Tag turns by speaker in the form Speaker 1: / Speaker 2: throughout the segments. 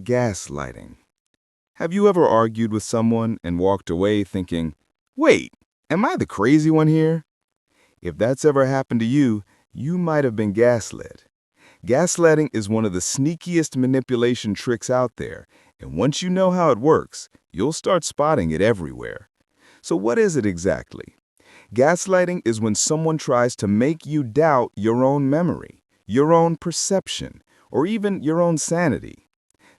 Speaker 1: Gaslighting. Have you ever argued with someone and walked away thinking, wait, am I the crazy one here? If that's ever happened to you, you might have been gaslit. Gaslighting is one of the sneakiest manipulation tricks out there, and once you know how it works, you'll start spotting it everywhere. So what is it exactly? Gaslighting is when someone tries to make you doubt your own memory, your own perception, or even your own sanity.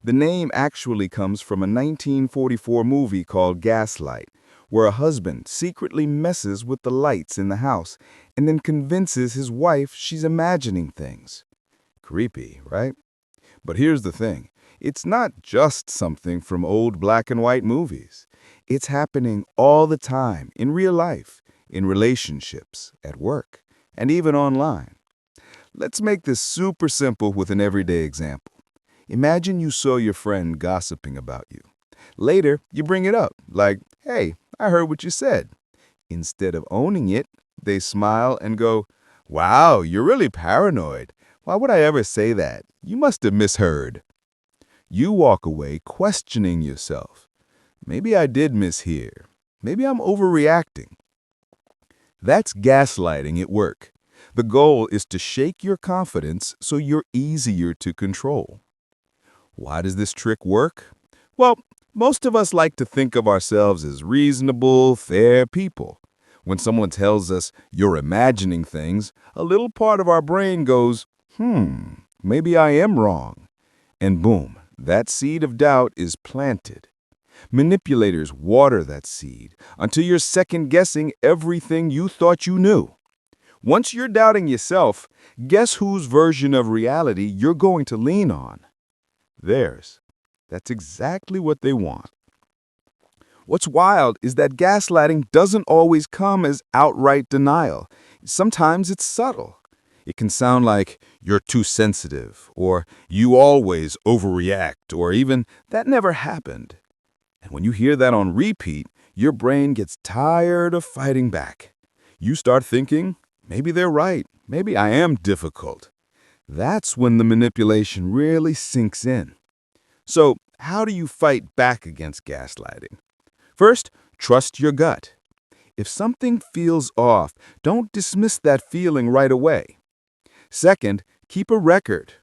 Speaker 1: The name actually comes from a 1944 movie called Gaslight, where a husband secretly messes with the lights in the house and then convinces his wife she's imagining things. Creepy, right? But here's the thing. It's not just something from old black and white movies. It's happening all the time in real life, in relationships, at work, and even online. Let's make this super simple with an everyday example. Imagine you saw your friend gossiping about you. Later, you bring it up, like, hey, I heard what you said. Instead of owning it, they smile and go, wow, you're really paranoid. Why would I ever say that? You must have misheard. You walk away questioning yourself. Maybe I did mishear. Maybe I'm overreacting. That's gaslighting at work. The goal is to shake your confidence so you're easier to control. Why does this trick work? Well, most of us like to think of ourselves as reasonable, fair people. When someone tells us you're imagining things, a little part of our brain goes, maybe I am wrong. And boom, that seed of doubt is planted. Manipulators water that seed until you're second-guessing everything you thought you knew. Once you're doubting yourself, guess whose version of reality you're going to lean on? Theirs. That's exactly what they want. What's wild is that gaslighting doesn't always come as outright denial. Sometimes it's subtle. It can sound like you're too sensitive, or you always overreact, or even that never happened. And when you hear that on repeat, your brain gets tired of fighting back. You start thinking, maybe they're right, maybe I am difficult. That's when the manipulation really sinks in. So, how do you fight back against gaslighting? First, trust your gut. If something feels off, don't dismiss that feeling right away. Second, keep a record.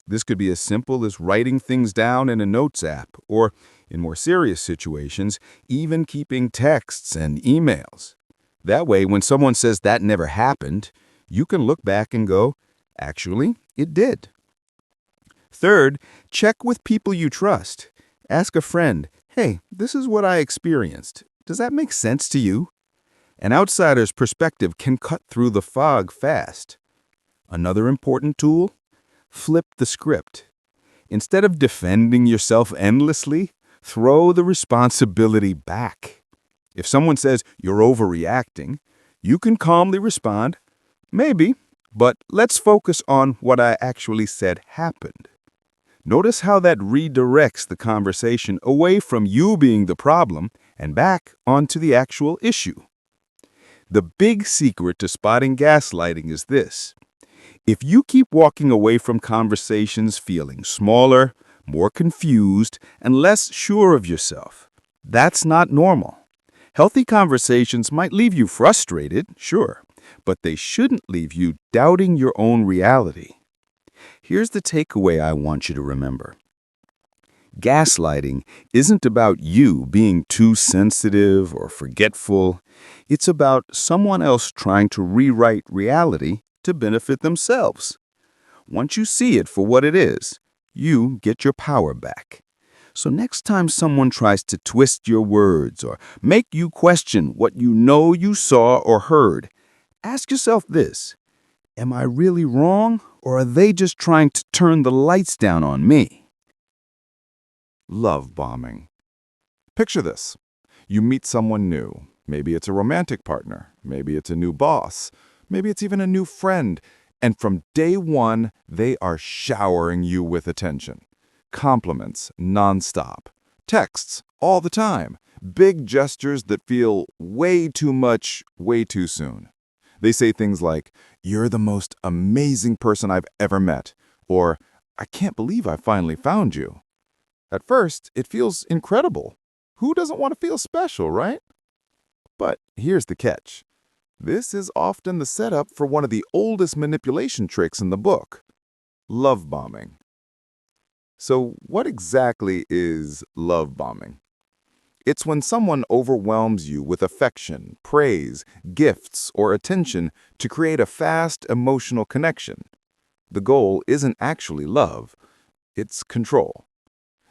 Speaker 1: This could be as simple as writing things down in a notes app, or, in more serious situations, even keeping texts and emails. That way, when someone says that never happened, you can look back and go, actually, it did. Third, check with people you trust. Ask a friend, hey, this is what I experienced. Does that make sense to you? An outsider's perspective can cut through the fog fast. Another important tool? Flip the script. Instead of defending yourself endlessly, throw the responsibility back. If someone says you're overreacting, you can calmly respond, maybe, but let's focus on what I actually said happened. Notice how that redirects the conversation away from you being the problem and back onto the actual issue. The big secret to spotting gaslighting is this. If you keep walking away from conversations feeling smaller, more confused, and less sure of yourself, that's not normal. Healthy conversations might leave you frustrated, sure, but they shouldn't leave you doubting your own reality. Here's the takeaway I want you to remember. Gaslighting isn't about you being too sensitive or forgetful. It's about someone else trying to rewrite reality to benefit themselves. Once you see it for what it is, you get your power back. So next time someone tries to twist your words or make you question what you know you saw or heard, ask yourself this. Am I really wrong, or are they just trying to turn the lights down on me? Love bombing. Picture this. You meet someone new. Maybe it's a romantic partner. Maybe it's a new boss. Maybe it's even a new friend. And from day one, they are showering you with attention. Compliments nonstop. Texts all the time. Big gestures that feel way too much, way too soon. They say things like, you're the most amazing person I've ever met, or I can't believe I finally found you. At first, it feels incredible. Who doesn't want to feel special, right? But here's the catch. This is often the setup for one of the oldest manipulation tricks in the book, love bombing. So what exactly is love bombing? It's when someone overwhelms you with affection, praise, gifts, or attention to create a fast emotional connection. The goal isn't actually love, it's control.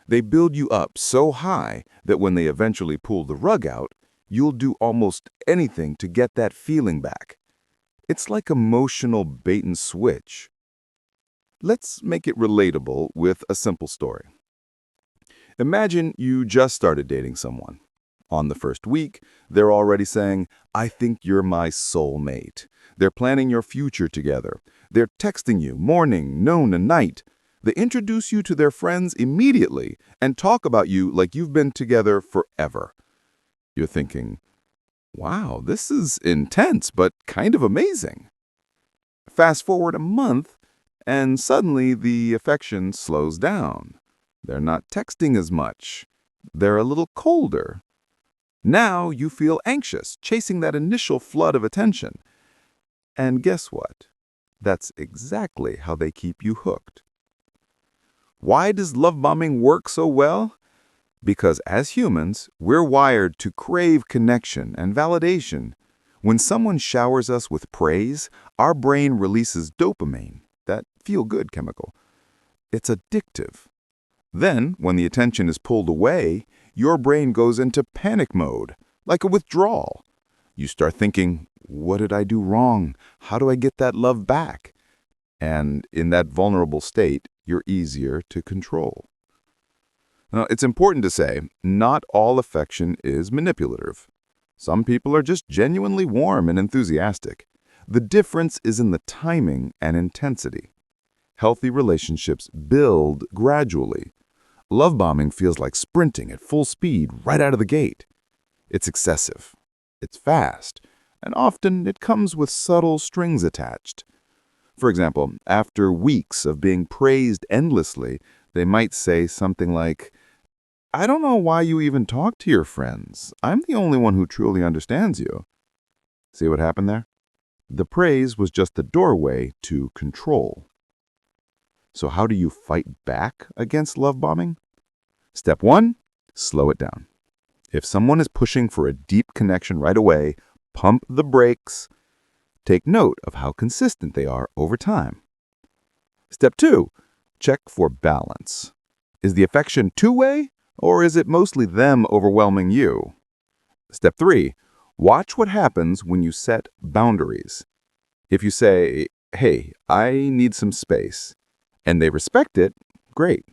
Speaker 1: They build you up so high that when they eventually pull the rug out, you'll do almost anything to get that feeling back. It's like emotional bait and switch. Let's make it relatable with a simple story. Imagine you just started dating someone. On the first week, they're already saying, "I think you're my soulmate." They're planning your future together. They're texting you morning, noon, and night. They introduce you to their friends immediately and talk about you like you've been together forever. You're thinking, wow, this is intense, but kind of amazing. Fast forward a month, and suddenly the affection slows down. They're not texting as much. They're a little colder. Now you feel anxious, chasing that initial flood of attention. And guess what? That's exactly how they keep you hooked. Why does love bombing work so well? Because as humans, we're wired to crave connection and validation. When someone showers us with praise, our brain releases dopamine, that feel-good chemical. It's addictive. Then, when the attention is pulled away, your brain goes into panic mode, like a withdrawal. You start thinking, what did I do wrong? How do I get that love back? And in that vulnerable state, you're easier to control. Now, it's important to say, not all affection is manipulative. Some people are just genuinely warm and enthusiastic. The difference is in the timing and intensity. Healthy relationships build gradually. Love bombing feels like sprinting at full speed right out of the gate. It's excessive. It's fast. And often it comes with subtle strings attached. For example, after weeks of being praised endlessly, they might say something like, "I don't know why you even talk to your friends. I'm the only one who truly understands you." See what happened there? The praise was just the doorway to control. So how do you fight back against love bombing? Step 1, slow it down. If someone is pushing for a deep connection right away, pump the brakes. Take note of how consistent they are over time. Step 2, check for balance. Is the affection two-way, or is it mostly them overwhelming you? Step 3, watch what happens when you set boundaries. If you say, "Hey, I need some space," and they respect it, great.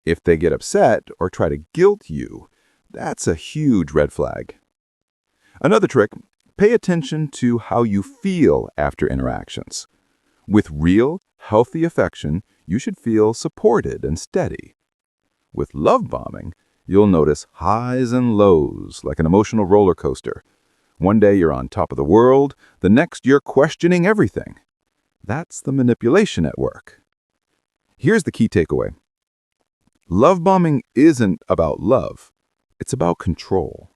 Speaker 1: If they get upset or try to guilt you, that's a huge red flag. Another trick, pay attention to how you feel after interactions. With real, healthy affection, you should feel supported and steady. With love bombing, you'll notice highs and lows like an emotional roller coaster. One day you're on top of the world, the next you're questioning everything. That's the manipulation at work. Here's the key takeaway. Love bombing isn't about love. It's about control.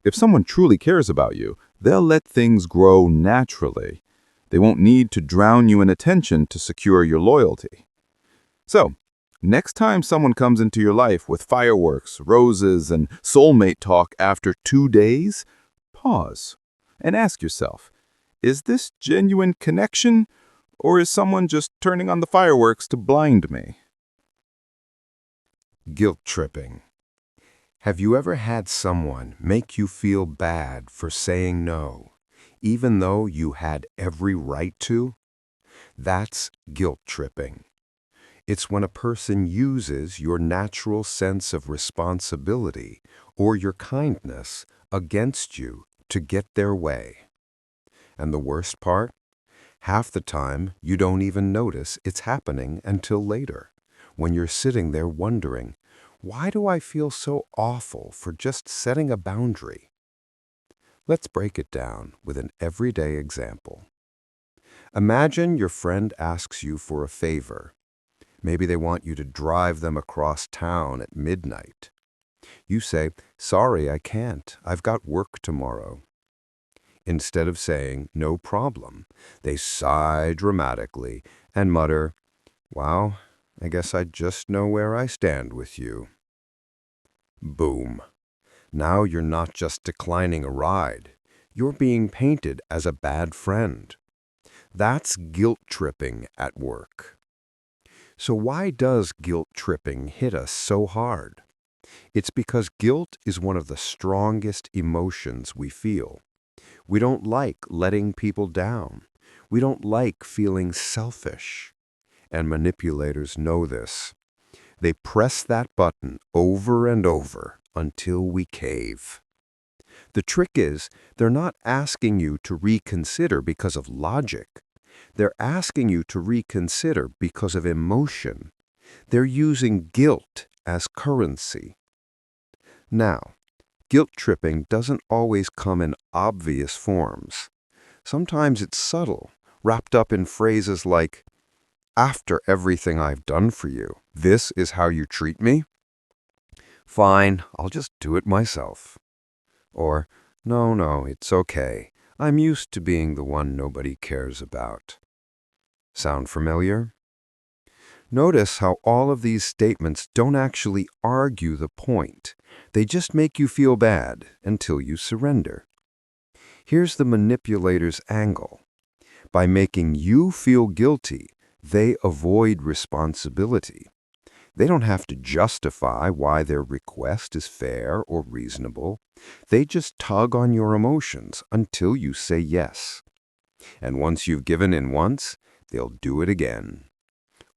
Speaker 1: If someone truly cares about you, they'll let things grow naturally. They won't need to drown you in attention to secure your loyalty. So, next time someone comes into your life with fireworks, roses, and soulmate talk after 2 days, pause and ask yourself, is this genuine connection, or is someone just turning on the fireworks to blind me?
Speaker 2: Guilt tripping. Have you ever had someone make you feel bad for saying no, even though you had every right to? That's guilt tripping. It's when a person uses your natural sense of responsibility or your kindness against you to get their way. And the worst part? Half the time, you don't even notice it's happening until later, when you're sitting there wondering, why do I feel so awful for just setting a boundary? Let's break it down with an everyday example. Imagine your friend asks you for a favor. Maybe they want you to drive them across town at midnight. You say, "Sorry, I can't. I've got work tomorrow." Instead of saying, "No problem," they sigh dramatically and mutter, "Wow, I guess I just know where I stand with you." Boom. Now you're not just declining a ride. You're being painted as a bad friend. That's guilt tripping at work. So why does guilt tripping hit us so hard? It's because guilt is one of the strongest emotions we feel. We don't like letting people down. We don't like feeling selfish. And manipulators know this. They press that button over and over until we cave. The trick is, they're not asking you to reconsider because of logic. They're asking you to reconsider because of emotion. They're using guilt as currency. Now, guilt tripping doesn't always come in obvious forms. Sometimes it's subtle, wrapped up in phrases like, "After everything I've done for you, this is how you treat me? Fine, I'll just do it myself." Or, No, it's okay. I'm used to being the one nobody cares about." Sound familiar? Notice how all of these statements don't actually argue the point. They just make you feel bad until you surrender. Here's the manipulator's angle. By making you feel guilty, they avoid responsibility. They don't have to justify why their request is fair or reasonable. They just tug on your emotions until you say yes. And once you've given in once, they'll do it again.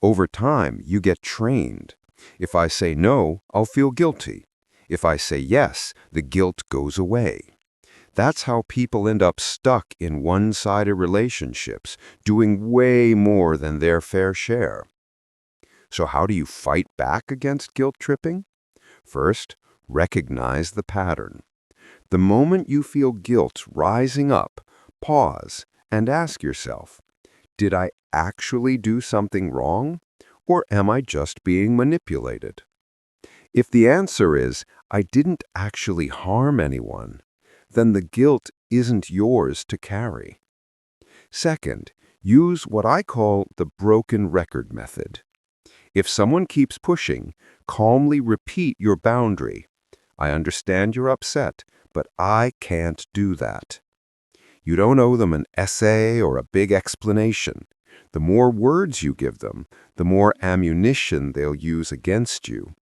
Speaker 2: Over time, you get trained. If I say no, I'll feel guilty. If I say yes, the guilt goes away. That's how people end up stuck in one-sided relationships, doing way more than their fair share. So how do you fight back against guilt tripping? First, recognize the pattern. The moment you feel guilt rising up, pause and ask yourself, did I actually do something wrong, or am I just being manipulated? If the answer is, I didn't actually harm anyone, then the guilt isn't yours to carry. Second, use what I call the broken record method. If someone keeps pushing, calmly repeat your boundary. I understand you're upset, but I can't do that. You don't owe them an essay or a big explanation. The more words you give them, the more ammunition they'll use against you.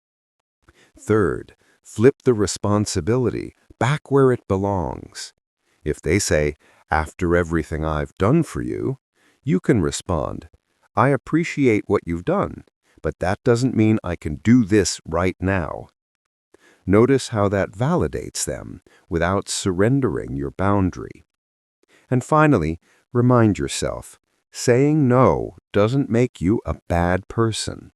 Speaker 2: Third, flip the responsibility back where it belongs. If they say, "After everything I've done for you," you can respond, "I appreciate what you've done, but that doesn't mean I can do this right now." Notice how that validates them without surrendering your boundary. And finally, remind yourself, saying no doesn't make you a bad person.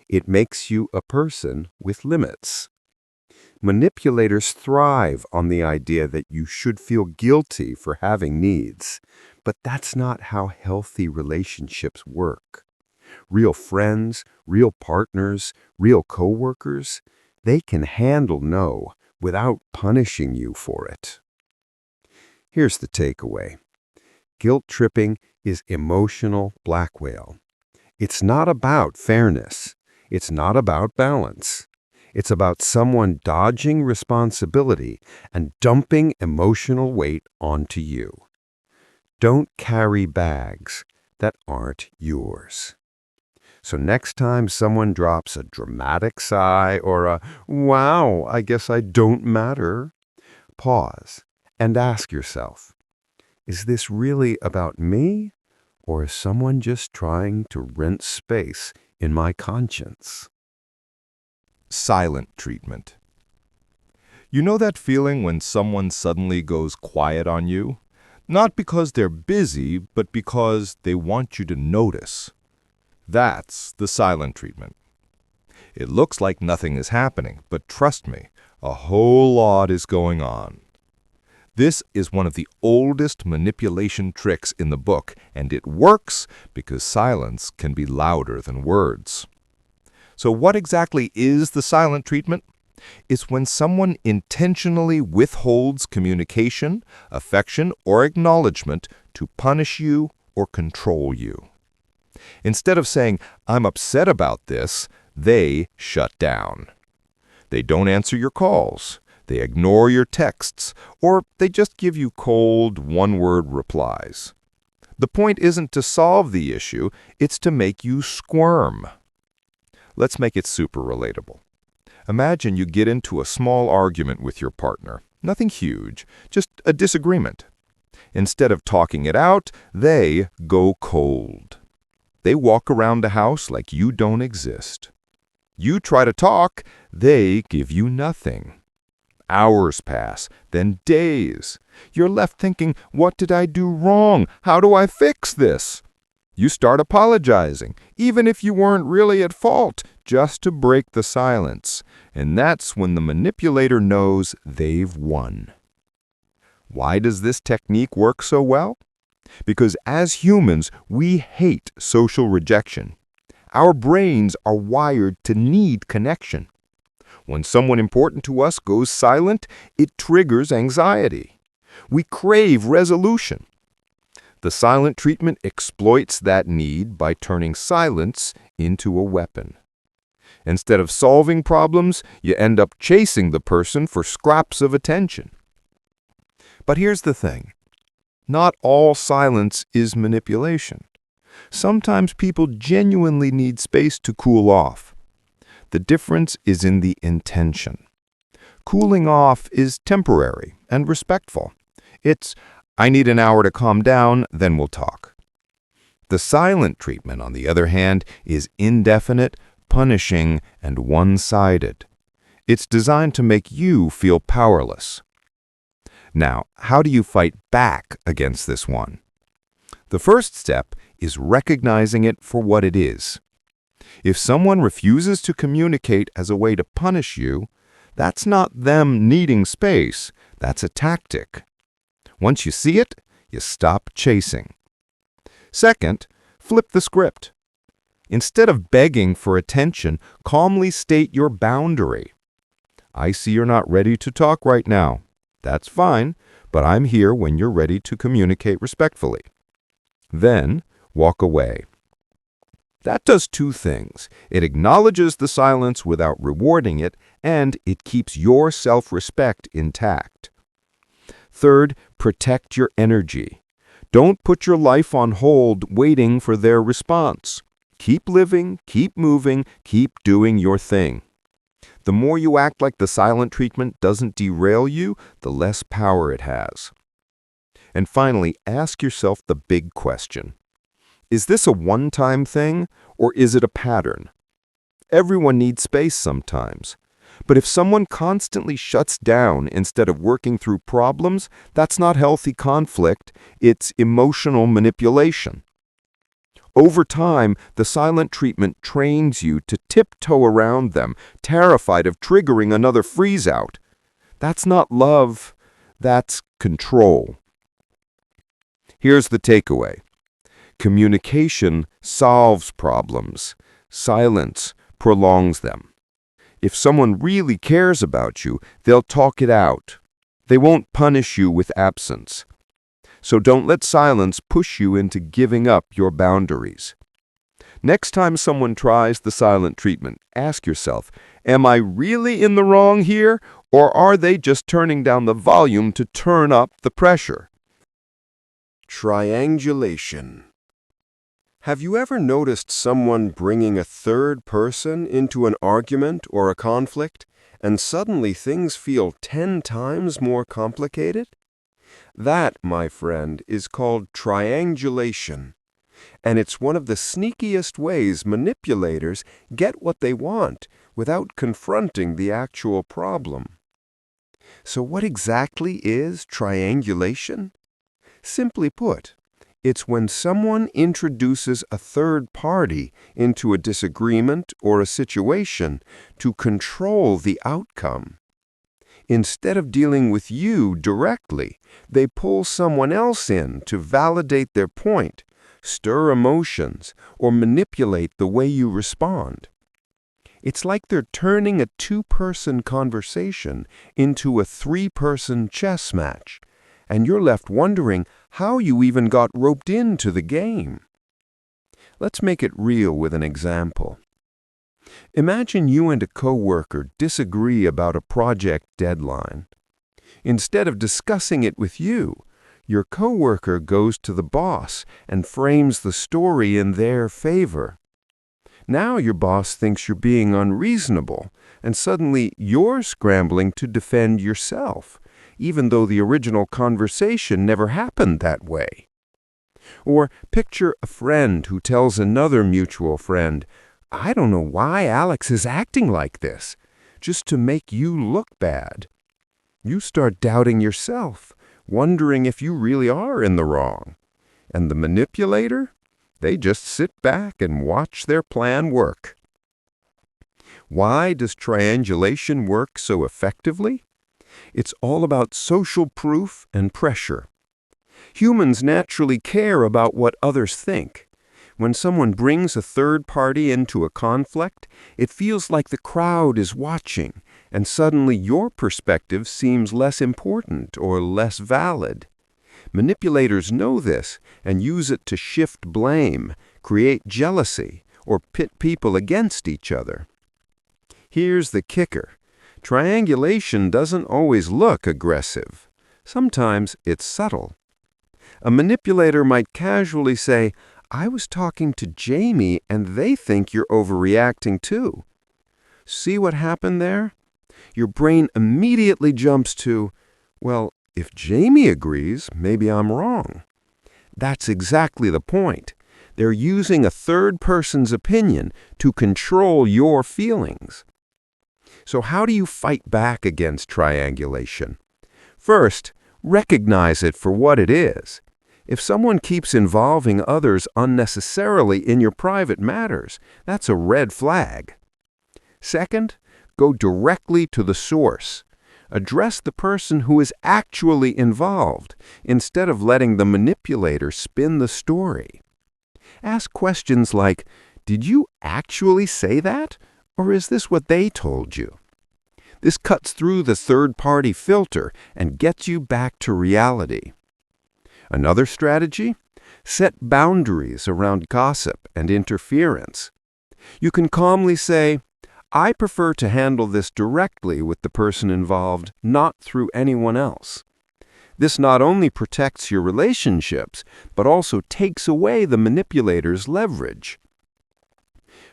Speaker 2: It makes you a person with limits. Manipulators thrive on the idea that you should feel guilty for having needs, but that's not how healthy relationships work. Real friends, real partners, real coworkers, they can handle no without punishing you for it. Here's the takeaway. Guilt tripping is emotional blackmail. It's not about fairness. It's not about balance. It's about someone dodging responsibility and dumping emotional weight onto you. Don't carry bags that aren't yours. So next time someone drops a dramatic sigh or a, "Wow, I guess I don't matter," pause and ask yourself, is this really about me, or is someone just trying to rent space in my conscience?
Speaker 1: Silent treatment. You know that feeling when someone suddenly goes quiet on you? Not because they're busy, but because they want you to notice. That's the silent treatment. It looks like nothing is happening, but trust me, a whole lot is going on. This is one of the oldest manipulation tricks in the book, and it works because silence can be louder than words.
Speaker 3: So what exactly is the silent treatment? It's when someone intentionally withholds communication, affection, or acknowledgement to punish you or control you. Instead of saying, "I'm upset about this," they shut down. They don't answer your calls, they ignore your texts, or they just give you cold, one-word replies. The point isn't to solve the issue, it's to make you squirm. Let's make it super relatable. Imagine you get into a small argument with your partner. Nothing huge, just a disagreement. Instead of talking it out, they go cold. They walk around the house like you don't exist. You try to talk, they give you nothing. Hours pass, then days. You're left thinking, what did I do wrong? How do I fix this? You start apologizing, even if you weren't really at fault, just to break the silence. And that's when the manipulator knows they've won. Why does this technique work so well? Because as humans, we hate social rejection. Our brains are wired to need connection. When someone important to us goes silent, it triggers anxiety. We crave resolution. The silent treatment exploits that need by turning silence into a weapon. Instead of solving problems, you end up chasing the person for scraps of attention. But here's the thing. Not all silence is manipulation. Sometimes people genuinely need space to cool off. The difference is in the intention. Cooling off is temporary and respectful. It's, "I need an hour to calm down, then we'll talk." The silent treatment, on the other hand, is indefinite, punishing, and one-sided. It's designed to make you feel powerless. Now, how do you fight back against this one? The first step is recognizing it for what it is. If someone refuses to communicate as a way to punish you, that's not them needing space, that's a tactic. Once you see it, you stop chasing. Second, flip the script. Instead of begging for attention, calmly state your boundary. "I see you're not ready to talk right now. That's fine, but I'm here when you're ready to communicate respectfully." Then, walk away. That does two things. It acknowledges the silence without rewarding it, and it keeps your self-respect intact. Third, protect your energy. Don't put your life on hold waiting for their response. Keep living, keep moving, keep doing your thing. The more you act like the silent treatment doesn't derail you, the less power it has. And finally, ask yourself the big question. Is this a one-time thing, or is it a pattern? Everyone needs space sometimes. But if someone constantly shuts down instead of working through problems, that's not healthy conflict, it's emotional manipulation. Over time, the silent treatment trains you to tiptoe around them, terrified of triggering another freeze-out. That's not love, that's control. Here's the takeaway. Communication solves problems. Silence prolongs them. If someone really cares about you, they'll talk it out. They won't punish you with absence. So don't let silence push you into giving up your boundaries. Next time someone tries the silent treatment, ask yourself, am I really in the wrong here, or are they just turning down the volume to turn up the pressure?
Speaker 2: Triangulation. Have you ever noticed someone bringing a third person into an argument or a conflict, and suddenly things feel 10 times more complicated? That, my friend, is called triangulation, and it's one of the sneakiest ways manipulators get what they want without confronting the actual problem. So what exactly is triangulation? Simply put, it's when someone introduces a third party into a disagreement or a situation to control the outcome. Instead of dealing with you directly, they pull someone else in to validate their point, stir emotions, or manipulate the way you respond. It's like they're turning a two-person conversation into a three-person chess match, and you're left wondering how you even got roped into the game. Let's make it real with an example. Imagine you and a coworker disagree about a project deadline. Instead of discussing it with you, your coworker goes to the boss and frames the story in their favor. Now your boss thinks you're being unreasonable, and suddenly you're scrambling to defend yourself, even though the original conversation never happened that way. Or picture a friend who tells another mutual friend, "I don't know why Alex is acting like this," just to make you look bad. You start doubting yourself, wondering if you really are in the wrong. And the manipulator? They just sit back and watch their plan work. Why does triangulation work so effectively? It's all about social proof and pressure. Humans naturally care about what others think. When someone brings a third party into a conflict, it feels like the crowd is watching, and suddenly your perspective seems less important or less valid. Manipulators know this and use it to shift blame, create jealousy, or pit people against each other. Here's the kicker. Triangulation doesn't always look aggressive. Sometimes it's subtle. A manipulator might casually say, "I was talking to Jamie and they think you're overreacting too." See what happened there? Your brain immediately jumps to, well, if Jamie agrees, maybe I'm wrong. That's exactly the point. They're using a third person's opinion to control your feelings. So how do you fight back against triangulation? First, recognize it for what it is. If someone keeps involving others unnecessarily in your private matters, that's a red flag. Second, go directly to the source. Address the person who is actually involved, instead of letting the manipulator spin the story. Ask questions like, "Did you actually say that? Or is this what they told you?" This cuts through the third-party filter and gets you back to reality. Another strategy? Set boundaries around gossip and interference. You can calmly say, "I prefer to handle this directly with the person involved, not through anyone else." This not only protects your relationships, but also takes away the manipulator's leverage.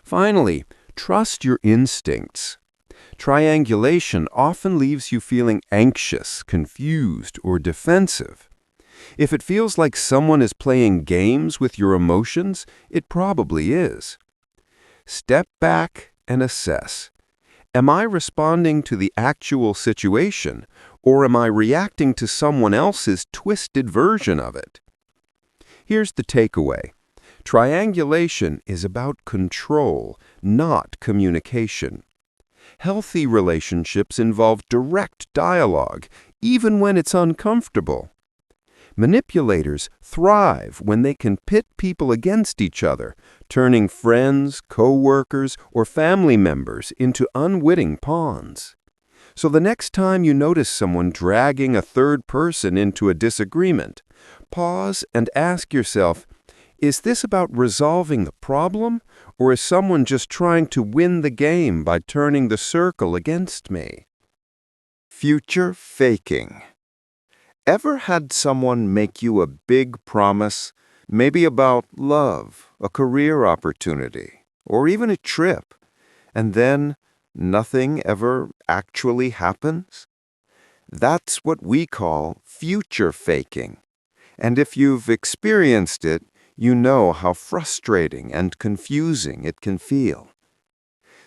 Speaker 2: Finally, trust your instincts. Triangulation often leaves you feeling anxious, confused, or defensive. If it feels like someone is playing games with your emotions, it probably is. Step back and assess. Am I responding to the actual situation, or am I reacting to someone else's twisted version of it? Here's the takeaway. Triangulation is about control, not communication. Healthy relationships involve direct dialogue, even when it's uncomfortable. Manipulators thrive when they can pit people against each other, turning friends, co-workers, or family members into unwitting pawns. So the next time you notice someone dragging a third person into a disagreement, pause and ask yourself, is this about resolving the problem, or is someone just trying to win the game by turning the circle against me?
Speaker 1: Future faking. Ever had someone make you a big promise, maybe about love, a career opportunity, or even a trip, and then nothing ever actually happens? That's what we call future faking. And if you've experienced it, you know how frustrating and confusing it can feel.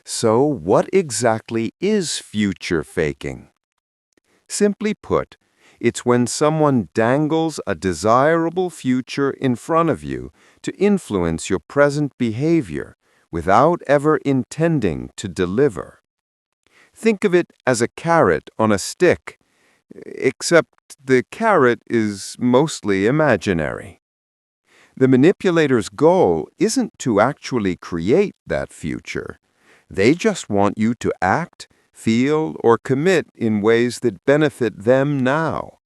Speaker 1: So, what exactly is future faking? Simply put, it's when someone dangles a desirable future in front of you to influence your present behavior without ever intending to deliver. Think of it as a carrot on a stick, except the carrot is mostly imaginary. The manipulator's goal isn't to actually create that future.
Speaker 2: They just want you to act, feel, or commit in ways that benefit them now.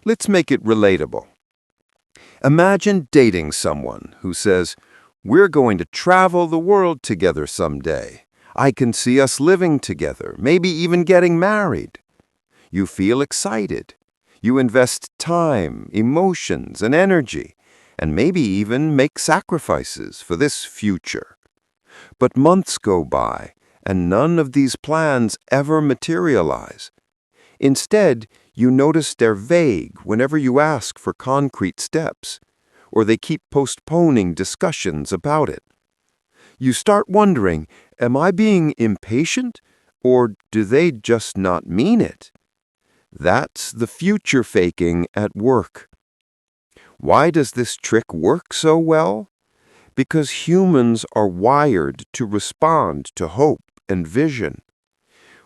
Speaker 2: Let's make it relatable. Imagine dating someone who says, "We're going to travel the world together someday. I can see us living together, maybe even getting married." You feel excited. You invest time, emotions, and energy, and maybe even make sacrifices for this future. But months go by, and none of these plans ever materialize. Instead, you notice they're vague whenever you ask for concrete steps, or they keep postponing discussions about it. You start wondering, am I being impatient, or do they just not mean it? That's the future faking at work. Why does this trick work so well? Because humans are wired to respond to hope and vision.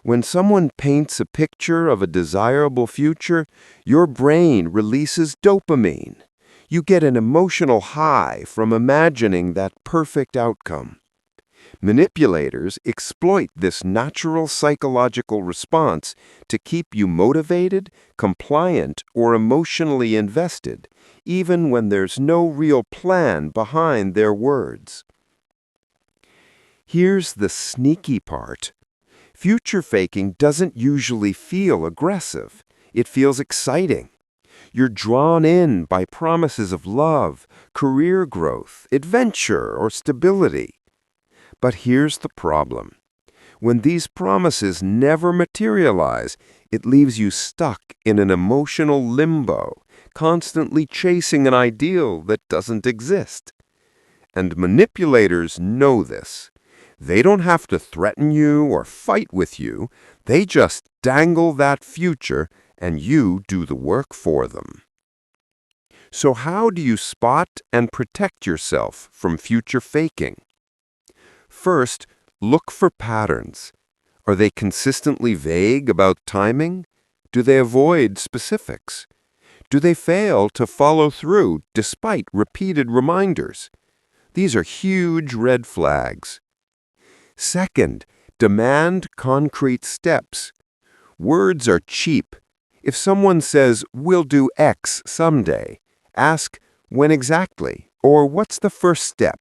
Speaker 2: When someone paints a picture of a desirable future, your brain releases dopamine. You get an emotional high from imagining that perfect outcome. Manipulators exploit this natural psychological response to keep you motivated, compliant, or emotionally invested, even when there's no real plan behind their words. Here's the sneaky part. Future faking doesn't usually feel aggressive. It feels exciting. You're drawn in by promises of love, career growth, adventure, or stability. But here's the problem. When these promises never materialize, it leaves you stuck in an emotional limbo, constantly chasing an ideal that doesn't exist. And manipulators know this. They don't have to threaten you or fight with you. They just dangle that future, and you do the work for them. So how do you spot and protect yourself from future faking? First, look for patterns. Are they consistently vague about timing? Do they avoid specifics? Do they fail to follow through despite repeated reminders? These are huge red flags. Second, demand concrete steps. Words are cheap. If someone says, "We'll do X someday," ask, "When exactly?" or "What's the first step?"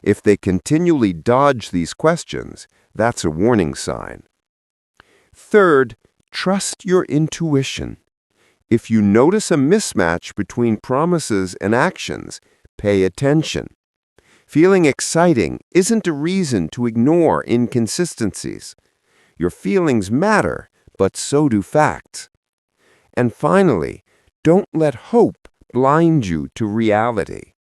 Speaker 2: If they continually dodge these questions, that's a warning sign. Third, trust your intuition. If you notice a mismatch between promises and actions, pay attention. Feeling exciting isn't a reason to ignore inconsistencies. Your feelings matter, but so do facts. And finally, don't let hope blind you to reality.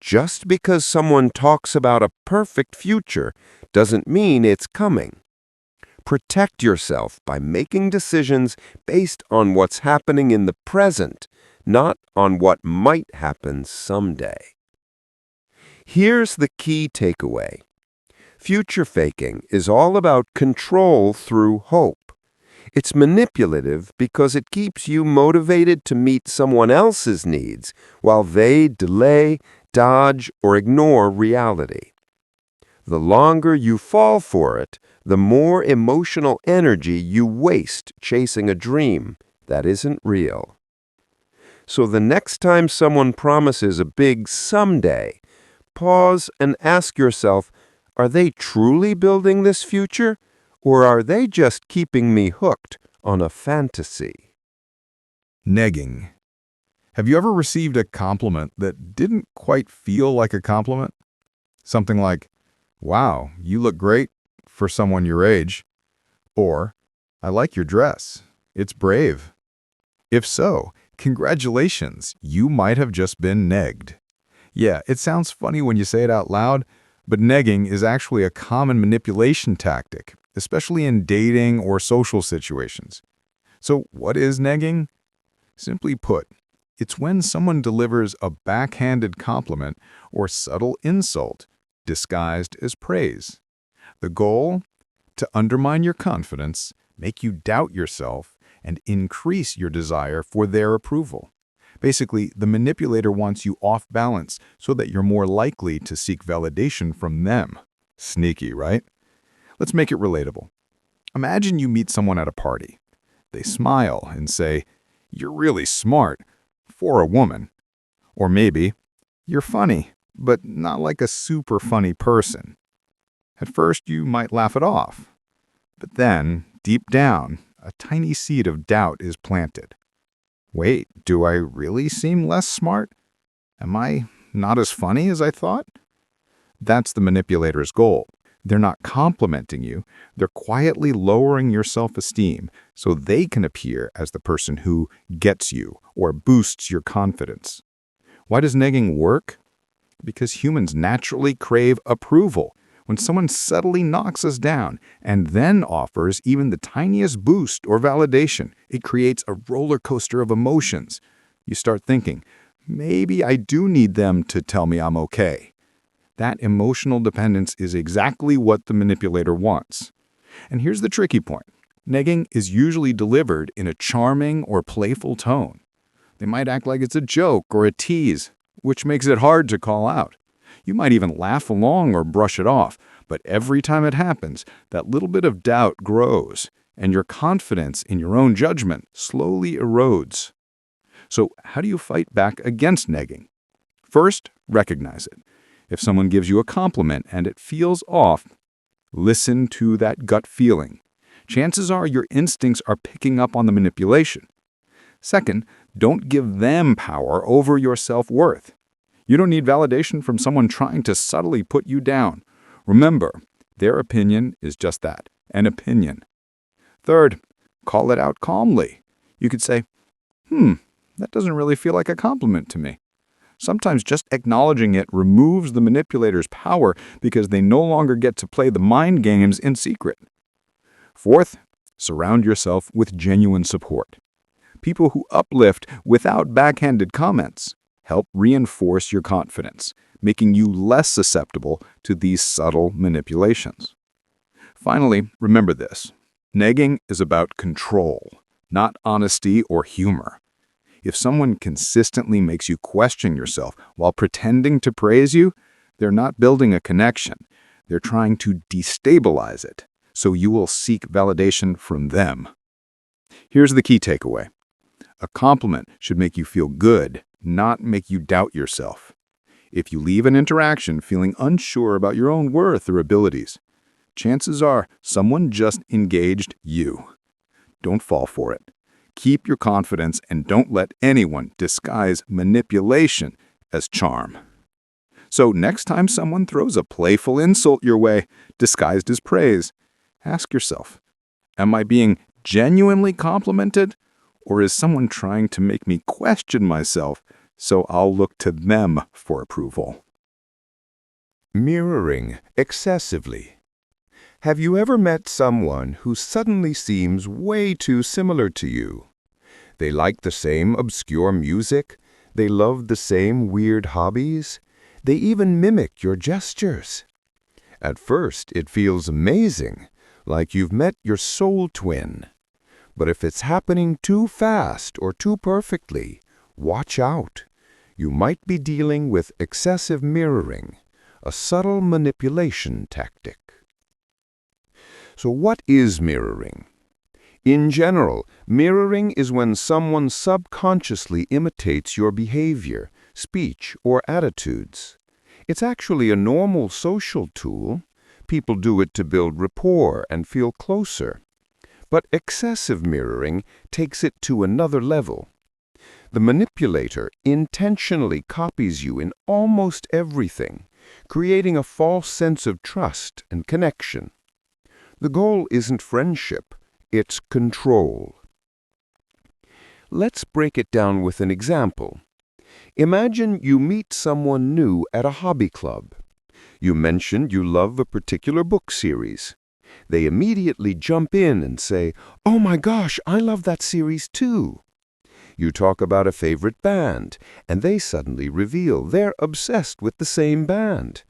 Speaker 2: Just because someone talks about a perfect future doesn't mean it's coming. Protect yourself by making decisions based on what's happening in the present, not on what might happen someday. Here's the key takeaway. Future faking is all about control through hope. It's manipulative because it keeps you motivated to meet someone else's needs while they delay, dodge, or ignore reality. The longer you fall for it, the more emotional energy you waste chasing a dream that isn't real. So the next time someone promises a big someday, pause and ask yourself, are they truly building this future, or are they just keeping me hooked on a fantasy?
Speaker 1: Negging. Have you ever received a compliment that didn't quite feel like a compliment? Something like, "Wow, you look great for someone your age." Or, "I like your dress. It's brave." If so, congratulations, you might have just been negged. Yeah, it sounds funny when you say it out loud, but negging is actually a common manipulation tactic, especially in dating or social situations. So what is negging? Simply put, it's when someone delivers a backhanded compliment or subtle insult disguised as praise. The goal? To undermine your confidence, make you doubt yourself, and increase your desire for their approval. Basically, the manipulator wants you off balance so that you're more likely to seek validation from them. Sneaky, right?
Speaker 4: Let's make it relatable. Imagine you meet someone at a party. They smile and say, "You're really smart for a woman." Or maybe, "You're funny, but not like a super funny person." At first, you might laugh it off. But then, deep down, a tiny seed of doubt is planted. Wait, do I really seem less smart? Am I not as funny as I thought? That's the manipulator's goal. They're not complimenting you. They're quietly lowering your self-esteem so they can appear as the person who gets you or boosts your confidence. Why does negging work? Because humans naturally crave approval. When someone subtly knocks us down and then offers even the tiniest boost or validation, it creates a roller coaster of emotions. You start thinking, maybe I do need them to tell me I'm okay. That emotional dependence is exactly what the manipulator wants. And here's the tricky point. Negging is usually delivered in a charming or playful tone. They might act like it's a joke or a tease, which makes it hard to call out. You might even laugh along or brush it off, but every time it happens, that little bit of doubt grows, and your confidence in your own judgment slowly erodes. So how do you fight back against negging? First, recognize it. If someone gives you a compliment and it feels off, listen to that gut feeling. Chances are your instincts are picking up on the manipulation. Second, don't give them power over your self-worth. You don't need validation from someone trying to subtly put you down. Remember, their opinion is just that, an opinion. Third, call it out calmly. You could say, that doesn't really feel like a compliment to me. Sometimes just acknowledging it removes the manipulator's power because they no longer get to play the mind games in secret. Fourth, surround yourself with genuine support. People who uplift without backhanded comments help reinforce your confidence, making you less susceptible to these subtle manipulations. Finally, remember this. Negging is about control, not honesty or humor. If someone consistently makes you question yourself while pretending to praise you, they're not building a connection. They're trying to destabilize it, so you will seek validation from them. Here's the key takeaway. A compliment should make you feel good, not make you doubt yourself. If you leave an interaction feeling unsure about your own worth or abilities, chances are someone just engaged you. Don't fall for it. Keep your confidence and don't let anyone disguise manipulation as charm. So next time someone throws a playful insult your way, disguised as praise, ask yourself, am I being genuinely complimented? Or is someone trying to make me question myself so I'll look to them for approval?
Speaker 2: Mirroring excessively. Have you ever met someone who suddenly seems way too similar to you? They like the same obscure music, they love the same weird hobbies, they even mimic your gestures. At first, it feels amazing, like you've met your soul twin. But if it's happening too fast or too perfectly, watch out. You might be dealing with excessive mirroring, a subtle manipulation tactic. So what is mirroring? In general, mirroring is when someone subconsciously imitates your behavior, speech, or attitudes. It's actually a normal social tool. People do it to build rapport and feel closer. But excessive mirroring takes it to another level. The manipulator intentionally copies you in almost everything, creating a false sense of trust and connection. The goal isn't friendship, it's control. Let's break it down with an example. Imagine you meet someone new at a hobby club. You mentioned you love a particular book series. They immediately jump in and say, "Oh my gosh, I love that series too." You talk about a favorite band, and they suddenly reveal they're obsessed with the same band.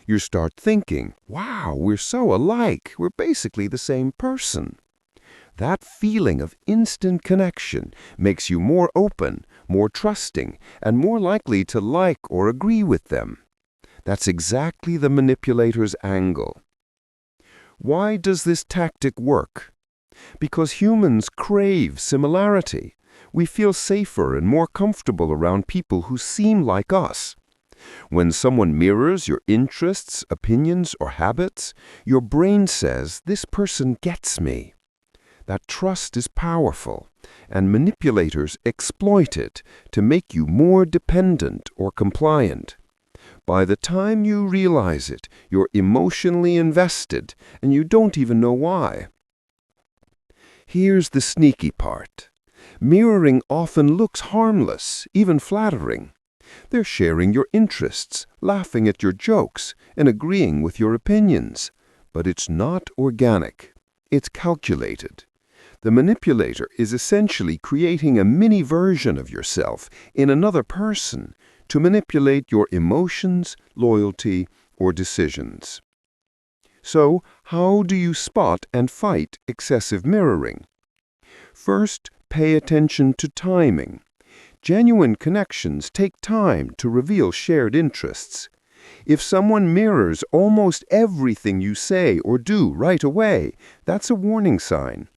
Speaker 2: You start thinking, wow, we're so alike, we're basically the same person. That feeling of instant connection makes you more open, more trusting, and more likely to like or agree with them. That's exactly the manipulator's angle. Why does this tactic work? Because humans crave similarity. We feel safer and more comfortable around people who seem like us. When someone mirrors your interests, opinions, or habits, your brain says, "This person gets me." That trust is powerful, and manipulators exploit it to make you more dependent or compliant. By the time you realize it, you're emotionally invested, and you don't even know why. Here's the sneaky part. Mirroring often looks harmless, even flattering. They're sharing your interests, laughing at your jokes, and agreeing with your opinions. But it's not organic. It's calculated. The manipulator is essentially creating a mini version of yourself in another person to manipulate your emotions, loyalty, or decisions. So, how do you spot and fight excessive mirroring? First, pay attention to timing. Genuine connections take time to reveal shared interests. If someone mirrors almost everything you say or do right away, that's a warning sign.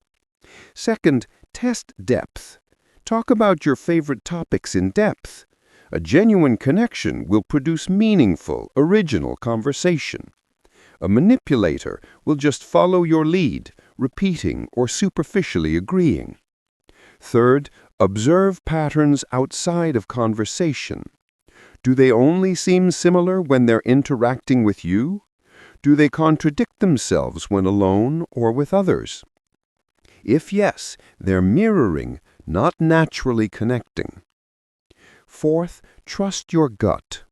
Speaker 2: Second, test depth. Talk about your favorite topics in depth. A genuine connection will produce meaningful, original conversation. A manipulator will just follow your lead, repeating or superficially agreeing. Third, observe patterns outside of conversation. Do they only seem similar when they're interacting with you? Do they contradict themselves when alone or with others? If yes, they're mirroring, not naturally connecting. Fourth, trust your gut.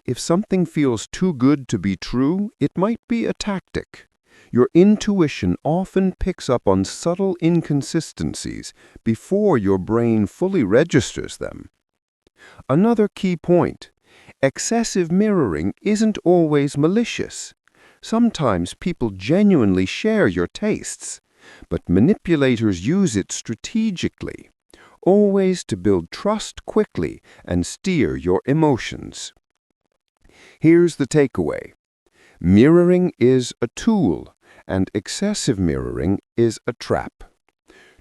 Speaker 2: If something feels too good to be true, it might be a tactic. Your intuition often picks up on subtle inconsistencies before your brain fully registers them. Another key point: excessive mirroring isn't always malicious. Sometimes people genuinely share your tastes, but manipulators use it strategically, always to build trust quickly and steer your emotions. Here's the takeaway. Mirroring is a tool, and excessive mirroring is a trap.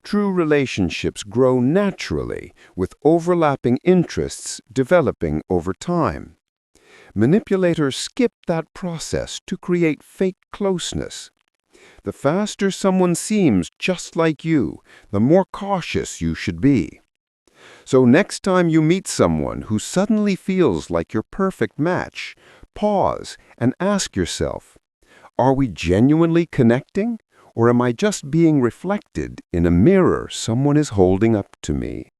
Speaker 2: True relationships grow naturally, with overlapping interests developing over time. Manipulators skip that process to create fake closeness. The faster someone seems just like you, the more cautious you should be. So next time you meet someone who suddenly feels like your perfect match, pause and ask yourself, are we genuinely connecting, or am I just being reflected in a mirror someone is holding up to me?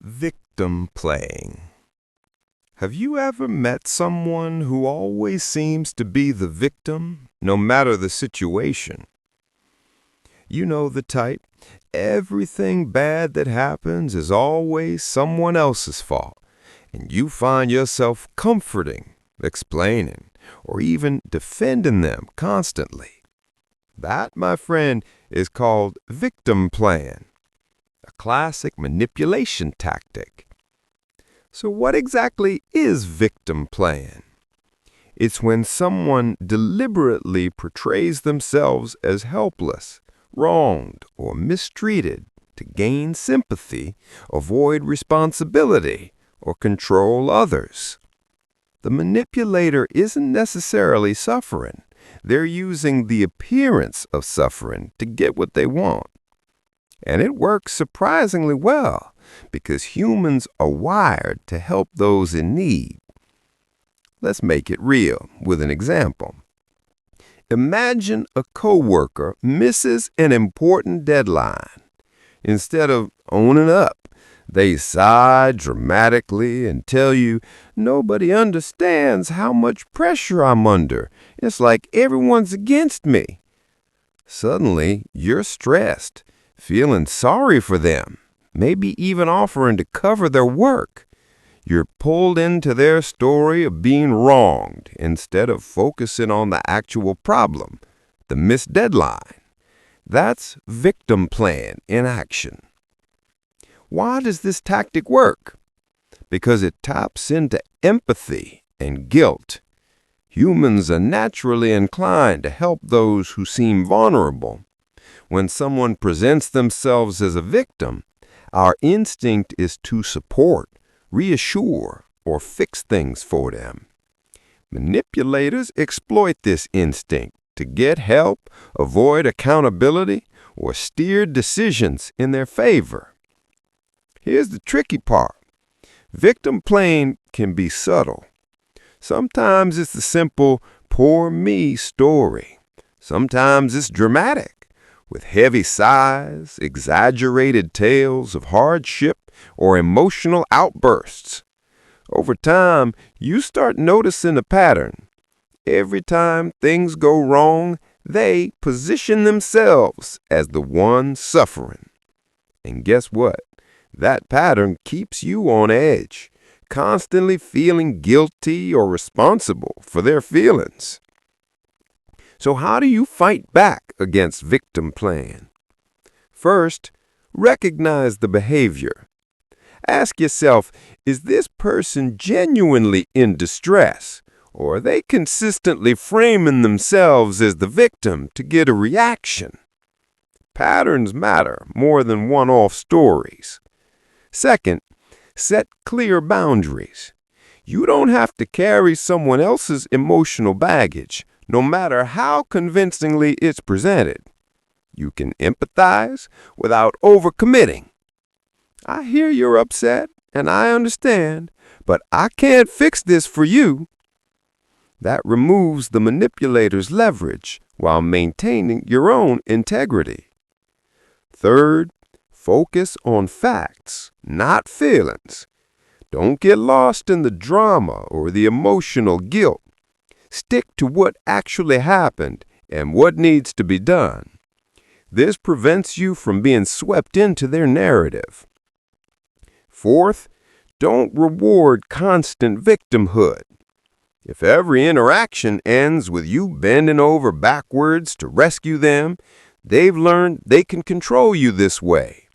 Speaker 3: Victim playing. Have you ever met someone who always seems to be the victim, no matter the situation? You know the type. Everything bad that happens is always someone else's fault, and you find yourself comforting, explaining, or even defending them constantly. That, my friend, is called victim playing, a classic manipulation tactic. So what exactly is victim playing? It's when someone deliberately portrays themselves as helpless, wronged, or mistreated to gain sympathy, avoid responsibility, or control others. The manipulator isn't necessarily suffering. They're using the appearance of suffering to get what they want. And it works surprisingly well, because humans are wired to help those in need. Let's make it real with an example. Imagine a coworker misses an important deadline. Instead of owning up, they sigh dramatically and tell you, "Nobody understands how much pressure I'm under. It's like everyone's against me." Suddenly, you're stressed, feeling sorry for them, maybe even offering to cover their work. You're pulled into their story of being wronged instead of focusing on the actual problem, the missed deadline. That's victim playing in action. Why does this tactic work? Because it taps into empathy and guilt.
Speaker 2: Humans are naturally inclined to help those who seem vulnerable. When someone presents themselves as a victim, our instinct is to support, reassure, or fix things for them. Manipulators exploit this instinct to get help, avoid accountability, or steer decisions in their favor. Here's the tricky part. Victim playing can be subtle. Sometimes it's the simple, poor me story. Sometimes it's dramatic, with heavy sighs, exaggerated tales of hardship, or emotional outbursts. Over time, you start noticing a pattern. Every time things go wrong, they position themselves as the one suffering. And guess what? That pattern keeps you on edge, constantly feeling guilty or responsible for their feelings. So how do you fight back against victim playing? First, recognize the behavior. Ask yourself, is this person genuinely in distress, or are they consistently framing themselves as the victim to get a reaction? Patterns matter more than one-off stories. Second, set clear boundaries. You don't have to carry someone else's emotional baggage, no matter how convincingly it's presented. You can empathize without overcommitting. I hear you're upset, and I understand, but I can't fix this for you. That removes the manipulator's leverage while maintaining your own integrity. Third, focus on facts, not feelings. Don't get lost in the drama or the emotional guilt. Stick to what actually happened and what needs to be done. This prevents you from being swept into their narrative. Fourth, don't reward constant victimhood. If every interaction ends with you bending over backwards to rescue them, they've learned they can control you this way.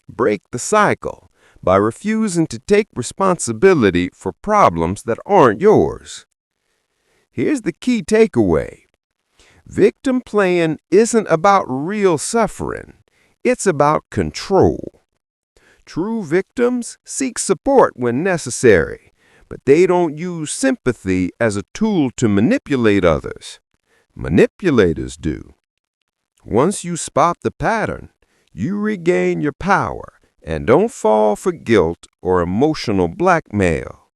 Speaker 2: Break the cycle by refusing to take responsibility for problems that aren't yours. Here's the key takeaway. Victim playing isn't about real suffering. It's about control. True victims seek support when necessary, but they don't use sympathy as a tool to manipulate others. Manipulators do. Once you spot the pattern, you regain your power and don't fall for guilt or emotional blackmail.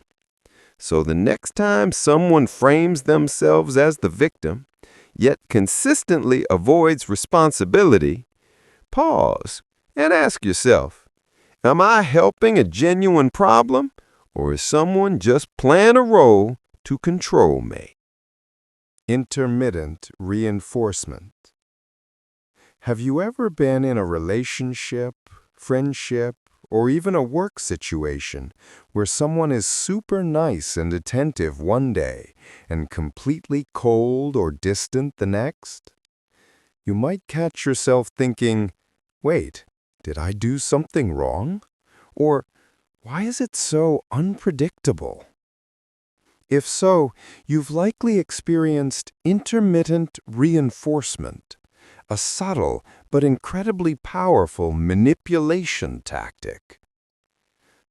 Speaker 2: So the next time someone frames themselves as the victim, yet consistently avoids responsibility, pause and ask yourself, am I helping a genuine problem, or is someone just playing a role to control me?
Speaker 1: Intermittent reinforcement. Have you ever been in a relationship, friendship, or even a work situation where someone is super nice and attentive one day and completely cold or distant the next? You might catch yourself thinking, wait, did I do something wrong? Or why is it so unpredictable? If so, you've likely experienced intermittent reinforcement, a subtle but incredibly powerful manipulation tactic.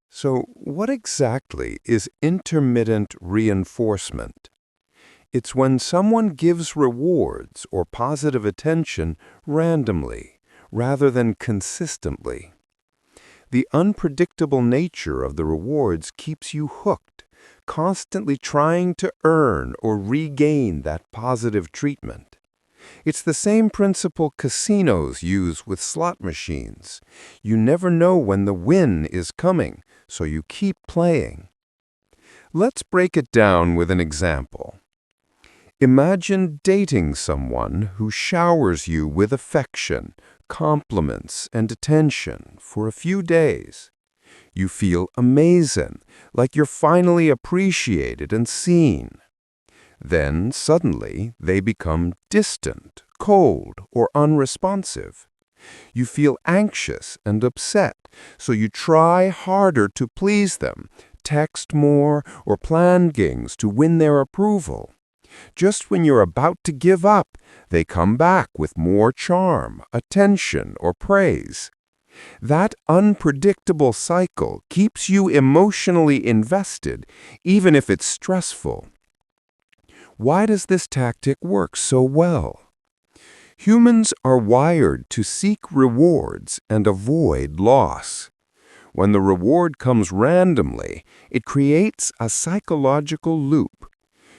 Speaker 1: So, what exactly is intermittent reinforcement? It's when someone gives rewards or positive attention randomly, rather than consistently. The unpredictable nature of the rewards keeps you hooked, constantly trying to earn or regain that positive treatment. It's the same principle casinos use with slot machines. You never know when the win is coming, so you keep playing. Let's break it down with an example. Imagine dating someone who showers you with affection, compliments, and attention for a few days. You feel amazing, like you're finally appreciated and seen. Then, suddenly, they become distant, cold, or unresponsive. You feel anxious and upset, so you try harder to please them, text more, or plan things to win their approval.
Speaker 2: Just when you're about to give up, they come back with more charm, attention, or praise. That unpredictable cycle keeps you emotionally invested, even if it's stressful. Why does this tactic work so well? Humans are wired to seek rewards and avoid loss. When the reward comes randomly, it creates a psychological loop.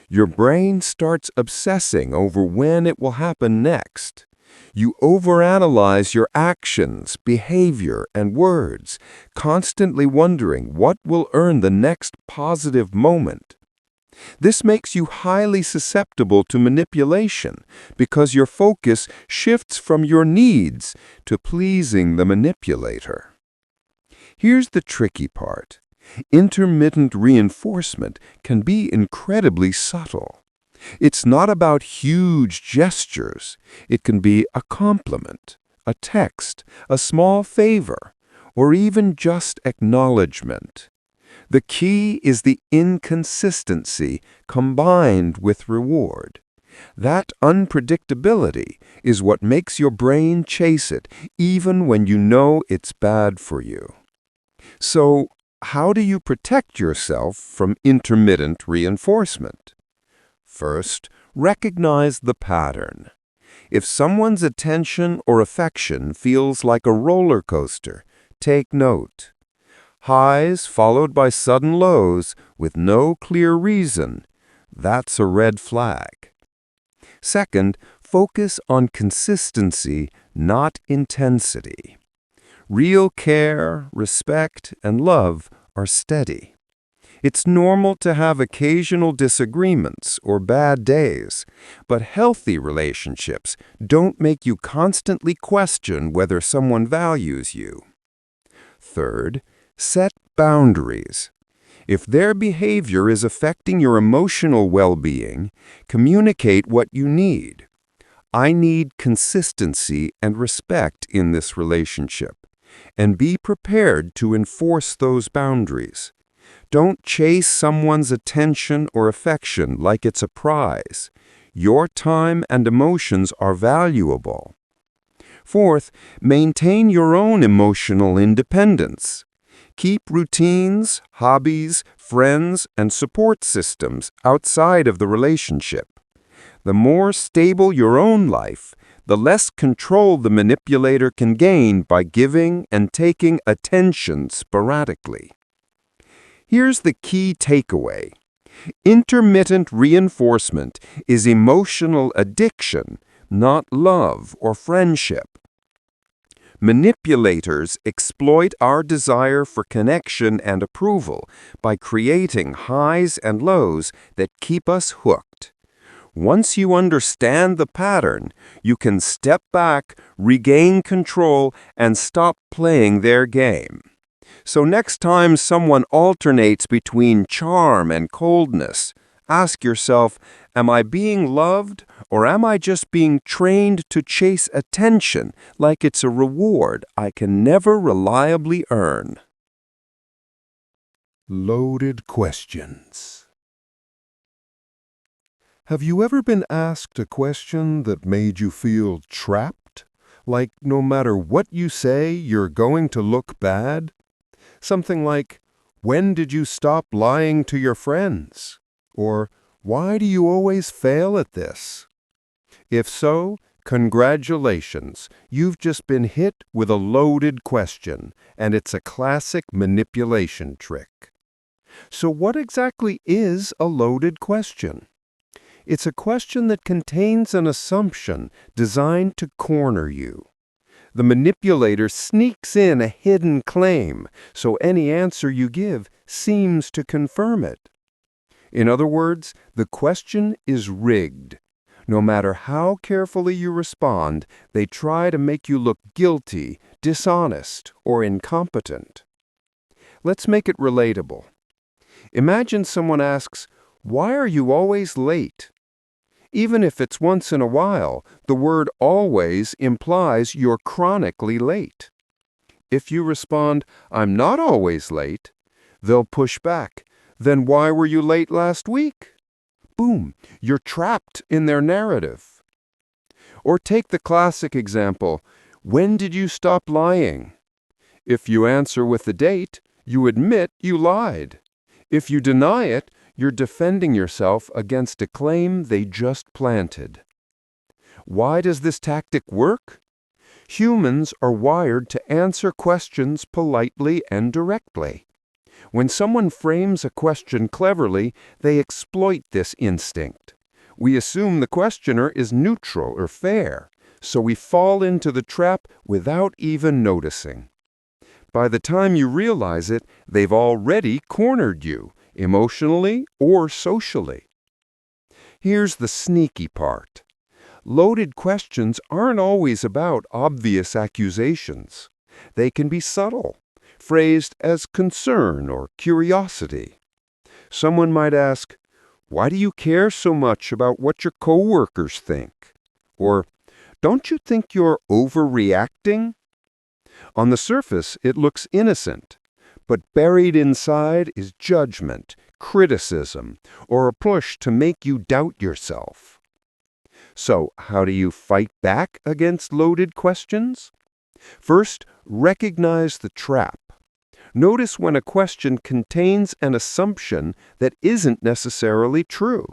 Speaker 2: Your brain starts obsessing over when it will happen next. You overanalyze your actions, behavior, and words, constantly wondering what will earn the next positive moment. This makes you highly susceptible to manipulation because your focus shifts from your needs to pleasing the manipulator. Here's the tricky part. Intermittent reinforcement can be incredibly subtle. It's not about huge gestures. It can be a compliment, a text, a small favor, or even just acknowledgement. The key is the inconsistency combined with reward. That unpredictability is what makes your brain chase it, even when you know it's bad for you. So, how do you protect yourself from intermittent reinforcement? First, recognize the pattern. If someone's attention or affection feels like a roller coaster, take note. Highs followed by sudden lows with no clear reason, that's a red flag. Second, focus on consistency, not intensity. Real care, respect, and love are steady. It's normal to have occasional disagreements or bad days, but healthy relationships don't make you constantly question whether someone values you. Third, set boundaries. If their behavior is affecting your emotional well-being, communicate what you need. I need consistency and respect in this relationship, and be prepared to enforce those boundaries. Don't chase someone's attention or affection like it's a prize. Your time and emotions are valuable. Fourth, maintain your own emotional independence. Keep routines, hobbies, friends, and support systems outside of the relationship. The more stable your own life, the less control the manipulator can gain by giving and taking attention sporadically. Here's the key takeaway. Intermittent reinforcement is emotional addiction, not love or friendship. Manipulators exploit our desire for connection and approval by creating highs and lows that keep us hooked. Once you understand the pattern, you can step back, regain control, and stop playing their game. So next time someone alternates between charm and coldness, ask yourself, am I being loved or am I just being trained to chase attention like it's a reward I can never reliably earn?
Speaker 3: Loaded questions. Have you ever been asked a question that made you feel trapped? Like no matter what you say, you're going to look bad? Something like, when did you stop lying to your friends? Or, why do you always fail at this? If so, congratulations, you've just been hit with a loaded question, and it's a classic manipulation trick. So what exactly is a loaded question? It's a question that contains an assumption designed to corner you. The manipulator sneaks in a hidden claim, so any answer you give seems to confirm it. In other words, the question is rigged. No matter how carefully you respond, they try to make you look guilty, dishonest, or incompetent. Let's make it relatable. Imagine someone asks, "Why are you always late?" Even if it's once in a while, the word always implies you're chronically late. If you respond, "I'm not always late," they'll push back, "Then why were you late last week?"
Speaker 2: boom, you're trapped in their narrative. Or take the classic example, when did you stop lying? If you answer with the date, you admit you lied. If you deny it, you're defending yourself against a claim they just planted. Why does this tactic work? Humans are wired to answer questions politely and directly. When someone frames a question cleverly, they exploit this instinct. We assume the questioner is neutral or fair, so we fall into the trap without even noticing. By the time you realize it, they've already cornered you, emotionally or socially. Here's the sneaky part. Loaded questions aren't always about obvious accusations. They can be subtle, phrased as concern or curiosity. Someone might ask, "Why do you care so much about what your coworkers think?" Or, "Don't you think you're overreacting?" On the surface, it looks innocent, but buried inside is judgment, criticism, or a push to make you doubt yourself. So, how do you fight back against loaded questions? First, recognize the trap. Notice when a question contains an assumption that isn't necessarily true.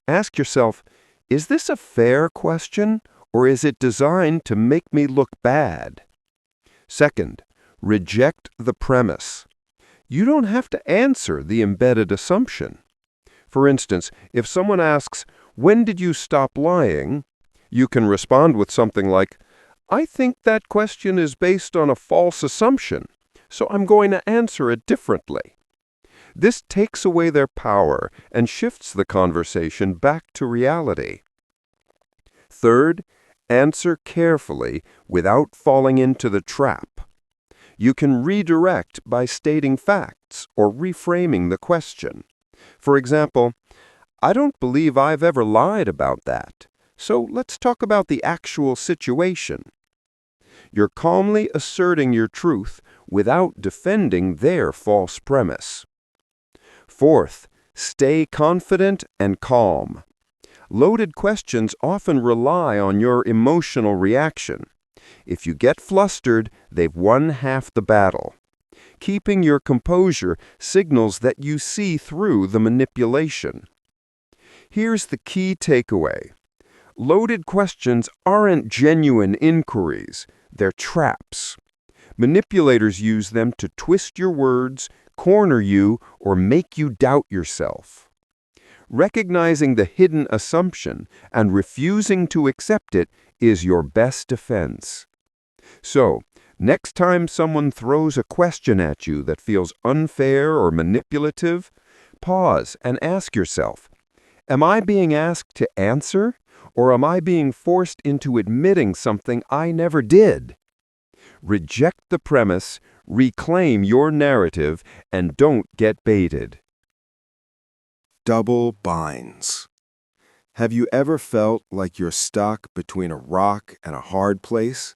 Speaker 2: Ask yourself, is this a fair question, or is it designed to make me look bad? Second, reject the premise. You don't have to answer the embedded assumption. For instance, if someone asks, "When did you stop lying?" you can respond with something like, "I think that question is based on a false assumption, so I'm going to answer it differently." This takes away their power and shifts the conversation back to reality. Third, answer carefully without falling into the trap. You can redirect by stating facts or reframing the question. For example, "I don't believe I've ever lied about that, so let's talk about the actual situation." You're calmly asserting your truth without defending their false premise. Fourth, stay confident and calm. Loaded questions often rely on your emotional reaction. If you get flustered, they've won half the battle. Keeping your composure signals that you see through the manipulation. Here's the key takeaway. Loaded questions aren't genuine inquiries, they're traps. Manipulators use them to twist your words, corner you, or make you doubt yourself. Recognizing the hidden assumption and refusing to accept it is your best defense. So, next time someone throws a question at you that feels unfair or manipulative, pause and ask yourself, am I being asked to answer, or am I being forced into admitting something I never did? Reject the premise, reclaim your narrative, and don't get baited.
Speaker 1: Double binds. Have you ever felt like you're stuck between a rock and a hard place?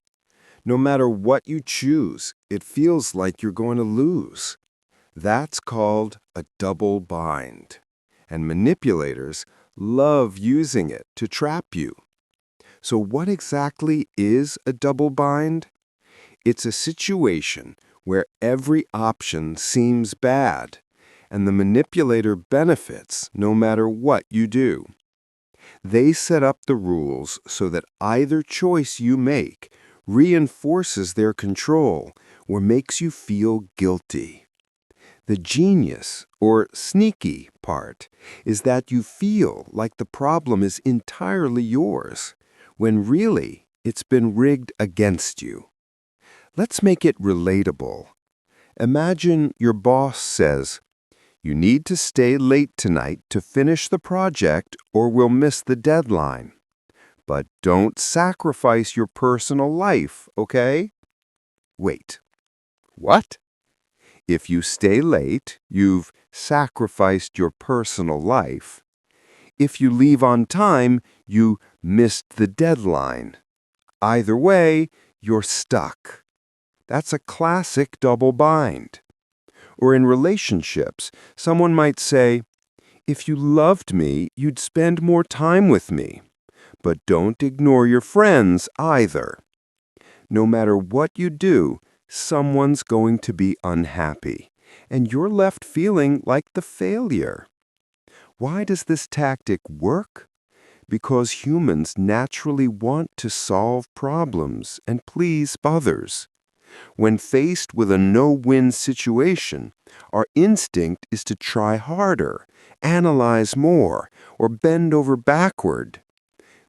Speaker 1: No matter what you choose, it feels like you're going to lose. That's called a double bind. And manipulators love using it to trap you. So what exactly is a double bind? It's a situation where every option seems bad, and the manipulator benefits no matter what you do. They set up the rules so that either choice you make reinforces their control or makes you feel guilty. The genius, or sneaky, part is that you feel like the problem is entirely yours, when really it's been rigged against you. Let's make it relatable. Imagine your boss says, "You need to stay late tonight to finish the project or we'll miss the deadline. But don't sacrifice your personal life, okay?" Wait, what? If you stay late, you've sacrificed your personal life. If you leave on time, you missed the deadline. Either way, you're stuck. That's a classic double bind. Or in relationships, someone might say,
Speaker 2: If you loved me, you'd spend more time with me. But don't ignore your friends either. No matter what you do, someone's going to be unhappy, and you're left feeling like the failure. Why does this tactic work? Because humans naturally want to solve problems and please others. When faced with a no-win situation, our instinct is to try harder, analyze more, or bend over backward.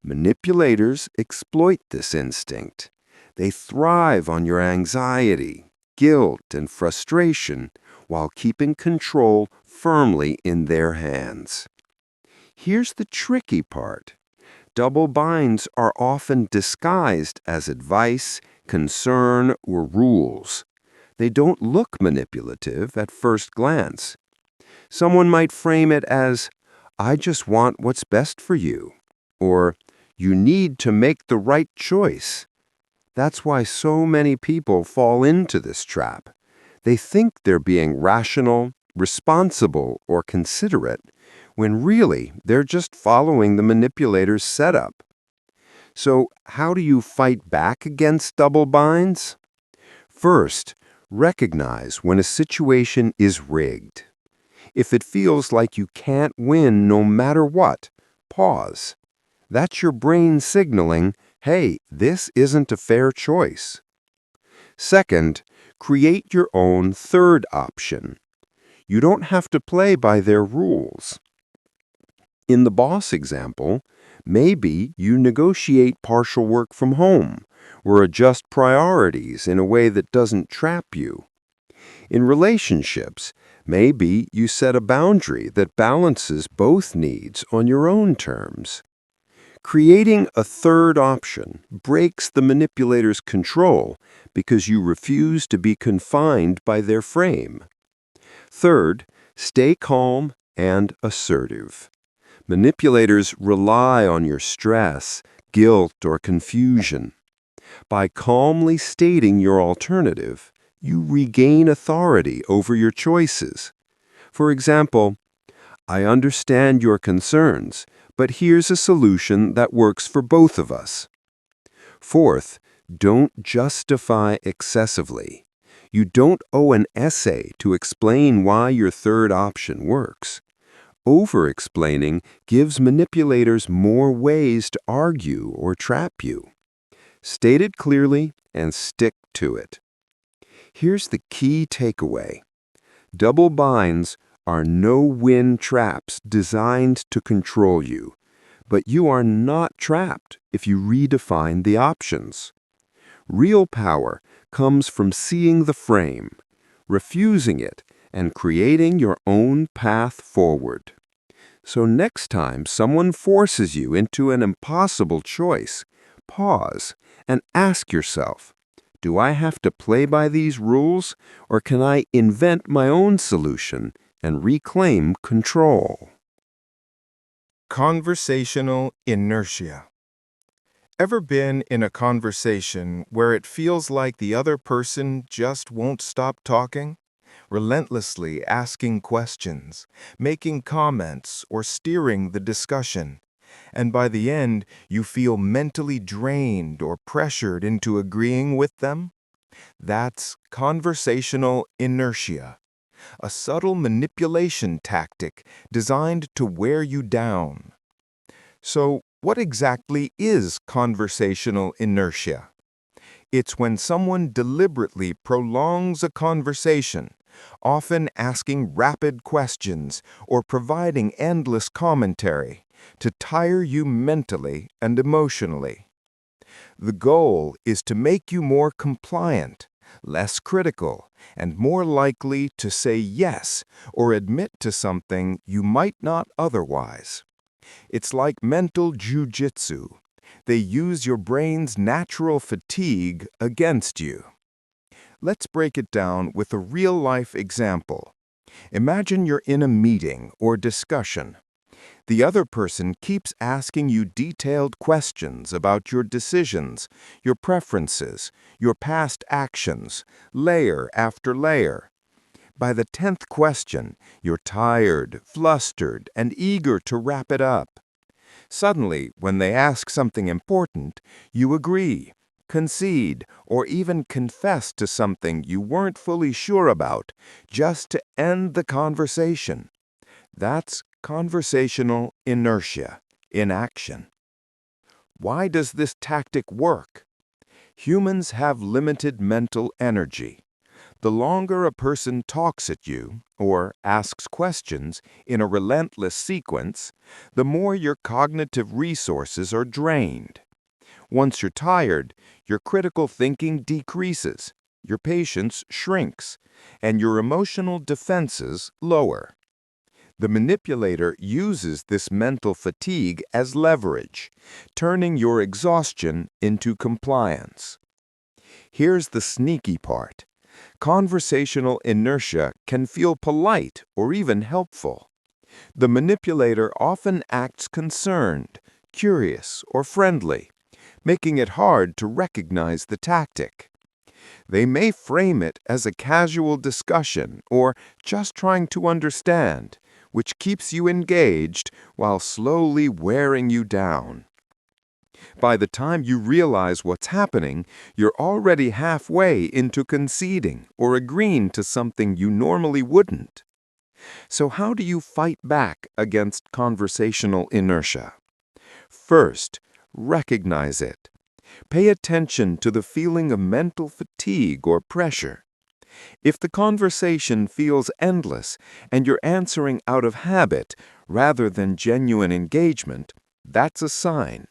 Speaker 2: Manipulators exploit this instinct. They thrive on your anxiety, guilt, and frustration while keeping control firmly in their hands. Here's the tricky part. Double binds are often disguised as advice, concern, or rules. They don't look manipulative at first glance. Someone might frame it as, "I just want what's best for you," or "You need to make the right choice." That's why so many people fall into this trap. They think they're being rational, responsible, or considerate, when really they're just following the manipulator's setup. So, how do you fight back against double binds? First, recognize when a situation is rigged. If it feels like you can't win no matter what, pause. That's your brain signaling, "Hey, this isn't a fair choice." Second, create your own third option. You don't have to play by their rules. In the boss example, maybe you negotiate partial work from home or adjust priorities in a way that doesn't trap you. In relationships, maybe you set a boundary that balances both needs on your own terms. Creating a third option breaks the manipulator's control because you refuse to be confined by their frame. Third, stay calm and assertive. Manipulators rely on your stress, guilt, or confusion. By calmly stating your alternative, you regain authority over your choices. For example, "I understand your concerns, but here's a solution that works for both of us." Fourth, don't justify excessively. You don't owe an essay to explain why your third option works. Over-explaining gives manipulators more ways to argue or trap you. State it clearly and stick to it. Here's the key takeaway. Double binds are no-win traps designed to control you, but you are not trapped if you redefine the options. Real power comes from seeing the frame, refusing it, and creating your own path forward. So next time someone forces you into an impossible choice, pause and ask yourself, do I have to play by these rules, or can I invent my own solution and reclaim control?
Speaker 1: Conversational inertia. Ever been in a conversation where it feels like the other person just won't stop talking? Relentlessly asking questions, making comments, or steering the discussion. And by the end, you feel mentally drained or pressured into agreeing with them? That's conversational inertia, a subtle manipulation tactic designed to wear you down. So, what exactly is conversational inertia? It's when someone deliberately prolongs a conversation, often asking rapid questions or providing endless commentary, to tire you mentally and emotionally. The goal is to make you more compliant, less critical, and more likely to say yes or admit to something you might not otherwise. It's like mental jujitsu. They use your brain's natural fatigue against you. Let's break it down with a real-life example. Imagine you're in a meeting or discussion. The other person keeps asking you detailed questions about your decisions, your preferences, your past actions, layer after layer.
Speaker 2: By the 10th question, you're tired, flustered, and eager to wrap it up. Suddenly, when they ask something important, you agree, concede, or even confess to something you weren't fully sure about, just to end the conversation. That's conversational inertia in action. Why does this tactic work? Humans have limited mental energy. The longer a person talks at you, or asks questions, in a relentless sequence, the more your cognitive resources are drained. Once you're tired, your critical thinking decreases, your patience shrinks, and your emotional defenses lower. The manipulator uses this mental fatigue as leverage, turning your exhaustion into compliance. Here's the sneaky part. Conversational inertia can feel polite or even helpful. The manipulator often acts concerned, curious, or friendly, making it hard to recognize the tactic. They may frame it as a casual discussion or just trying to understand, which keeps you engaged while slowly wearing you down. By the time you realize what's happening, you're already halfway into conceding or agreeing to something you normally wouldn't. So how do you fight back against conversational inertia? First, recognize it. Pay attention to the feeling of mental fatigue or pressure. If the conversation feels endless and you're answering out of habit rather than genuine engagement, that's a sign.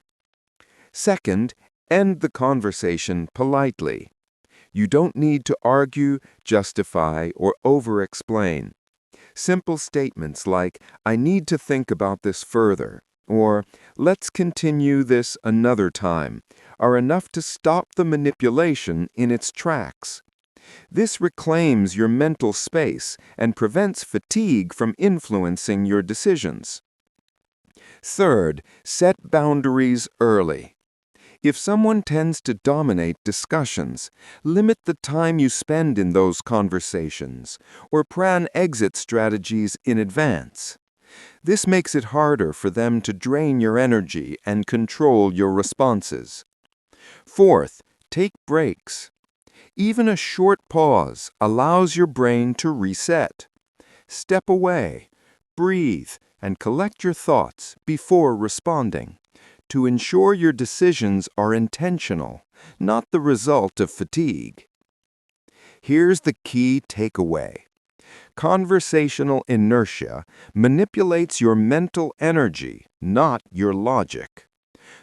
Speaker 2: Second, end the conversation politely. You don't need to argue, justify, or over-explain. Simple statements like, "I need to think about this further," or "let's continue this another time," are enough to stop the manipulation in its tracks. This reclaims your mental space and prevents fatigue from influencing your decisions. Third, set boundaries early. If someone tends to dominate discussions, limit the time you spend in those conversations, or plan exit strategies in advance. This makes it harder for them to drain your energy and control your responses. Fourth, take breaks. Even a short pause allows your brain to reset. Step away, breathe, and collect your thoughts before responding, to ensure your decisions are intentional, not the result of fatigue. Here's the key takeaway. Conversational inertia manipulates your mental energy, not your logic.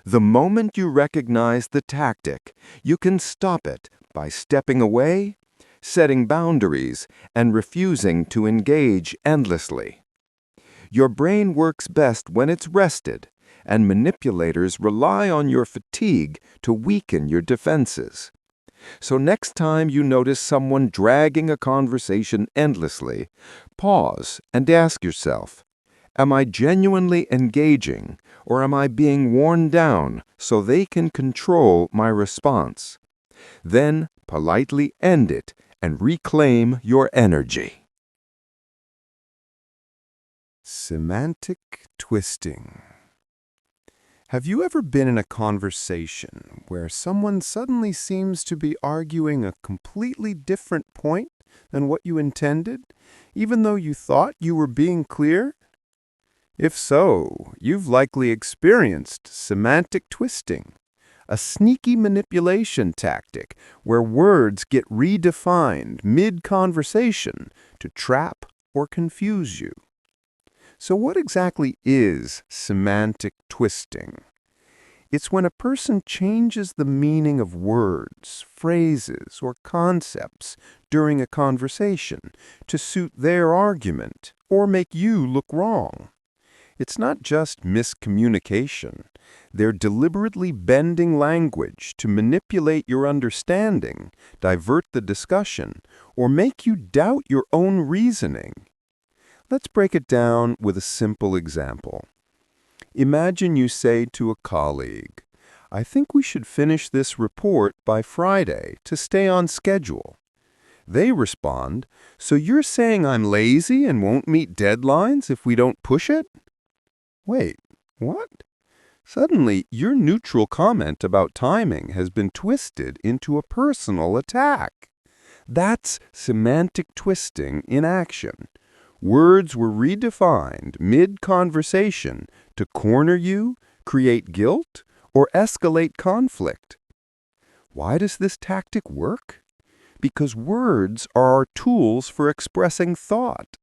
Speaker 2: The moment you recognize the tactic, you can stop it by stepping away, setting boundaries, and refusing to engage endlessly. Your brain works best when it's rested, and manipulators rely on your fatigue to weaken your defenses. So next time you notice someone dragging a conversation endlessly, pause and ask yourself, am I genuinely engaging, or am I being worn down so they can control my response? Then politely end it and reclaim your energy.
Speaker 4: Semantic twisting. Have you ever been in a conversation where someone suddenly seems to be arguing a completely different point than what you intended, even though you thought you were being clear? If so, you've likely experienced semantic twisting, a sneaky manipulation tactic where words get redefined mid-conversation to trap or confuse you. So what exactly is semantic twisting? It's when a person changes the meaning of words, phrases, or concepts during a conversation to suit their argument or make you look wrong. It's not just miscommunication. They're deliberately bending language to manipulate your understanding, divert the discussion, or make you doubt your own reasoning. Let's break it down with a simple example. Imagine you say to a colleague, "I think we should finish this report by Friday to stay on schedule."
Speaker 2: They respond, "So you're saying I'm lazy and won't meet deadlines if we don't push it?" Wait, what? Suddenly, your neutral comment about timing has been twisted into a personal attack. That's semantic twisting in action. Words were redefined mid-conversation to corner you, create guilt, or escalate conflict. Why does this tactic work? Because words are our tools for expressing thought.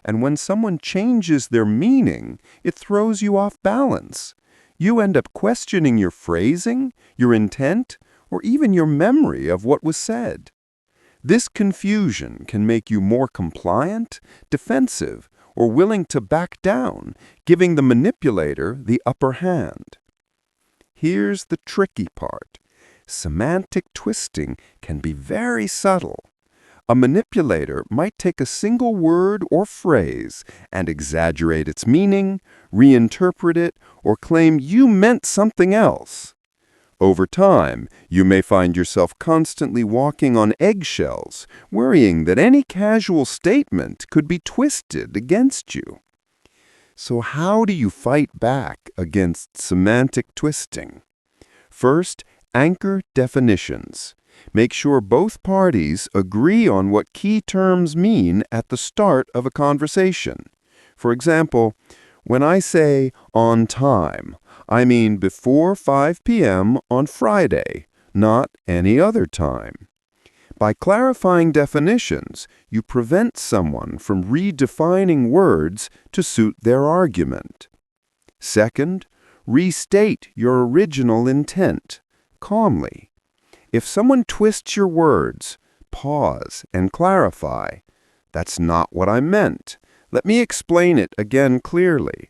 Speaker 2: And when someone changes their meaning, it throws you off balance. You end up questioning your phrasing, your intent, or even your memory of what was said. This confusion can make you more compliant, defensive, or willing to back down, giving the manipulator the upper hand. Here's the tricky part. Semantic twisting can be very subtle. A manipulator might take a single word or phrase and exaggerate its meaning, reinterpret it, or claim you meant something else. Over time, you may find yourself constantly walking on eggshells, worrying that any casual statement could be twisted against you. So how do you fight back against semantic twisting? First, anchor definitions. Make sure both parties agree on what key terms mean at the start of a conversation. For example, when I say on time, I mean before 5 p.m. on Friday, not any other time. By clarifying definitions, you prevent someone from redefining words to suit their argument. Second, restate your original intent calmly. If someone twists your words, pause and clarify. "That's not what I meant. Let me explain it again clearly."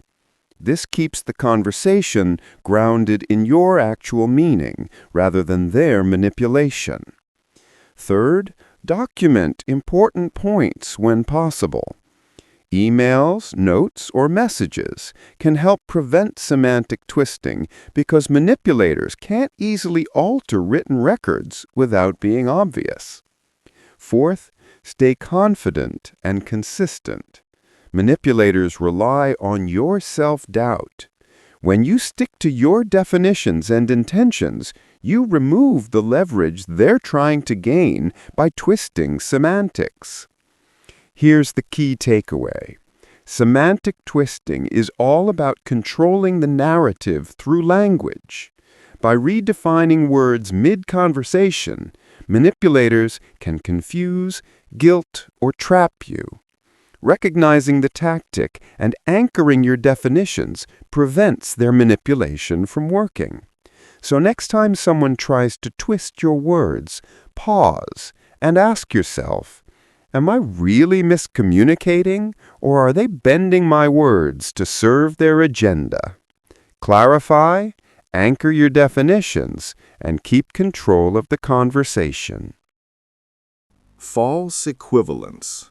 Speaker 2: This keeps the conversation grounded in your actual meaning rather than their manipulation. Third, document important points when possible. Emails, notes, or messages can help prevent semantic twisting because manipulators can't easily alter written records without being obvious. Fourth, stay confident and consistent. Manipulators rely on your self-doubt. When you stick to your definitions and intentions, you remove the leverage they're trying to gain by twisting semantics. Here's the key takeaway. Semantic twisting is all about controlling the narrative through language. By redefining words mid-conversation, manipulators can confuse, guilt, or trap you. Recognizing the tactic and anchoring your definitions prevents their manipulation from working. So next time someone tries to twist your words, pause and ask yourself, am I really miscommunicating, or are they bending my words to serve their agenda? Clarify, anchor your definitions, and keep control of the conversation.
Speaker 1: False equivalence.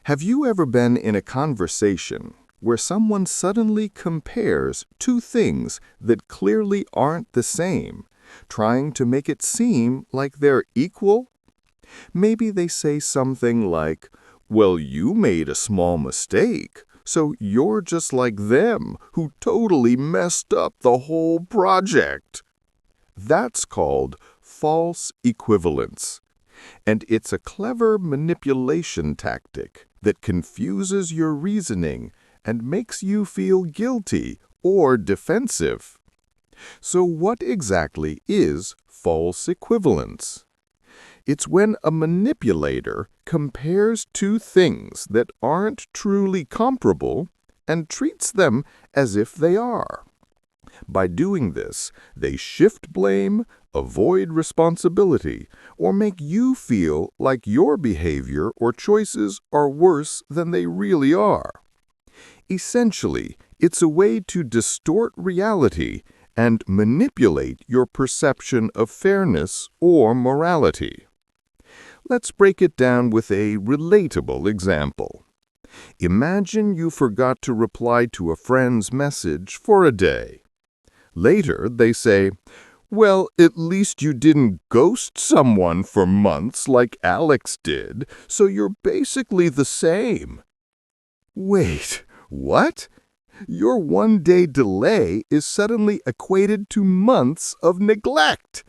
Speaker 1: Have you ever been in a conversation where someone suddenly compares two things that clearly aren't the same, trying to make it seem like they're equal? Maybe they say something like, "Well, you made a small mistake, so you're just like them who totally messed up the whole project." That's called false equivalence. And it's a clever manipulation tactic that confuses your reasoning and makes you feel guilty or defensive. So what exactly is false equivalence? It's when a manipulator compares two things that aren't truly comparable and treats them as if they are. By doing this, they shift blame, avoid responsibility, or make you feel like your behavior or choices are worse than they really are. Essentially, it's a way to distort reality and manipulate your perception of fairness or morality. Let's break it down with a relatable example. Imagine you forgot to reply to a friend's message for a day. Later, they say,
Speaker 3: Well, at least you didn't ghost someone for months like Alex did, so you're basically the same. Wait, what? Your one-day delay is suddenly equated to months of neglect.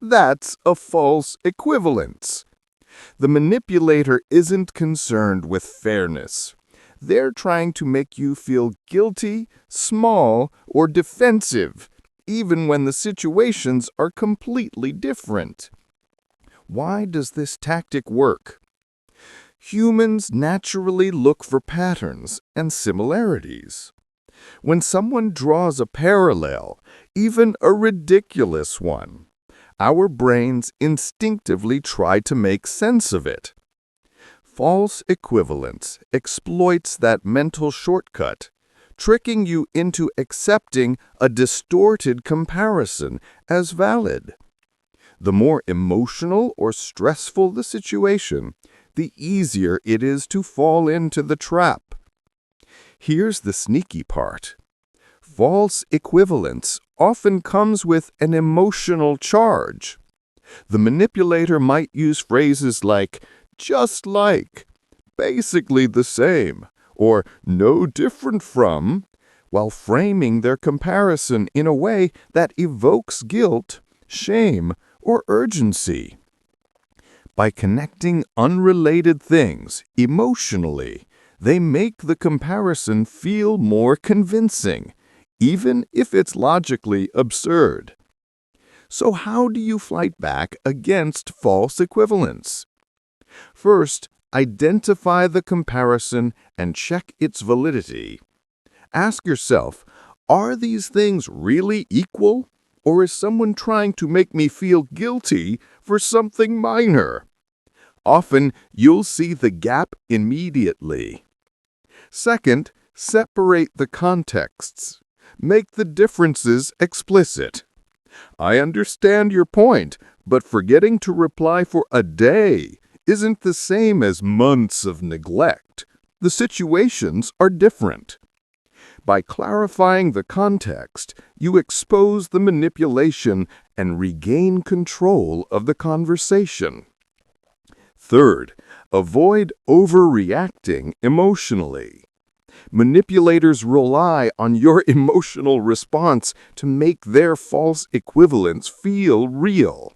Speaker 3: That's a false equivalence. The manipulator isn't concerned with fairness. They're trying to make you feel guilty, small, or defensive, even when the situations are completely different. Why does this tactic work? Humans naturally look for patterns and similarities. When someone draws a parallel, even a ridiculous one, our brains instinctively try to make sense of it. False equivalence exploits that mental shortcut, tricking you into accepting a distorted comparison as valid. The more emotional or stressful the situation, the easier it is to fall into the trap. Here's the sneaky part. False equivalence often comes with an emotional charge. The manipulator might use phrases like, just like, basically the same, or no different from, while framing their comparison in a way that evokes guilt, shame, or urgency. By connecting unrelated things emotionally, they make the comparison feel more convincing, even if it's logically absurd. So how do you fight back against false equivalence? First, identify the comparison and check its validity. Ask yourself, are these things really equal, or is someone trying to make me feel guilty for something minor? Often, you'll see the gap immediately. Second, separate the contexts. Make the differences explicit. I understand your point, but forgetting to reply for a day isn't the same as months of neglect. The situations are different. By clarifying the context, you expose the manipulation and regain control of the conversation. Third, avoid overreacting emotionally. Manipulators rely on your emotional response to make their false equivalence feel real.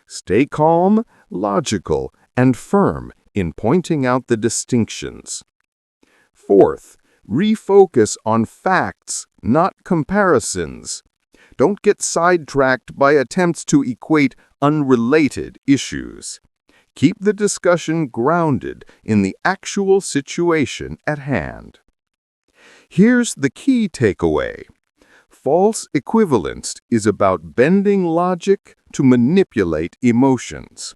Speaker 3: Stay calm, logical, and firm in pointing out the distinctions. Fourth, refocus on facts, not comparisons. Don't get sidetracked by attempts to equate unrelated issues. Keep the discussion grounded in the actual situation at hand. Here's the key takeaway. False equivalence is about bending logic to manipulate emotions.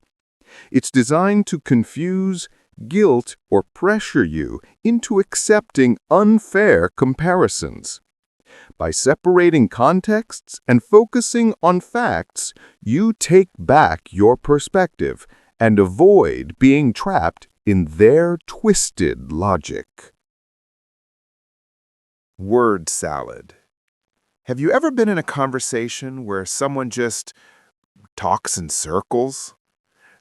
Speaker 3: It's designed to confuse, guilt, or pressure you into accepting unfair comparisons. By separating contexts and focusing on facts, you take back your perspective and avoid being trapped in their twisted logic.
Speaker 1: Word salad. Have you ever been in a conversation where someone just talks in circles?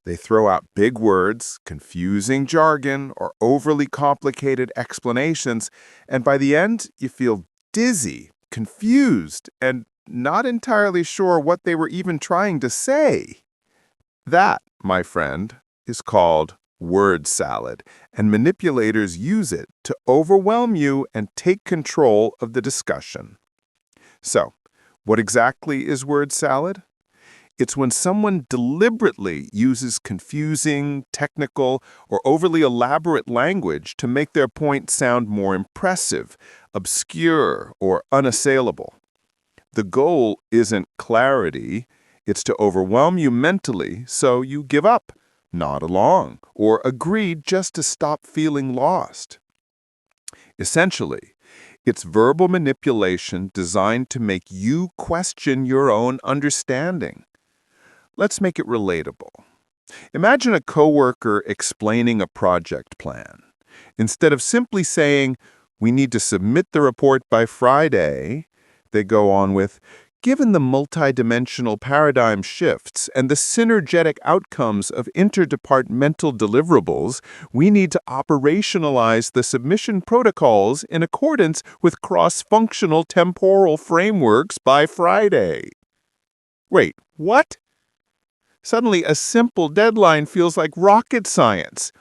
Speaker 1: They throw out big words, confusing jargon, or overly complicated explanations, and by the end, you feel dizzy, confused, and not entirely sure what they were even trying to say. That, my friend, is called word salad, and manipulators use it to overwhelm you and take control of the discussion. So, what exactly is word salad? It's when someone deliberately uses confusing, technical, or overly elaborate language to make their point sound more impressive, obscure, or unassailable. The goal isn't clarity, it's to overwhelm you mentally so you give up, nod along, or agree just to stop feeling lost. Essentially, it's verbal manipulation designed to make you question your own understanding. Let's make it relatable. Imagine a coworker explaining a project plan. Instead of simply saying, "We need to submit the report by Friday," they go on with,
Speaker 3: Given the multidimensional paradigm shifts and the synergetic outcomes of interdepartmental deliverables, we need to operationalize the submission protocols in accordance with cross-functional temporal frameworks by Friday. Wait, what? Suddenly, a simple deadline feels like rocket science.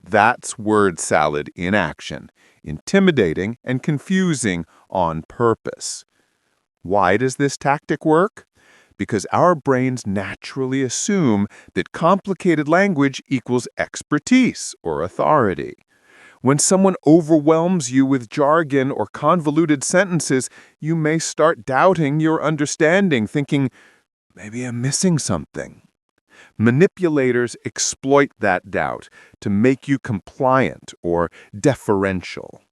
Speaker 3: That's word salad in action, intimidating and confusing on purpose. Why does this tactic work? Because our brains naturally assume that complicated language equals expertise or authority. When someone overwhelms you with jargon or convoluted sentences, you may start doubting your understanding, thinking, maybe I'm missing something. Manipulators exploit that doubt to make you compliant or deferential.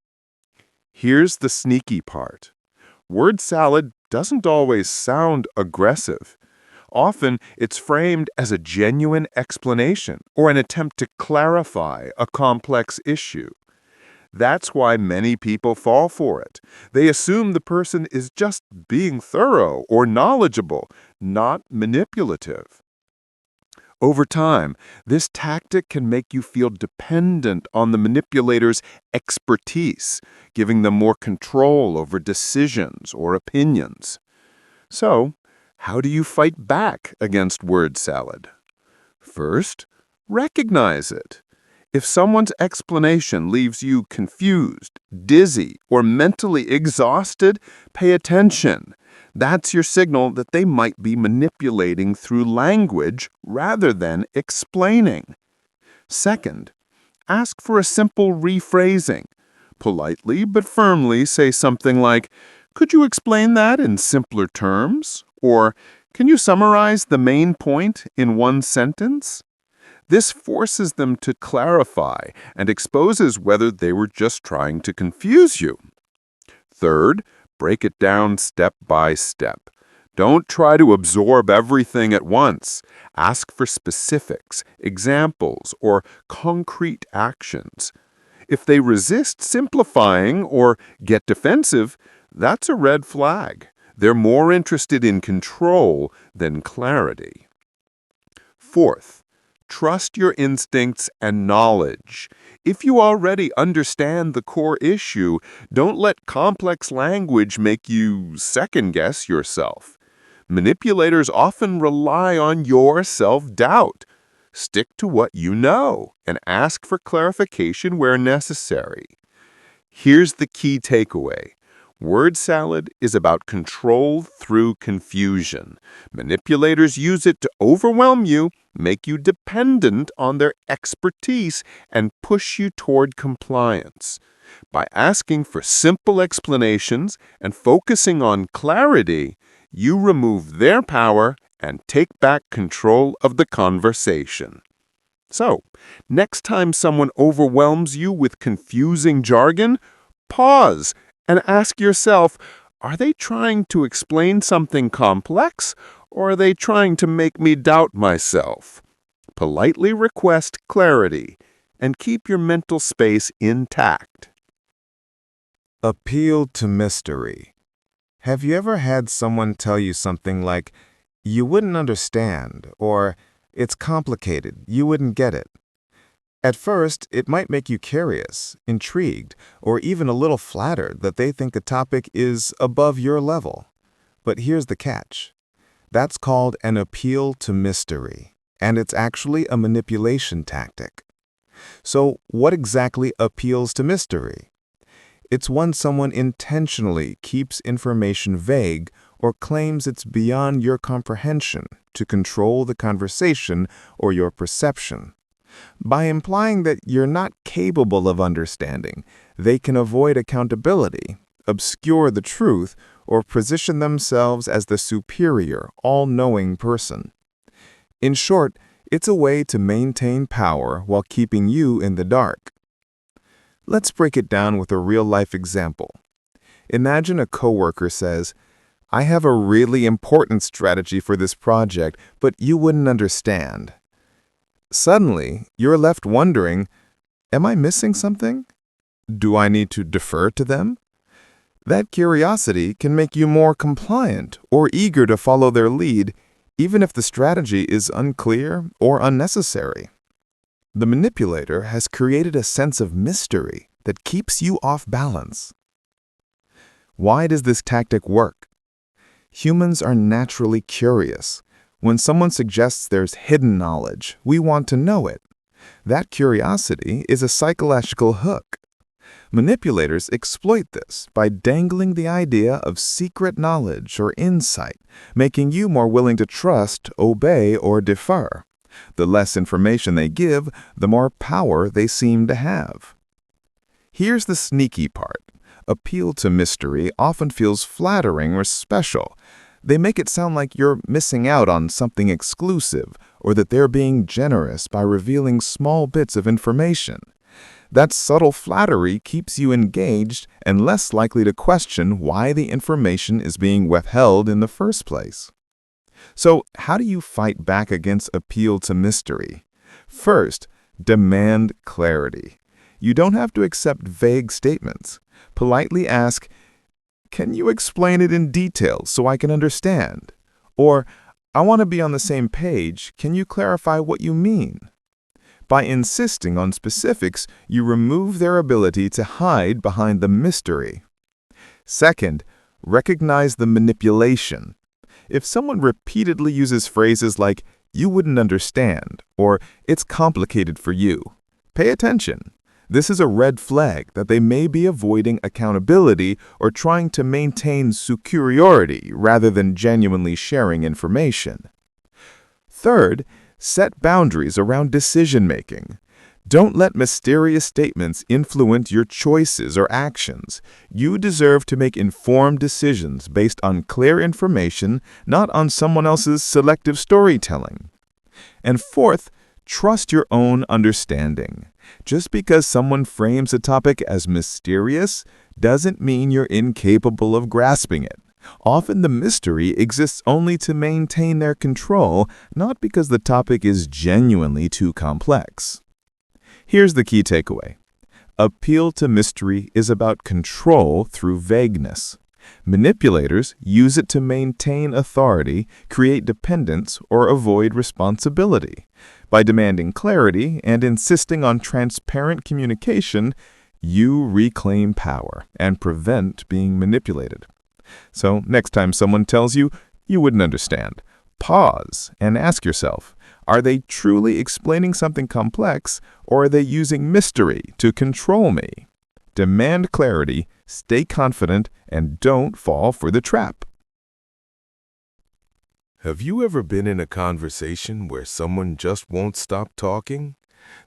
Speaker 3: Here's the sneaky part. Word salad doesn't always sound aggressive. Often, it's framed as a genuine explanation or an attempt to clarify a complex issue. That's why many people fall for it. They assume the person is just being thorough or knowledgeable, not manipulative. Over time, this tactic can make you feel dependent on the manipulator's expertise, giving them more control over decisions or opinions. So, how do you fight back against word salad? First, recognize it. If someone's explanation leaves you confused, dizzy, or mentally exhausted, pay attention. That's your signal that they might be manipulating through language rather than explaining. Second, ask for a simple rephrasing. Politely but firmly say something like, "Could you explain that in simpler terms?" Or, "Can you summarize the main point in one sentence?" This forces them to clarify and exposes whether they were just trying to confuse you. Third, break it down step by step. Don't try to absorb everything at once. Ask for specifics, examples, or concrete actions. If they resist simplifying or get defensive, that's a red flag. They're more interested in control than clarity. Fourth, trust your instincts and knowledge. If you already understand the core issue, don't let complex language make you second-guess yourself. Manipulators often rely on your self-doubt. Stick to what you know and ask for clarification where necessary. Here's the key takeaway. Word salad is about control through confusion. Manipulators use it to overwhelm you, make you dependent on their expertise, and push you toward compliance. By asking for simple explanations and focusing on clarity, you remove their power and take back control of the conversation. So, next time someone overwhelms you with confusing jargon, pause and ask yourself, are they trying to explain something complex, or are they trying to make me doubt myself? Politely request clarity and keep your mental space intact.
Speaker 2: Appeal to mystery. Have you ever had someone tell you something like, "You wouldn't understand," or "It's complicated, you wouldn't get it"? At first, it might make you curious, intrigued, or even a little flattered that they think a topic is above your level. But here's the catch. That's called an appeal to mystery, and it's actually a manipulation tactic. So, what exactly appeals to mystery? It's when someone intentionally keeps information vague or claims it's beyond your comprehension to control the conversation or your perception. By implying that you're not capable of understanding, they can avoid accountability, obscure the truth, or position themselves as the superior, all-knowing person. In short, it's a way to maintain power while keeping you in the dark. Let's break it down with a real-life example. Imagine a coworker says, "I have a really important strategy for this project, but you wouldn't understand." Suddenly, you're left wondering, am I missing something? Do I need to defer to them?
Speaker 3: That curiosity can make you more compliant or eager to follow their lead, even if the strategy is unclear or unnecessary. The manipulator has created a sense of mystery that keeps you off balance. Why does this tactic work? Humans are naturally curious. When someone suggests there's hidden knowledge, we want to know it. That curiosity is a psychological hook. Manipulators exploit this by dangling the idea of secret knowledge or insight, making you more willing to trust, obey, or defer. The less information they give, the more power they seem to have. Here's the sneaky part. Appeal to mystery often feels flattering or special. They make it sound like you're missing out on something exclusive, or that they're being generous by revealing small bits of information. That subtle flattery keeps you engaged and less likely to question why the information is being withheld in the first place. So, how do you fight back against appeal to mystery? First, demand clarity. You don't have to accept vague statements. Politely ask, "Can you explain it in detail so I can understand?" Or, "I want to be on the same page. Can you clarify what you mean?" By insisting on specifics, you remove their ability to hide behind the mystery. Second, recognize the manipulation. If someone repeatedly uses phrases like, "you wouldn't understand," or "it's complicated for you," pay attention. This is a red flag that they may be avoiding accountability or trying to maintain superiority rather than genuinely sharing information. Third, set boundaries around decision-making. Don't let mysterious statements influence your choices or actions. You deserve to make informed decisions based on clear information, not on someone else's selective storytelling. And fourth, trust your own understanding. Just because someone frames a topic as mysterious doesn't mean you're incapable of grasping it. Often the mystery exists only to maintain their control, not because the topic is genuinely too complex. Here's the key takeaway. Appeal to mystery is about control through vagueness. Manipulators use it to maintain authority, create dependence, or avoid responsibility. By demanding clarity and insisting on transparent communication, you reclaim power and prevent being manipulated. So, next time someone tells you, "you wouldn't understand," pause and ask yourself, are they truly explaining something complex, or are they using mystery to control me? Demand clarity, stay confident, and don't fall for the trap.
Speaker 5: Have you ever been in a conversation where someone just won't stop talking?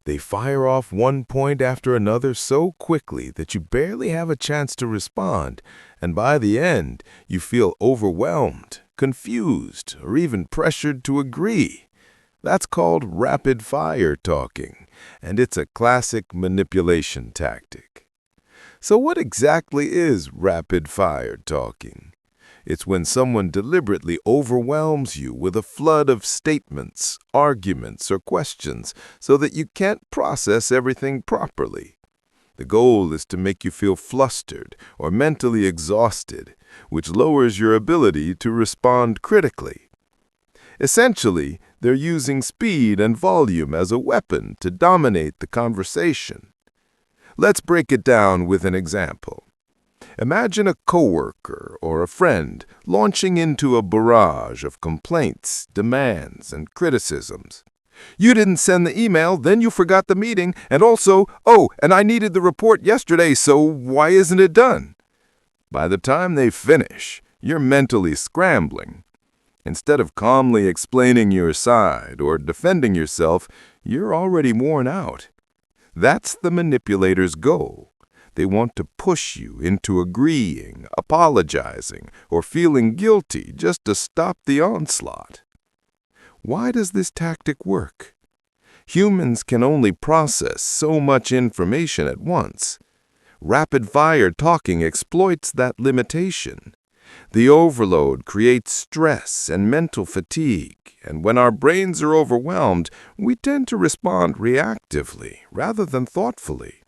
Speaker 5: They fire off one point after another so quickly that you barely have a chance to respond, and by the end, you feel overwhelmed, confused, or even pressured to agree. That's called rapid-fire talking, and it's a classic manipulation tactic. So what exactly is rapid-fire talking? It's when someone deliberately overwhelms you with a flood of statements, arguments, or questions so that you can't process everything properly. The goal is to make you feel flustered or mentally exhausted, which lowers your ability to respond critically. Essentially, they're using speed and volume as a weapon to dominate the conversation. Let's break it down with an example. Imagine a coworker or a friend launching into a barrage of complaints, demands, and criticisms. "You didn't send the email, then you forgot the meeting, and also, and I needed the report yesterday, so why isn't it done?" By the time they finish, you're mentally scrambling. Instead of calmly explaining your side or defending yourself, you're already worn out. That's the manipulator's goal. They want to push you into agreeing, apologizing, or feeling guilty just to stop the onslaught. Why does this tactic work? Humans can only process so much information at once. Rapid-fire talking exploits that limitation. The overload creates stress and mental fatigue, and when our brains are overwhelmed, we tend to respond reactively rather than thoughtfully.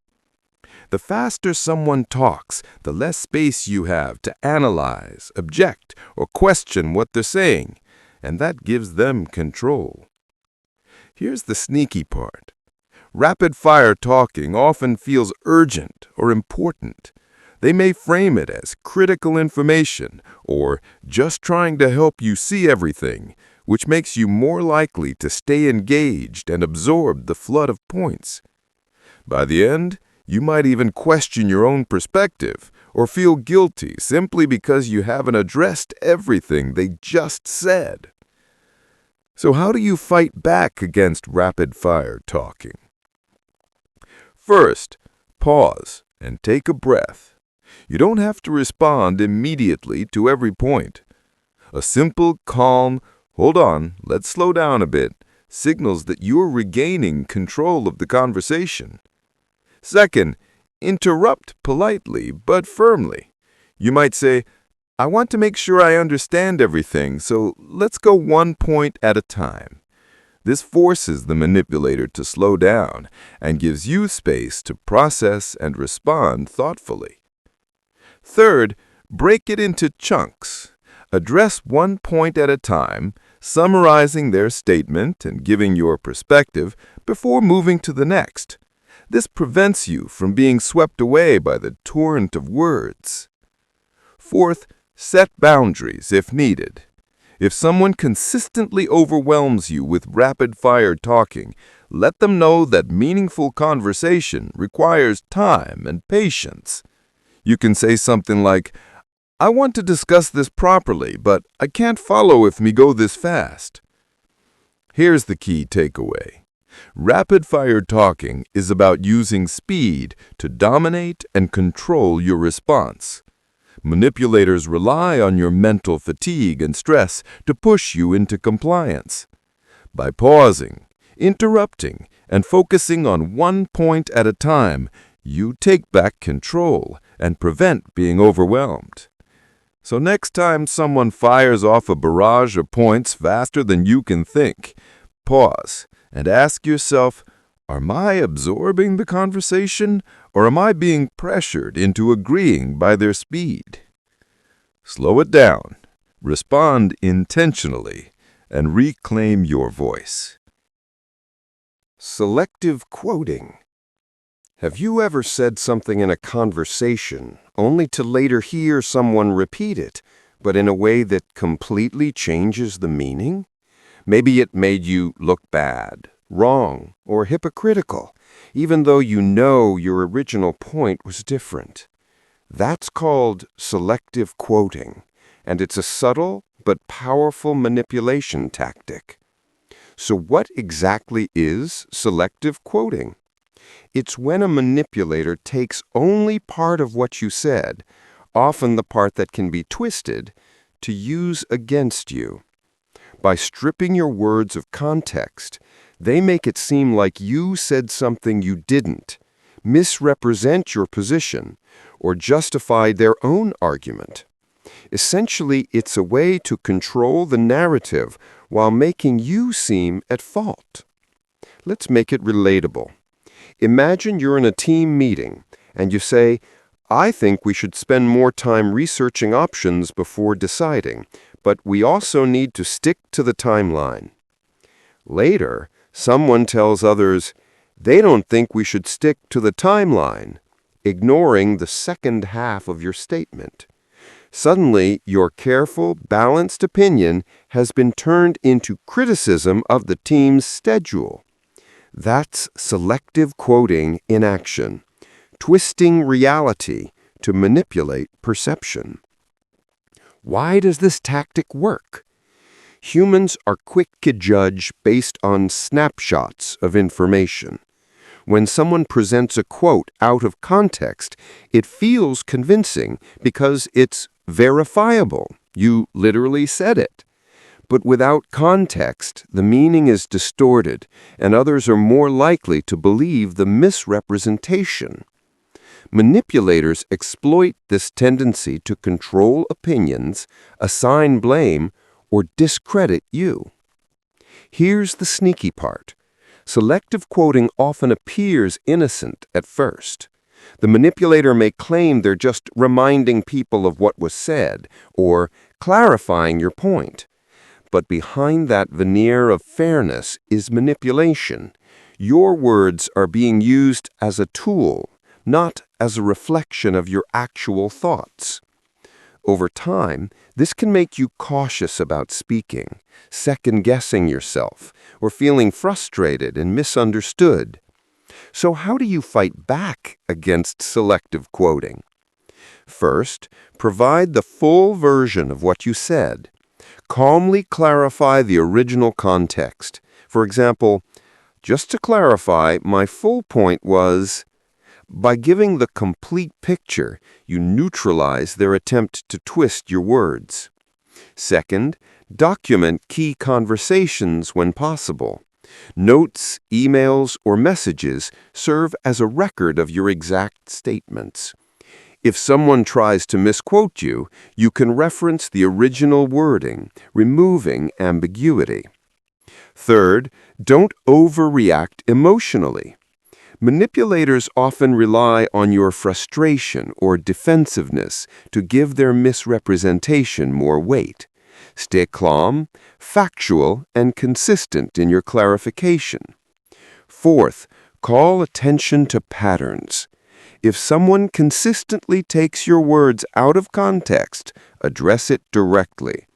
Speaker 5: The faster someone talks, the less space you have to analyze, object, or question what they're saying, and that gives them control. Here's the sneaky part. Rapid-fire talking often feels urgent or important. They may frame it as critical information or just trying to help you see everything, which makes you more likely to stay engaged and absorb the flood of points. By the end, you might even question your own perspective or feel guilty simply because you haven't addressed everything they just said. So how do you fight back against rapid-fire talking? First, pause and take a breath. You don't have to respond immediately to every point. A simple, calm, "Hold on, let's slow down a bit," signals that you're regaining control of the conversation. Second, interrupt politely but firmly. You might say, "I want to make sure I understand everything, so let's go one point at a time." This forces the manipulator to slow down and gives you space to process and respond thoughtfully. Third, break it into chunks. Address one point at a time, summarizing their statement and giving your perspective before moving to the next. This prevents you from being swept away by the torrent of words. Fourth, set boundaries if needed. If someone consistently overwhelms you with rapid-fire talking, let them know that meaningful conversation requires time and patience. You can say something like, "I want to discuss this properly, but I can't follow if we go this fast." Here's the key takeaway. Rapid-fire talking is about using speed to dominate and control your response. Manipulators rely on your mental fatigue and stress to push you into compliance. By pausing, interrupting, and focusing on one point at a time, you take back control and prevent being overwhelmed. So next time someone fires off a barrage of points faster than you can think, pause and ask yourself, am I absorbing the conversation or am I being pressured into agreeing by their speed? Slow it down, respond intentionally, and reclaim your voice.
Speaker 2: Selective quoting. Have you ever said something in a conversation only to later hear someone repeat it, but in a way that completely changes the meaning? Maybe it made you look bad, wrong, or hypocritical, even though you know your original point was different. That's called selective quoting, and it's a subtle but powerful manipulation tactic. So what exactly is selective quoting? It's when a manipulator takes only part of what you said, often the part that can be twisted, to use against you. By stripping your words of context, they make it seem like you said something you didn't, misrepresent your position, or justify their own argument. Essentially, it's a way to control the narrative while making you seem at fault. Let's make it relatable. Imagine you're in a team meeting and you say, "I think we should spend more time researching options before deciding, but we also need to stick to the timeline." Later, someone tells others, "They don't think we should stick to the timeline," ignoring the second half of your statement. Suddenly, your careful, balanced opinion has been turned into criticism of the team's schedule. That's selective quoting in action, twisting reality to manipulate perception. Why does this tactic work? Humans are quick to judge based on snapshots of information. When someone presents a quote out of context, it feels convincing because it's verifiable. You literally said it. But without context, the meaning is distorted, and others are more likely to believe the misrepresentation. Manipulators exploit this tendency to control opinions, assign blame, or discredit you. Here's the sneaky part. Selective quoting often appears innocent at first. The manipulator may claim they're just reminding people of what was said or clarifying your point. But behind that veneer of fairness is manipulation. Your words are being used as a tool, not as a reflection of your actual thoughts. Over time, this can make you cautious about speaking, second-guessing yourself, or feeling frustrated and misunderstood. So how do you fight back against selective quoting? First, provide the full version of what you said. Calmly clarify the original context. For example, just to clarify, my full point was... By giving the complete picture, you neutralize their attempt to twist your words. Second, document key conversations when possible. Notes, emails, or messages serve as a record of your exact statements. If someone tries to misquote you, you can reference the original wording, removing ambiguity. Third, don't overreact emotionally. Manipulators often rely on your frustration or defensiveness to give their misrepresentation more weight. Stay calm, factual, and consistent in your clarification. Fourth, call attention to patterns. If someone consistently takes your words out of context, address it directly.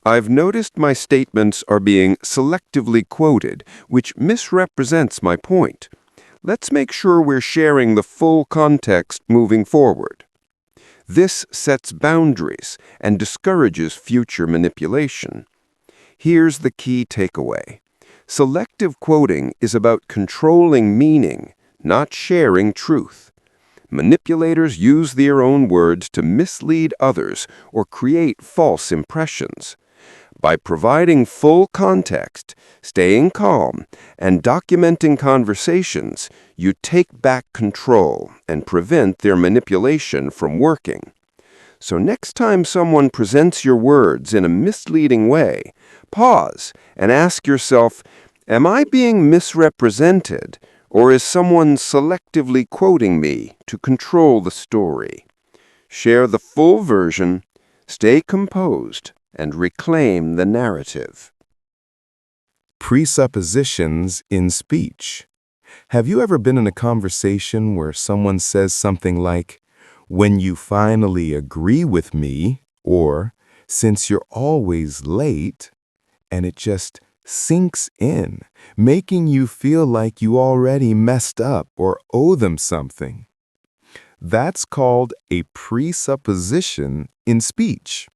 Speaker 2: I've noticed my statements are being selectively quoted, which misrepresents my point. Let's make sure we're sharing the full context moving forward. This sets boundaries and discourages future manipulation. Here's the key takeaway. Selective quoting is about controlling meaning, not sharing truth. Manipulators use their own words to mislead others or create false impressions. By providing full context, staying calm, and documenting conversations, you take back control and prevent their manipulation from working. So next time someone presents your words in a misleading way, pause and ask yourself, am I being misrepresented, or is someone selectively quoting me to control the story? Share the full version, stay composed, and reclaim the narrative.
Speaker 1: Presuppositions in speech. Have you ever been in a conversation where someone says something like, "When you finally agree with me," or "Since you're always late," and it just sinks in, making you feel like you already messed up or owe them something? That's called a presupposition in speech.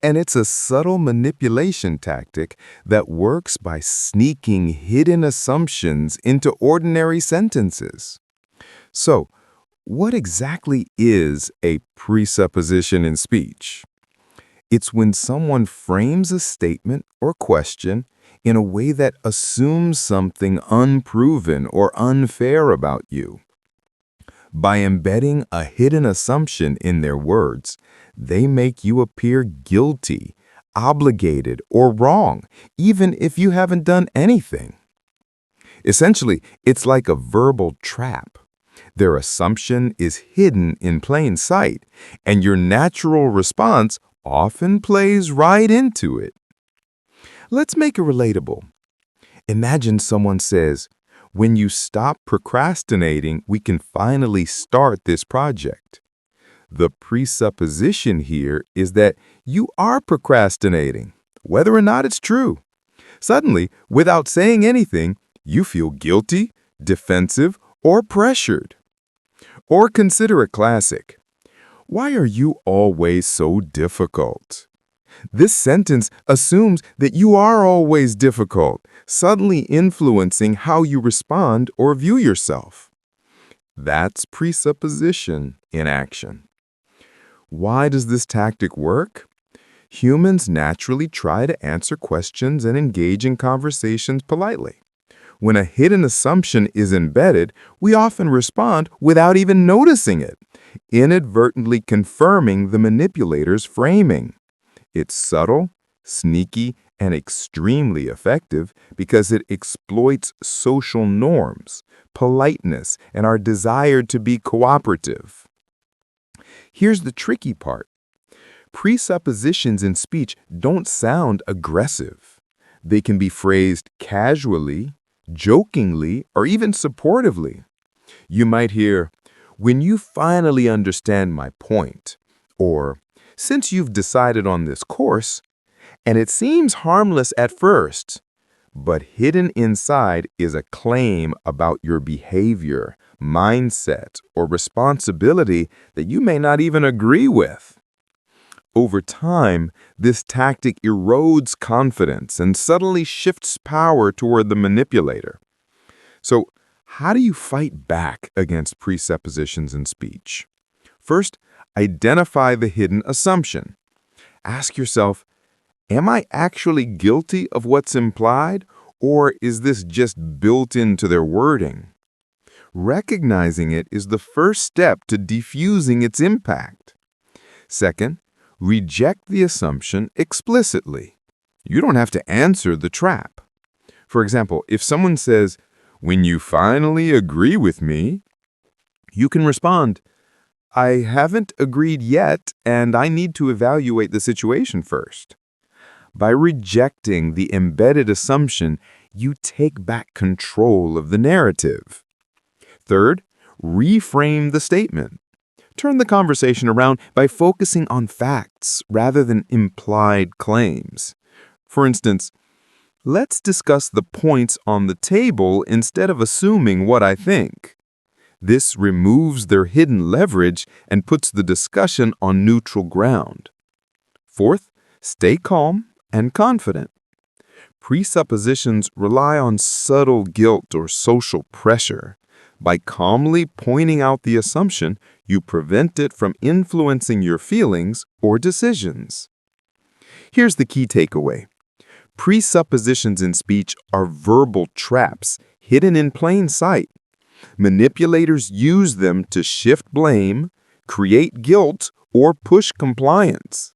Speaker 1: And it's a subtle manipulation tactic that works by sneaking hidden assumptions into ordinary sentences. So, what exactly is a presupposition in speech? It's when someone frames a statement or question in a way that assumes something unproven or unfair about you. By embedding a hidden assumption in their words, they make you appear guilty, obligated, or wrong, even if you haven't done anything. Essentially, it's like a verbal trap. Their assumption is hidden in plain sight, and your natural response often plays right into it. Let's make it relatable. Imagine someone says, "When you stop procrastinating, we can finally start this project." The presupposition here is that you are procrastinating, whether or not it's true. Suddenly, without saying anything, you feel guilty, defensive, or pressured. Or consider a classic. "Why are you always so difficult?" This sentence assumes that you are always difficult, suddenly influencing how you respond or view yourself. That's presupposition in action. Why does this tactic work? Humans naturally try to answer questions and engage in conversations politely. When a hidden assumption is embedded, we often respond without even noticing it, inadvertently confirming the manipulator's framing. It's subtle, sneaky, and extremely effective because it exploits social norms, politeness, and our desire to be cooperative. Here's the tricky part. Presuppositions in speech don't sound aggressive. They can be phrased casually, jokingly, or even supportively. You might hear, "When you finally understand my point," or "Since you've decided on this course," and it seems harmless at first, but hidden inside is a claim about your behavior, mindset, or responsibility that you may not even agree with. Over time, this tactic erodes confidence and subtly shifts power toward the manipulator. So, how do you fight back against presuppositions in speech? First, identify the hidden assumption. Ask yourself, am I actually guilty of what's implied, or is this just built into their wording? Recognizing it is the first step to diffusing its impact. Second, reject the assumption explicitly. You don't have to answer the trap. For example, if someone says, "When you finally agree with me," you can respond, "I haven't agreed yet, and I need to evaluate the situation first." By rejecting the embedded assumption, you take back control of the narrative. Third, reframe the statement. Turn the conversation around by focusing on facts rather than implied claims. For instance, let's discuss the points on the table instead of assuming what I think. This removes their hidden leverage and puts the discussion on neutral ground. Fourth, stay calm and confident. Presuppositions rely on subtle guilt or social pressure. By calmly pointing out the assumption, you prevent it from influencing your feelings or decisions. Here's the key takeaway. Presuppositions in speech are verbal traps hidden in plain sight. Manipulators use them to shift blame, create guilt, or push compliance.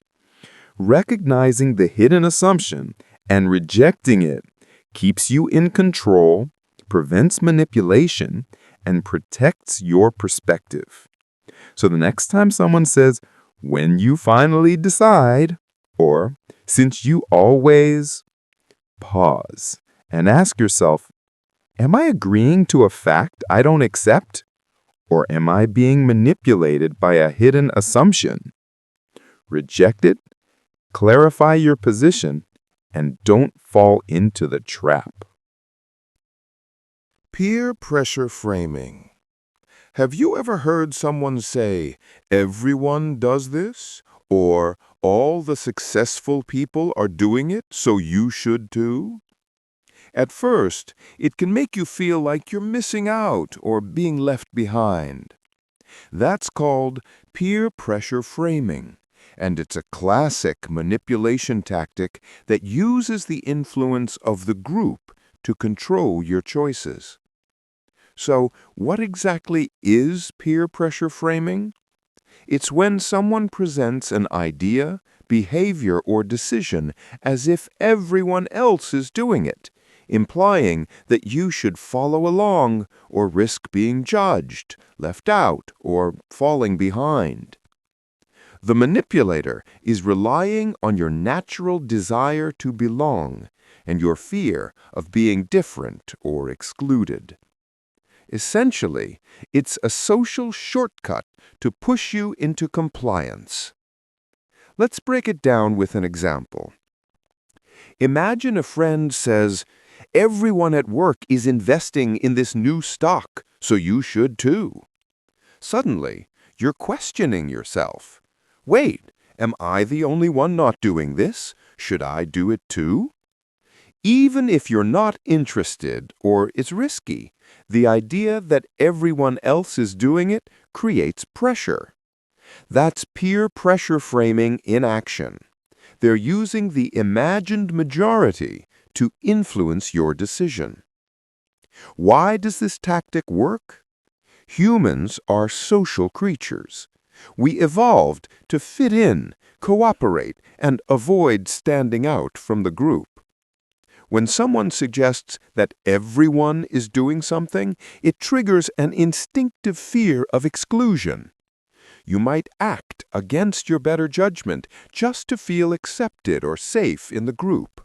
Speaker 1: Recognizing the hidden assumption and rejecting it keeps you in control, prevents manipulation, and protects your perspective. So the next time someone says, "When you finally decide," or "Since you always," pause and ask yourself, am I agreeing to a fact I don't accept? Or am I being manipulated by a hidden assumption? Reject it, clarify your position, and don't fall into the trap.
Speaker 5: Peer pressure framing. Have you ever heard someone say, "Everyone does this," or "All the successful people are doing it, so you should too"? At first, it can make you feel like you're missing out or being left behind. That's called peer pressure framing, and it's a classic manipulation tactic that uses the influence of the group to control your choices. So, what exactly is peer pressure framing? It's when someone presents an idea, behavior, or decision as if everyone else is doing it, implying that you should follow along or risk being judged, left out, or falling behind. The manipulator is relying on your natural desire to belong and your fear of being different or excluded. Essentially, it's a social shortcut to push you into compliance. Let's break it down with an example. Imagine a friend says, "Everyone at work is investing in this new stock, so you should too." Suddenly, you're questioning yourself. Wait, am I the only one not doing this? Should I do it too? Even if you're not interested or it's risky, the idea that everyone else is doing it creates pressure. That's peer pressure framing in action. They're using the imagined majority to influence your decision. Why does this tactic work? Humans are social creatures. We evolved to fit in, cooperate, and avoid standing out from the group.
Speaker 2: When someone suggests that everyone is doing something, it triggers an instinctive fear of exclusion. You might act against your better judgment just to feel accepted or safe in the group.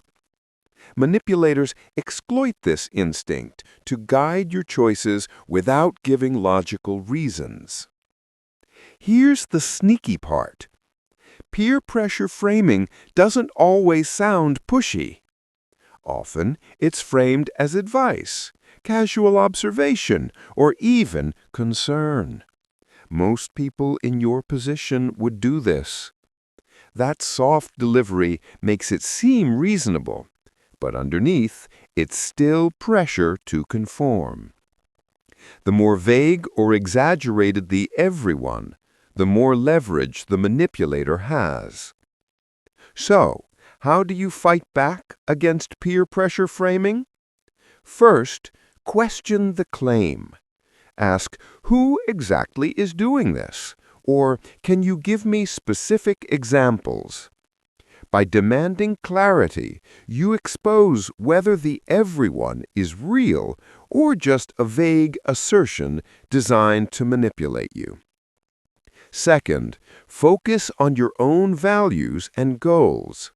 Speaker 2: Manipulators exploit this instinct to guide your choices without giving logical reasons. Here's the sneaky part. Peer pressure framing doesn't always sound pushy. Often, it's framed as advice, casual observation, or even concern. Most people in your position would do this. That soft delivery makes it seem reasonable, but underneath, it's still pressure to conform. The more vague or exaggerated the everyone, the more leverage the manipulator has. So, how do you fight back against peer pressure framing? First, question the claim. Ask, who exactly is doing this? Or, can you give me specific examples? By demanding clarity, you expose whether the everyone is real or just a vague assertion designed to manipulate you. Second, focus on your own values and goals.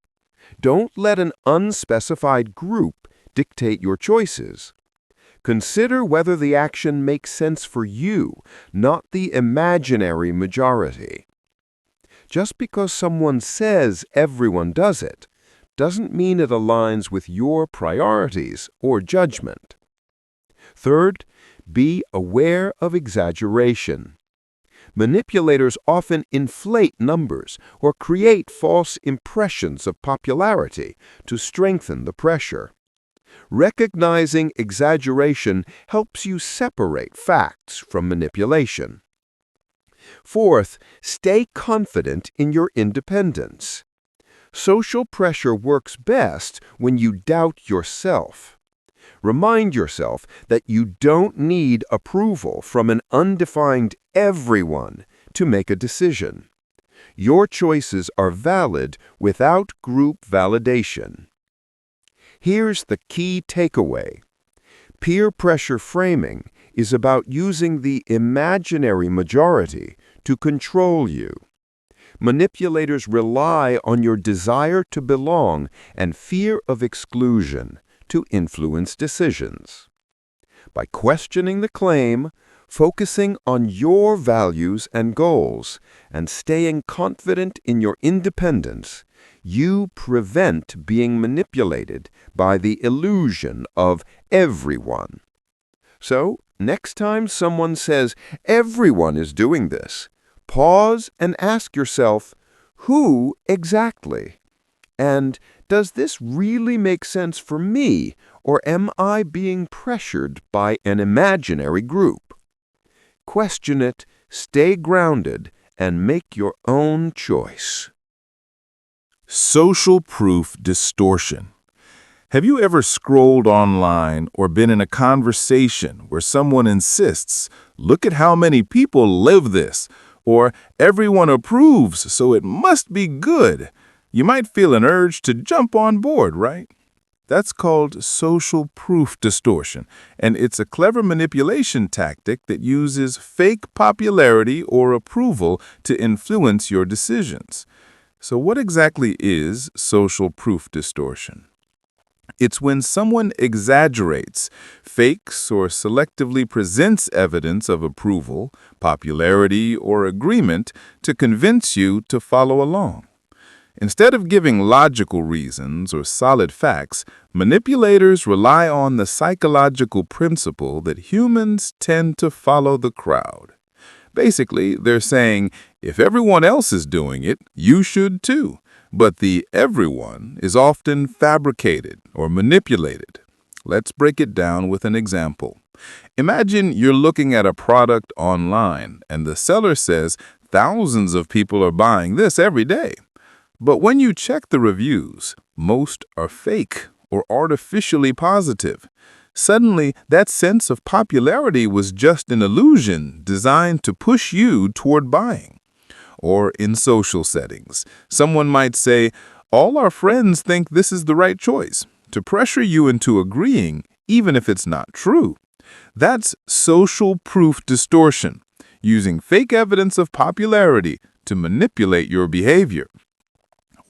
Speaker 2: Don't let an unspecified group dictate your choices. Consider whether the action makes sense for you, not the imaginary majority. Just because someone says everyone does it, doesn't mean it aligns with your priorities or judgment. Third, be aware of exaggeration. Manipulators often inflate numbers or create false impressions of popularity to strengthen the pressure. Recognizing exaggeration helps you separate facts from manipulation. Fourth, stay confident in your independence. Social pressure works best when you doubt yourself. Remind yourself that you don't need approval from an undefined everyone to make a decision. Your choices are valid without group validation. Here's the key takeaway. Peer pressure framing is about using the imaginary majority to control you. Manipulators rely on your desire to belong and fear of exclusion to influence decisions. By questioning the claim, focusing on your values and goals, and staying confident in your independence, you prevent being manipulated by the illusion of everyone. So, next time someone says everyone is doing this, pause and ask yourself, who exactly? And does this really make sense for me, or am I being pressured by an imaginary group? Question it, stay grounded, and make your own choice.
Speaker 5: Social proof distortion. Have you ever scrolled online or been in a conversation where someone insists, "Look at how many people live this," or "Everyone approves, so it must be good"? You might feel an urge to jump on board, right? That's called social proof distortion, and it's a clever manipulation tactic that uses fake popularity or approval to influence your decisions. So what exactly is social proof distortion? It's when someone exaggerates, fakes, or selectively presents evidence of approval, popularity, or agreement to convince you to follow along. Instead of giving logical reasons or solid facts, manipulators rely on the psychological principle that humans tend to follow the crowd. Basically, they're saying, if everyone else is doing it, you should too. But the everyone is often fabricated or manipulated. Let's break it down with an example. Imagine you're looking at a product online and the seller says thousands of people are buying this every day. But when you check the reviews, most are fake or artificially positive. Suddenly, that sense of popularity was just an illusion designed to push you toward buying. Or in social settings, someone might say, "All our friends think this is the right choice," to pressure you into agreeing, even if it's not true. That's social proof distortion, using fake evidence of popularity to manipulate your behavior.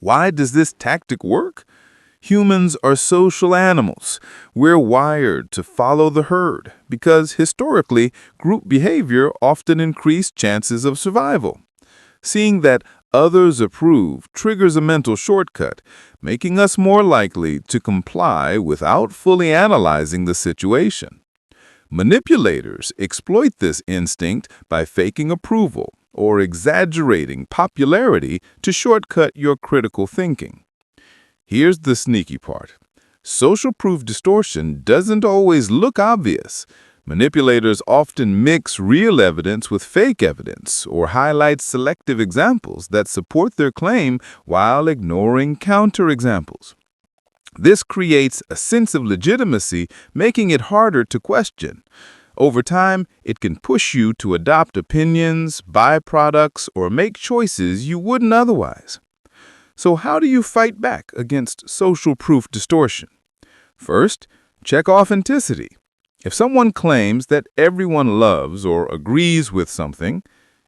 Speaker 5: Why does this tactic work? Humans are social animals. We're wired to follow the herd because, historically, group behavior often increased chances of survival. Seeing that others approve triggers a mental shortcut, making us more likely to comply without fully analyzing the situation. Manipulators exploit this instinct by faking approval or exaggerating popularity to shortcut your critical thinking. Here's the sneaky part. Social proof distortion doesn't always look obvious. Manipulators often mix real evidence with fake evidence or highlight selective examples that support their claim while ignoring counterexamples. This creates a sense of legitimacy, making it harder to question. Over time, it can push you to adopt opinions, buy products, or make choices you wouldn't otherwise. So how do you fight back against social proof distortion? First, check authenticity. If someone claims that everyone loves or agrees with something,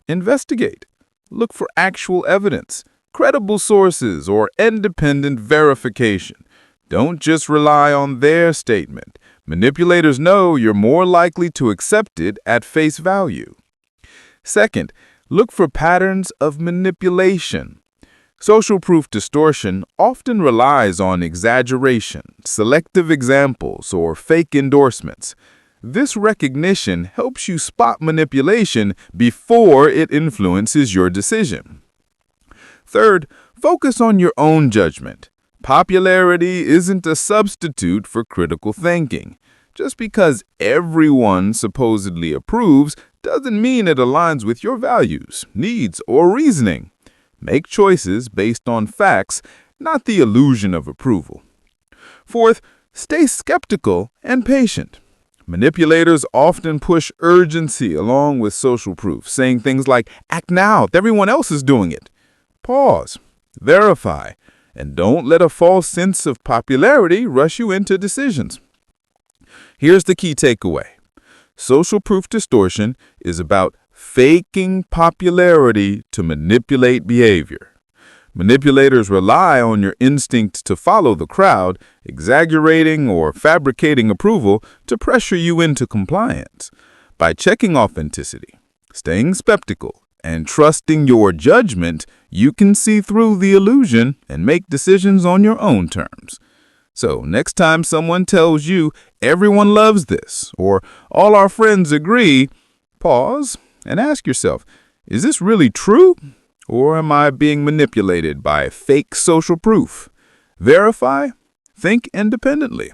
Speaker 5: investigate. Look for actual evidence, credible sources, or independent verification. Don't just rely on their statement. Manipulators know you're more likely to accept it at face value. Second, look for patterns of manipulation. Social proof distortion often relies on exaggeration, selective examples, or fake endorsements. This recognition helps you spot manipulation before it influences your decision. Third, focus on your own judgment. Popularity isn't a substitute for critical thinking. Just because everyone supposedly approves doesn't mean it aligns with your values, needs, or reasoning. Make choices based on facts, not the illusion of approval. Fourth, stay skeptical and patient. Manipulators often push urgency along with social proof, saying things like, "Act now, everyone else is doing it." Pause, verify, and don't let a false sense of popularity rush you into decisions. Here's the key takeaway. Social proof distortion is about faking popularity to manipulate behavior. Manipulators rely on your instinct to follow the crowd, exaggerating or fabricating approval to pressure you into compliance. By checking authenticity, staying skeptical, and trusting your judgment, you can see through the illusion and make decisions on your own terms. So next time someone tells you everyone loves this or all our friends agree, pause and ask yourself, is this really true? Or am I being manipulated by fake social proof? Verify, think independently,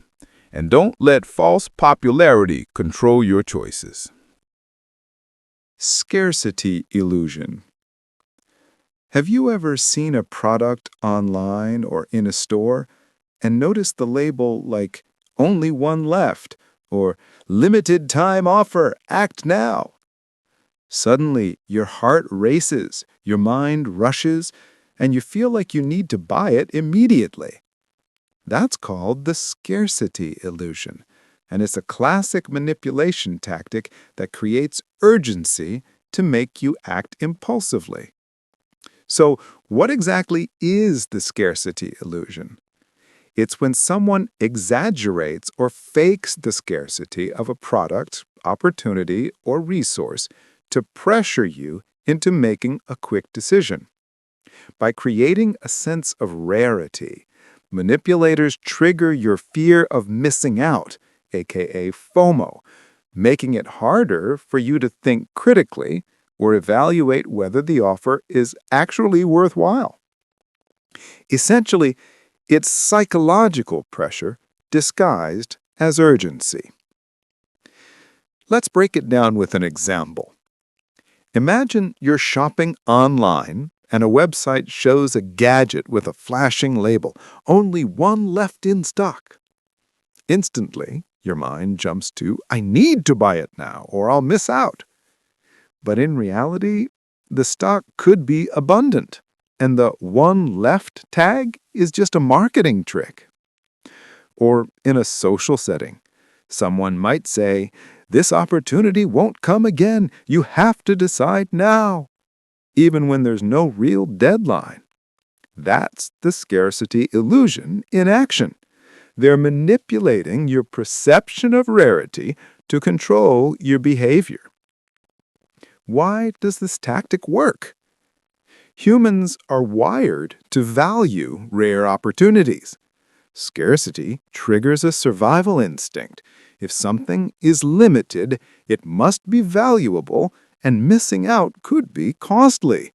Speaker 5: and don't let false popularity control your choices.
Speaker 1: Scarcity illusion. Have you ever seen a product online or in a store and noticed the label like "only one left" or "limited time offer, act now"? Suddenly, your heart races, your mind rushes, and you feel like you need to buy it immediately. That's called the scarcity illusion, and it's a classic manipulation tactic that creates urgency to make you act impulsively. So, what exactly is the scarcity illusion? It's when someone exaggerates or fakes the scarcity of a product, opportunity, or resource to pressure you into making a quick decision. By creating a sense of rarity, manipulators trigger your fear of missing out, aka FOMO, making it harder for you to think critically or evaluate whether the offer is actually worthwhile. Essentially, it's psychological pressure disguised as urgency. Let's break it down with an example. Imagine you're shopping online and a website shows a gadget with a flashing label, "Only one left in stock." Instantly, your mind jumps to, "I need to buy it now or I'll miss out." But in reality, the stock could be abundant, and the "one left" tag is just a marketing trick.
Speaker 4: Or in a social setting, someone might say, "This opportunity won't come again. You have to decide now," even when there's no real deadline. That's the scarcity illusion in action. They're manipulating your perception of rarity to control your behavior. Why does this tactic work? Humans are wired to value rare opportunities. Scarcity triggers a survival instinct. If something is limited, it must be valuable, and missing out could be costly.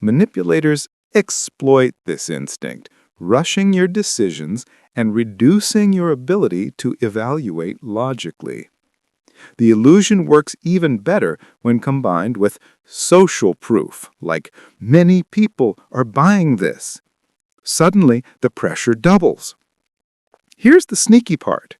Speaker 4: Manipulators exploit this instinct, rushing your decisions and reducing your ability to evaluate logically. The illusion works even better when combined with social proof, like "many people are buying this." Suddenly, the pressure doubles. Here's the sneaky part.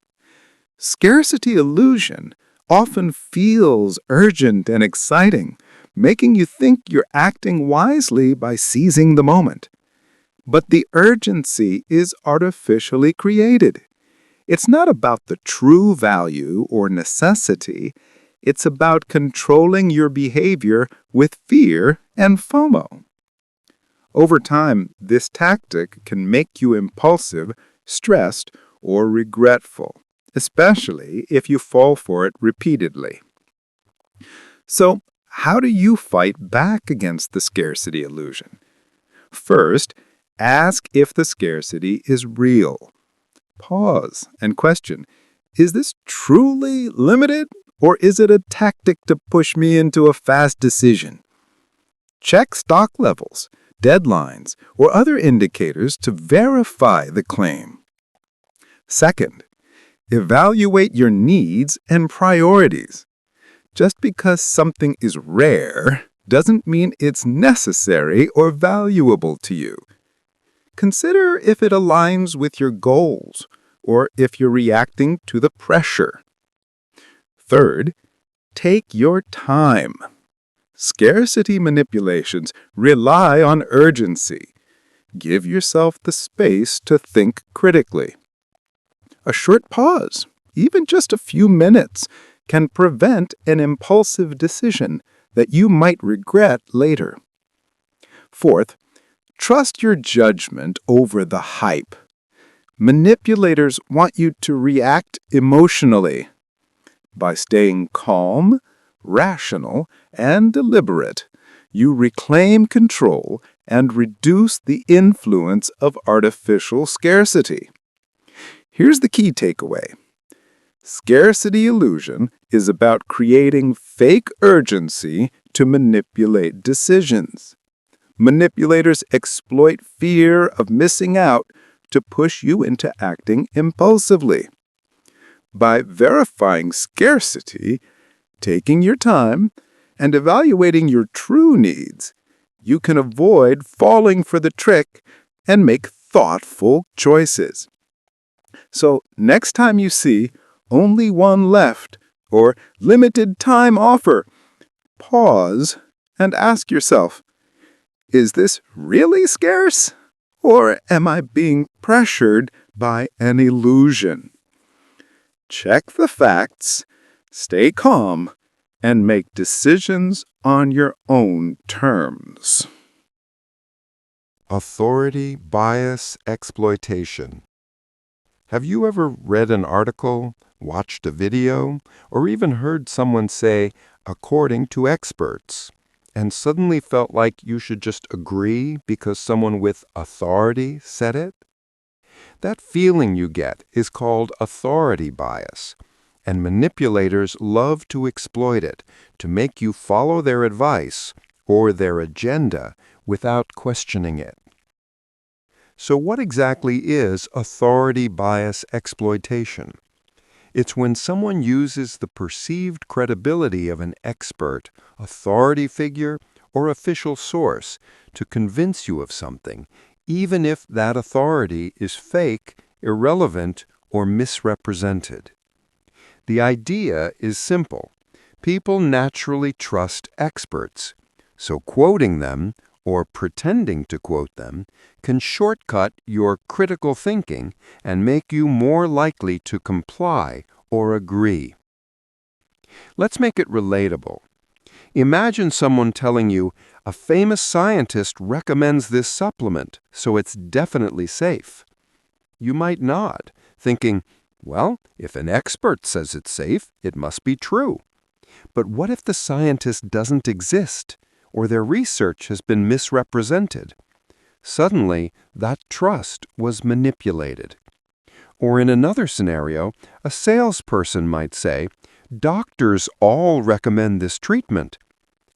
Speaker 4: Scarcity illusion often feels urgent and exciting, making you think you're acting wisely by seizing the moment. But the urgency is artificially created. It's not about the true value or necessity. It's about controlling your behavior with fear and FOMO. Over time, this tactic can make you impulsive, stressed, or regretful, especially if you fall for it repeatedly. So, how do you fight back against the scarcity illusion? First, ask if the scarcity is real. Pause and question, is this truly limited, or is it a tactic to push me into a fast decision? Check stock levels, deadlines, or other indicators to verify the claim. Second, evaluate your needs and priorities. Just because something is rare doesn't mean it's necessary or valuable to you. Consider if it aligns with your goals or if you're reacting to the pressure. Third, take your time. Scarcity manipulations rely on urgency. Give yourself the space to think critically. A short pause, even just a few minutes, can prevent an impulsive decision that you might regret later. Fourth, trust your judgment over the hype. Manipulators want you to react emotionally. By staying calm, rational, and deliberate, you reclaim control and reduce the influence of artificial scarcity. Here's the key takeaway. Scarcity illusion is about creating fake urgency to manipulate decisions. Manipulators exploit fear of missing out to push you into acting impulsively. By verifying scarcity, taking your time, and evaluating your true needs, you can avoid falling for the trick and make thoughtful choices. So next time you see "only one left" or "limited time offer," pause and ask yourself, is this really scarce? Or am I being pressured by an illusion? Check the facts, stay calm, and make decisions on your own terms.
Speaker 3: Authority bias exploitation. Have you ever read an article, watched a video, or even heard someone say, "according to experts," and suddenly felt like you should just agree because someone with authority said it? That feeling you get is called authority bias, and manipulators love to exploit it to make you follow their advice or their agenda without questioning it. So what exactly is authority bias exploitation? It's when someone uses the perceived credibility of an expert, authority figure, or official source to convince you of something, even if that authority is fake, irrelevant, or misrepresented. The idea is simple. People naturally trust experts, so quoting them
Speaker 2: or pretending to quote them can shortcut your critical thinking and make you more likely to comply or agree. Let's make it relatable. Imagine someone telling you, a famous scientist recommends this supplement, so it's definitely safe. You might nod, thinking, well, if an expert says it's safe, it must be true. But what if the scientist doesn't exist, or their research has been misrepresented? Suddenly, that trust was manipulated. Or in another scenario, a salesperson might say, doctors all recommend this treatment,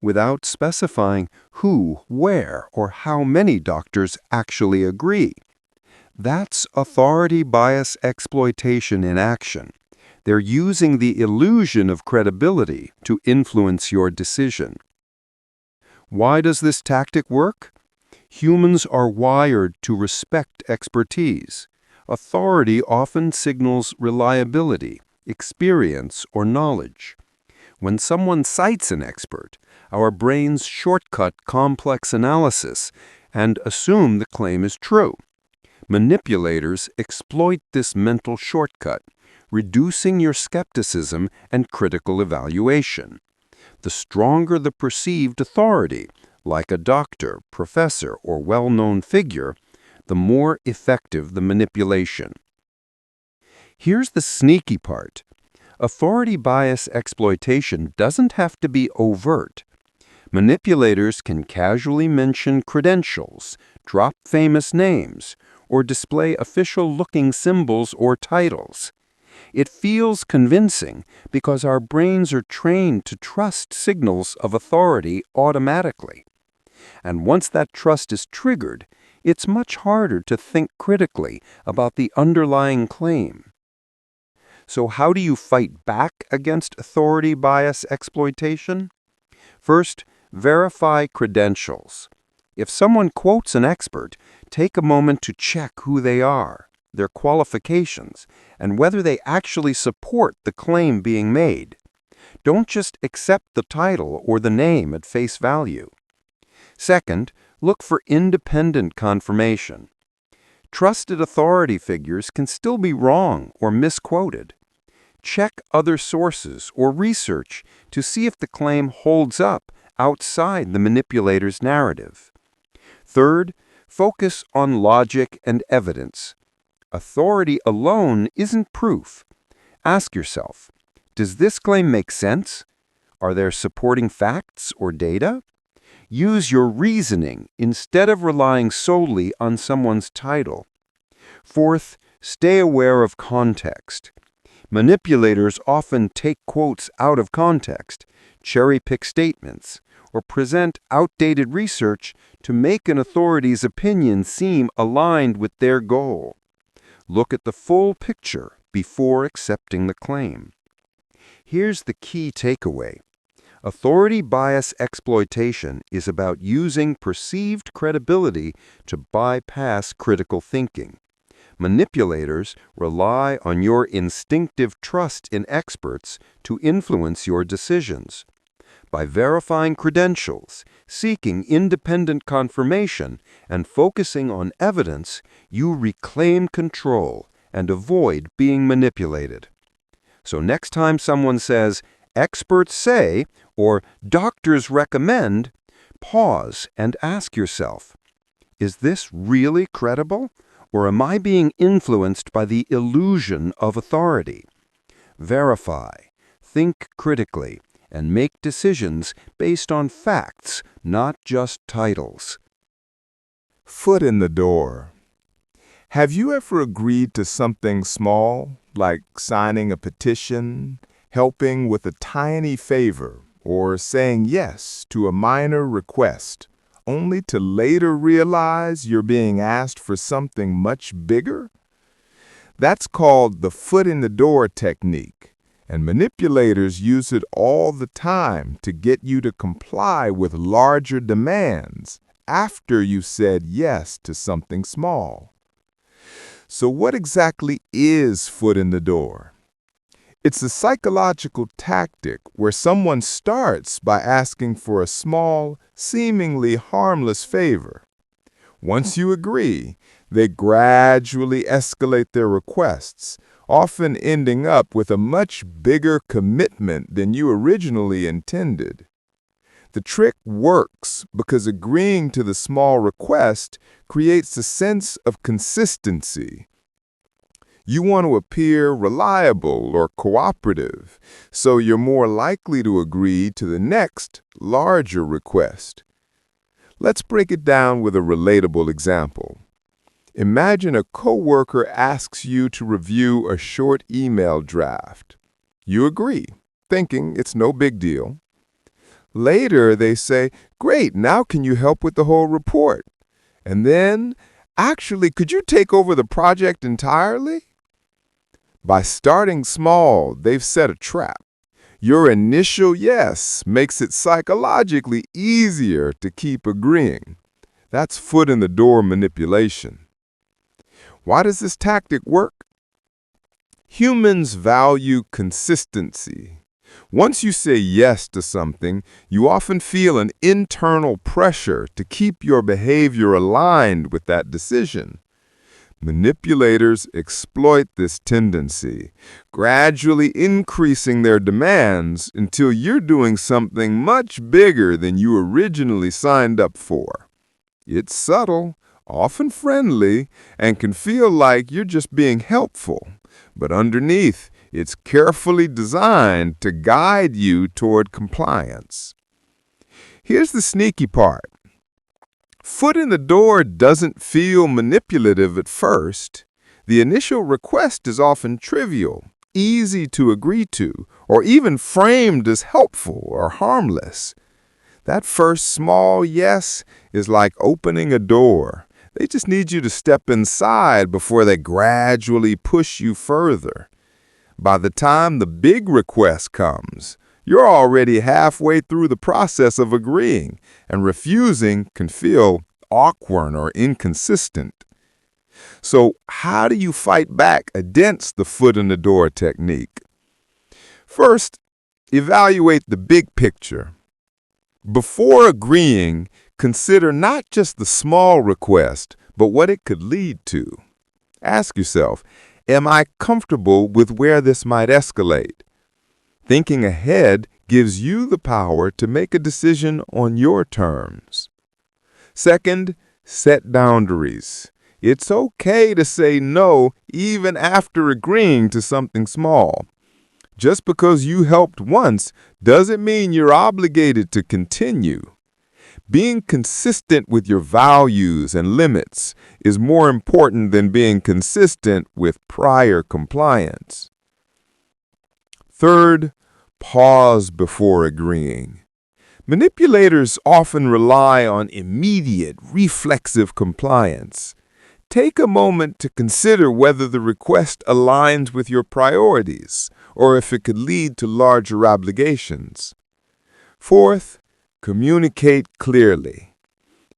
Speaker 2: without specifying who, where, or how many doctors actually agree. That's authority bias exploitation in action. They're using the illusion of credibility to influence your decision. Why does this tactic work? Humans are wired to respect expertise. Authority often signals reliability, experience, or knowledge. When someone cites an expert, our brains shortcut complex analysis and assume the claim is true. Manipulators exploit this mental shortcut, reducing your skepticism and critical evaluation. The stronger the perceived authority, like a doctor, professor, or well-known figure, the more effective the manipulation. Here's the sneaky part. Authority bias exploitation doesn't have to be overt. Manipulators can casually mention credentials, drop famous names, or display official-looking symbols or titles. It feels convincing because our brains are trained to trust signals of authority automatically. And once that trust is triggered, it's much harder to think critically about the underlying claim. So how do you fight back against authority bias exploitation? First, verify credentials. If someone quotes an expert, take a moment to check who they are, their qualifications, and whether they actually support the claim being made. Don't just accept the title or the name at face value. Second, look for independent confirmation. Trusted authority figures can still be wrong or misquoted. Check other sources or research to see if the claim holds up outside the manipulator's narrative. Third, focus on logic and evidence. Authority alone isn't proof. Ask yourself, does this claim make sense? Are there supporting facts or data? Use your reasoning instead of relying solely on someone's title. Fourth, stay aware of context. Manipulators often take quotes out of context, cherry-pick statements, or present outdated research to make an authority's opinion seem aligned with their goal. Look at the full picture before accepting the claim. Here's the key takeaway. Authority bias exploitation is about using perceived credibility to bypass critical thinking. Manipulators rely on your instinctive trust in experts to influence your decisions. By verifying credentials, seeking independent confirmation, and focusing on evidence, you reclaim control and avoid being manipulated. So next time someone says, experts say, or doctors recommend, pause and ask yourself, is this really credible? Or am I being influenced by the illusion of authority? Verify, think critically, and make decisions based on facts, not just titles.
Speaker 1: Foot in the door. Have you ever agreed to something small, like signing a petition, helping with a tiny favor, or saying yes to a minor request, only to later realize you're being asked for something much bigger? That's called the foot in the door technique, and manipulators use it all the time to get you to comply with larger demands after you said yes to something small. So what exactly is foot in the door? It's a psychological tactic where someone starts by asking for a small, seemingly harmless favor. Once you agree, they gradually escalate their requests, often ending up with a much bigger commitment than you originally intended. The trick works because agreeing to the small request creates a sense of consistency. You want to appear reliable or cooperative, so you're more likely to agree to the next, larger request. Let's break it down with a relatable example. Imagine a coworker asks you to review a short email draft. You agree, thinking it's no big deal. Later, they say, "Great, now can you help with the whole report?" And then, "Actually, could you take over the project entirely?" By starting small, they've set a trap. Your initial yes makes it psychologically easier to keep agreeing. That's foot-in-the-door manipulation. Why does this tactic work? Humans value consistency. Once you say yes to something, you often feel an internal pressure to keep your behavior aligned with that decision. Manipulators exploit this tendency, gradually increasing their demands until you're doing something much bigger than you originally signed up for. It's subtle, often friendly, and can feel like you're just being helpful, but underneath, it's carefully designed to guide you toward compliance. Here's the sneaky part. Foot in the door doesn't feel manipulative at first. The initial request is often trivial, easy to agree to, or even framed as helpful or harmless. That first small yes is like opening a door. They just need you to step inside before they gradually push you further. By the time the big request comes, you're already halfway through the process of agreeing, and refusing can feel awkward or inconsistent. So, how do you fight back against the foot-in-the-door technique? First, evaluate the big picture. Before agreeing, consider not just the small request, but what it could lead to. Ask yourself, am I comfortable with where this might escalate? Thinking ahead gives you the power to make a decision on your terms. Second, set boundaries. It's okay to say no even after agreeing to something small. Just because you helped once doesn't mean you're obligated to continue. Being consistent with your values and limits is more important than being consistent with prior compliance. Third, pause before agreeing. Manipulators often rely on immediate, reflexive compliance. Take a moment to consider whether the request aligns with your priorities or if it could lead to larger obligations. Fourth, communicate clearly.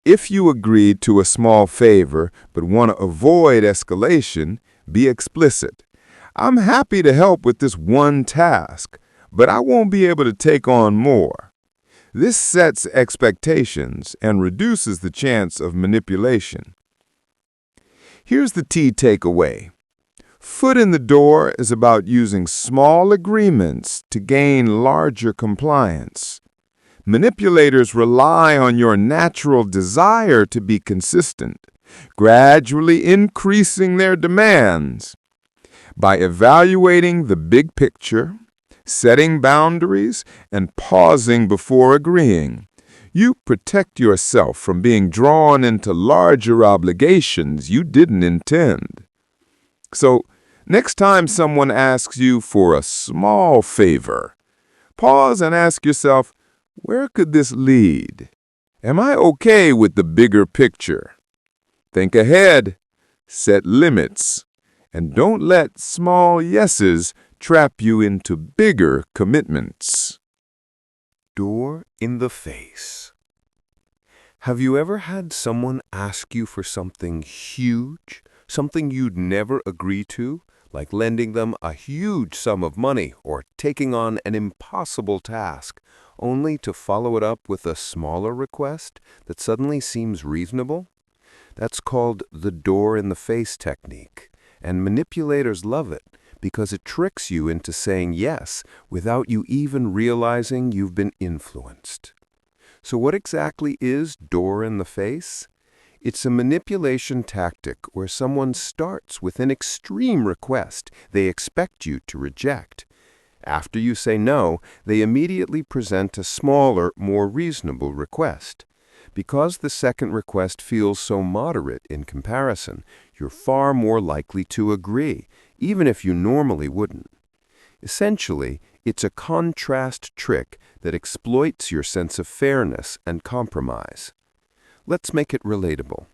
Speaker 1: If you agreed to a small favor but want to avoid escalation, be explicit. I'm happy to help with this one task, but I won't be able to take on more. This sets expectations and reduces the chance of manipulation. Here's the key takeaway. Foot in the door is about using small agreements to gain larger compliance. Manipulators rely on your natural desire to be consistent, gradually increasing their demands. By evaluating the big picture, setting boundaries, and pausing before agreeing, you protect yourself from being drawn into larger obligations you didn't intend. So, next time someone asks you for a small favor, pause and ask yourself, where could this lead? Am I okay with the bigger picture? Think ahead, set limits, and don't let small yeses trap you into bigger commitments.
Speaker 2: Door in the face. Have you ever had someone ask you for something huge, something you'd never agree to, like lending them a huge sum of money or taking on an impossible task, only to follow it up with a smaller request that suddenly seems reasonable? That's called the door-in-the-face technique, and manipulators love it because it tricks you into saying yes without you even realizing you've been influenced. So what exactly is door-in-the-face? It's a manipulation tactic where someone starts with an extreme request they expect you to reject. After you say no, they immediately present a smaller, more reasonable request. Because the second request feels so moderate in comparison, you're far more likely to agree, even if you normally wouldn't. Essentially, it's a contrast trick that exploits your sense of fairness and compromise. Let's make it relatable.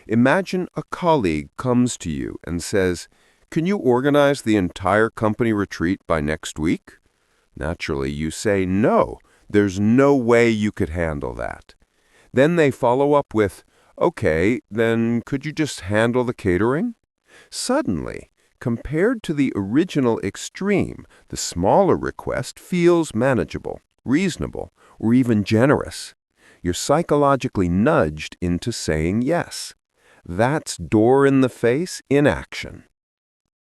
Speaker 2: Imagine a colleague comes to you and says, "Can you organize the entire company retreat by next week?" Naturally, you say, "No, there's no way you could handle that." Then they follow up with, "Okay, then could you just handle the catering?" Suddenly, compared to the original extreme, the smaller request feels manageable, reasonable, or even generous. You're psychologically nudged into saying yes. That's door-in-the-face in action.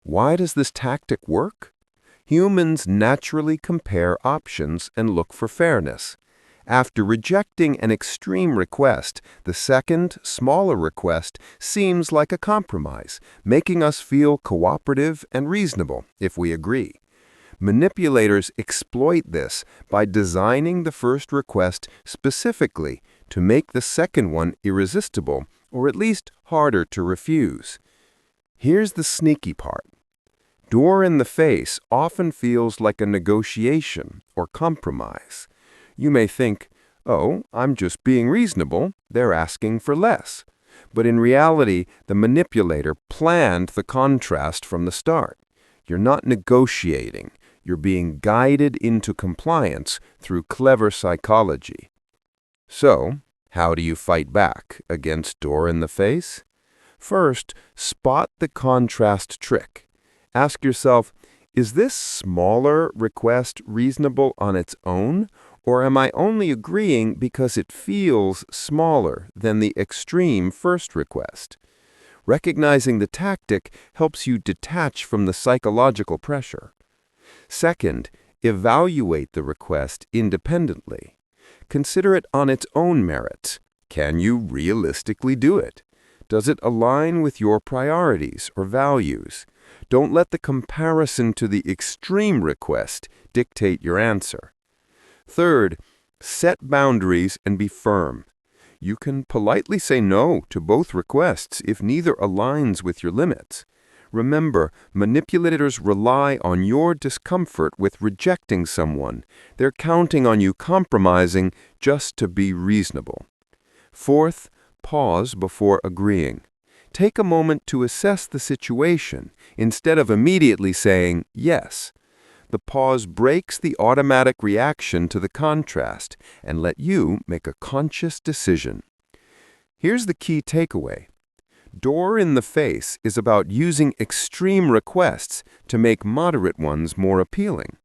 Speaker 2: Why does this tactic work? Humans naturally compare options and look for fairness. After rejecting an extreme request, the second, smaller request seems like a compromise, making us feel cooperative and reasonable if we agree. Manipulators exploit this by designing the first request specifically to make the second one irresistible, or at least harder to refuse. Here's the sneaky part. Door-in-the-face often feels like a negotiation or compromise. You may think, "Oh, I'm just being reasonable, they're asking for less." But in reality, the manipulator planned the contrast from the start. You're not negotiating. You're being guided into compliance through clever psychology. So, how do you fight back against door-in-the-face? First, spot the contrast trick. Ask yourself, is this smaller request reasonable on its own, or am I only agreeing because it feels smaller than the extreme first request? Recognizing the tactic helps you detach from the psychological pressure. Second, evaluate the request independently. Consider it on its own merits. Can you realistically do it? Does it align with your priorities or values? Don't let the comparison to the extreme request dictate your answer. Third, set boundaries and be firm. You can politely say no to both requests if neither aligns with your limits. Remember, manipulators rely on your discomfort with rejecting someone. They're counting on you compromising just to be reasonable. Fourth, pause before agreeing. Take a moment to assess the situation instead of immediately saying yes. The pause breaks the automatic reaction to the contrast and let you make a conscious decision. Here's the key takeaway. Door-in-the-face is about using extreme requests to make moderate ones more appealing.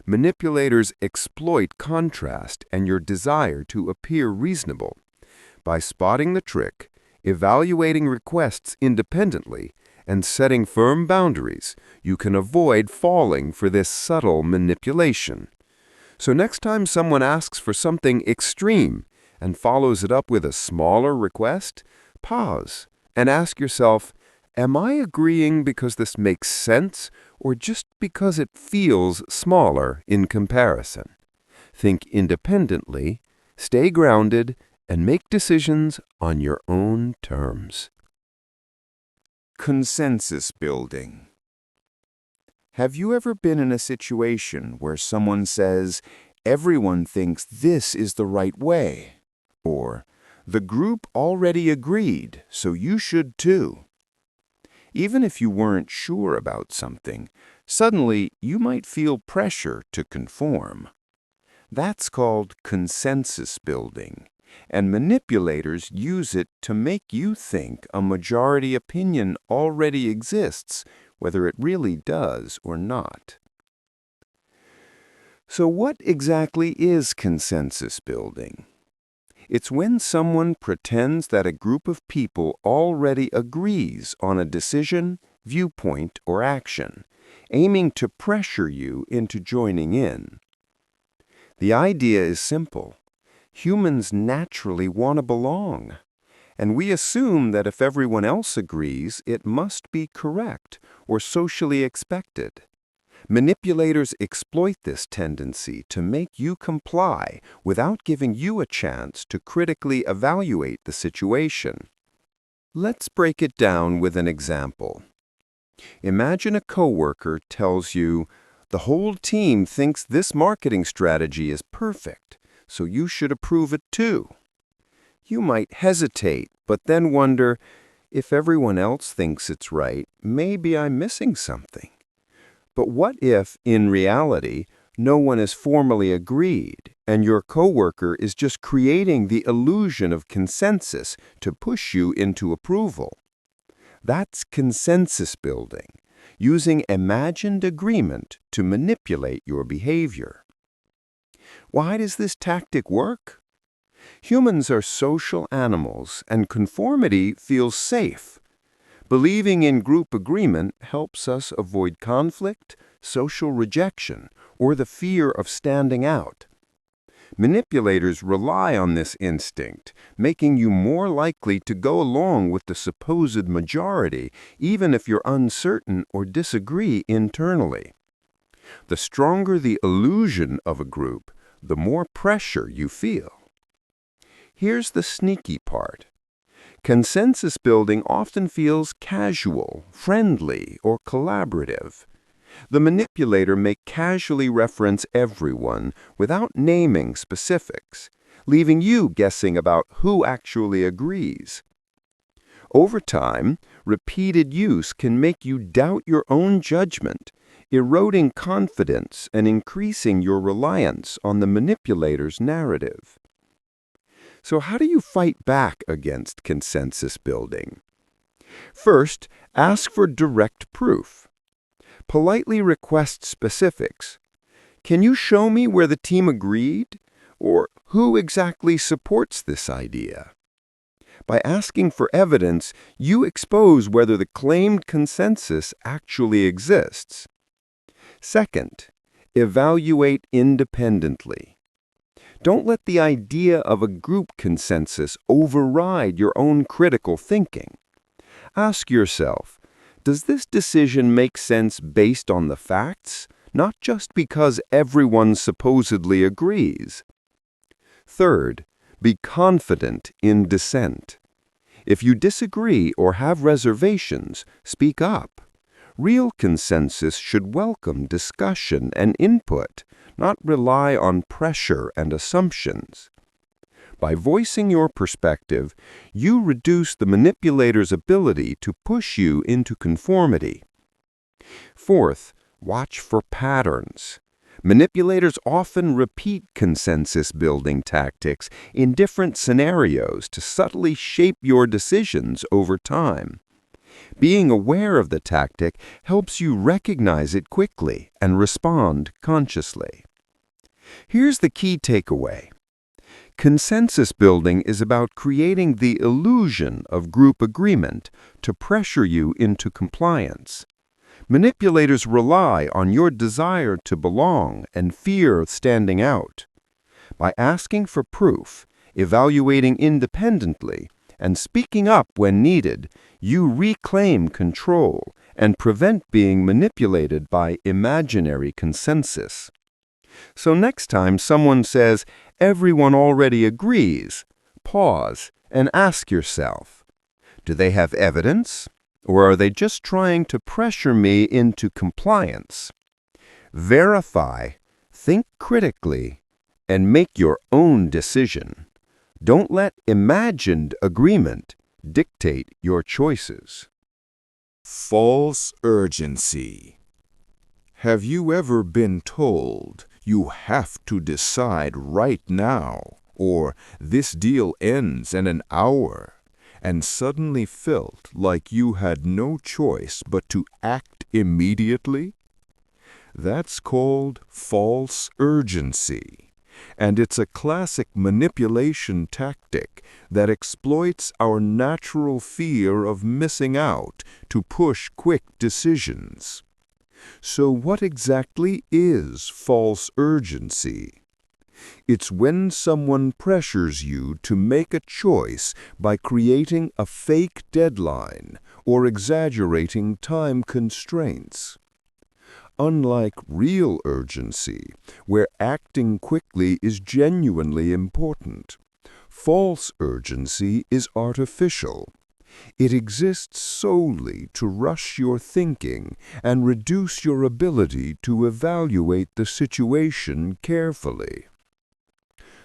Speaker 2: Manipulators exploit contrast and your desire to appear reasonable. By spotting the trick, evaluating requests independently, and setting firm boundaries, you can avoid falling for this subtle manipulation. So next time someone asks for something extreme and follows it up with a smaller request, pause and ask yourself, am I agreeing because this makes sense or just because it feels smaller in comparison? Think independently, stay grounded, and make decisions on your own terms.
Speaker 1: Consensus building. Have you ever been in a situation where someone says, "Everyone thinks this is the right way," or "The group already agreed, so you should too"? Even if you weren't sure about something, suddenly you might feel pressure to conform. That's called consensus building, and manipulators use it to make you think a majority opinion already exists
Speaker 2: whether it really does or not. So what exactly is consensus building? It's when someone pretends that a group of people already agrees on a decision, viewpoint, or action, aiming to pressure you into joining in. The idea is simple. Humans naturally want to belong, and we assume that if everyone else agrees, it must be correct or socially expected. Manipulators exploit this tendency to make you comply without giving you a chance to critically evaluate the situation. Let's break it down with an example. Imagine a coworker tells you, "The whole team thinks this marketing strategy is perfect, so you should approve it too." You might hesitate, but then wonder, if everyone else thinks it's right, maybe I'm missing something. But what if, in reality, no one has formally agreed, and your coworker is just creating the illusion of consensus to push you into approval? That's consensus building, using imagined agreement to manipulate your behavior. Why does this tactic work? Humans are social animals, and conformity feels safe. Believing in group agreement helps us avoid conflict, social rejection, or the fear of standing out. Manipulators rely on this instinct, making you more likely to go along with the supposed majority, even if you're uncertain or disagree internally. The stronger the illusion of a group, the more pressure you feel. Here's the sneaky part. Consensus building often feels casual, friendly, or collaborative. The manipulator may casually reference everyone without naming specifics, leaving you guessing about who actually agrees. Over time, repeated use can make you doubt your own judgment, eroding confidence and increasing your reliance on the manipulator's narrative. So how do you fight back against consensus building? First, ask for direct proof. Politely request specifics. Can you show me where the team agreed? Or who exactly supports this idea? By asking for evidence, you expose whether the claimed consensus actually exists. Second, evaluate independently. Don't let the idea of a group consensus override your own critical thinking. Ask yourself, does this decision make sense based on the facts, not just because everyone supposedly agrees? Third, be confident in dissent. If you disagree or have reservations, speak up. Real consensus should welcome discussion and input, not rely on pressure and assumptions. By voicing your perspective, you reduce the manipulator's ability to push you into conformity. Fourth, watch for patterns. Manipulators often repeat consensus-building tactics in different scenarios to subtly shape your decisions over time. Being aware of the tactic helps you recognize it quickly and respond consciously. Here's the key takeaway. Consensus building is about creating the illusion of group agreement to pressure you into compliance. Manipulators rely on your desire to belong and fear of standing out. By asking for proof, evaluating independently, and speaking up when needed, you reclaim control and prevent being manipulated by imaginary consensus. So next time someone says, "Everyone already agrees," pause and ask yourself, do they have evidence? Or are they just trying to pressure me into compliance? Verify, think critically, and make your own decision. Don't let imagined agreement dictate your choices.
Speaker 1: False urgency. Have you ever been told you have to decide right now, or this deal ends in an hour,
Speaker 3: and suddenly felt like you had no choice but to act immediately? That's called false urgency, and it's a classic manipulation tactic that exploits our natural fear of missing out to push quick decisions. So what exactly is false urgency? It's when someone pressures you to make a choice by creating a fake deadline or exaggerating time constraints. Unlike real urgency, where acting quickly is genuinely important, false urgency is artificial. It exists solely to rush your thinking and reduce your ability to evaluate the situation carefully.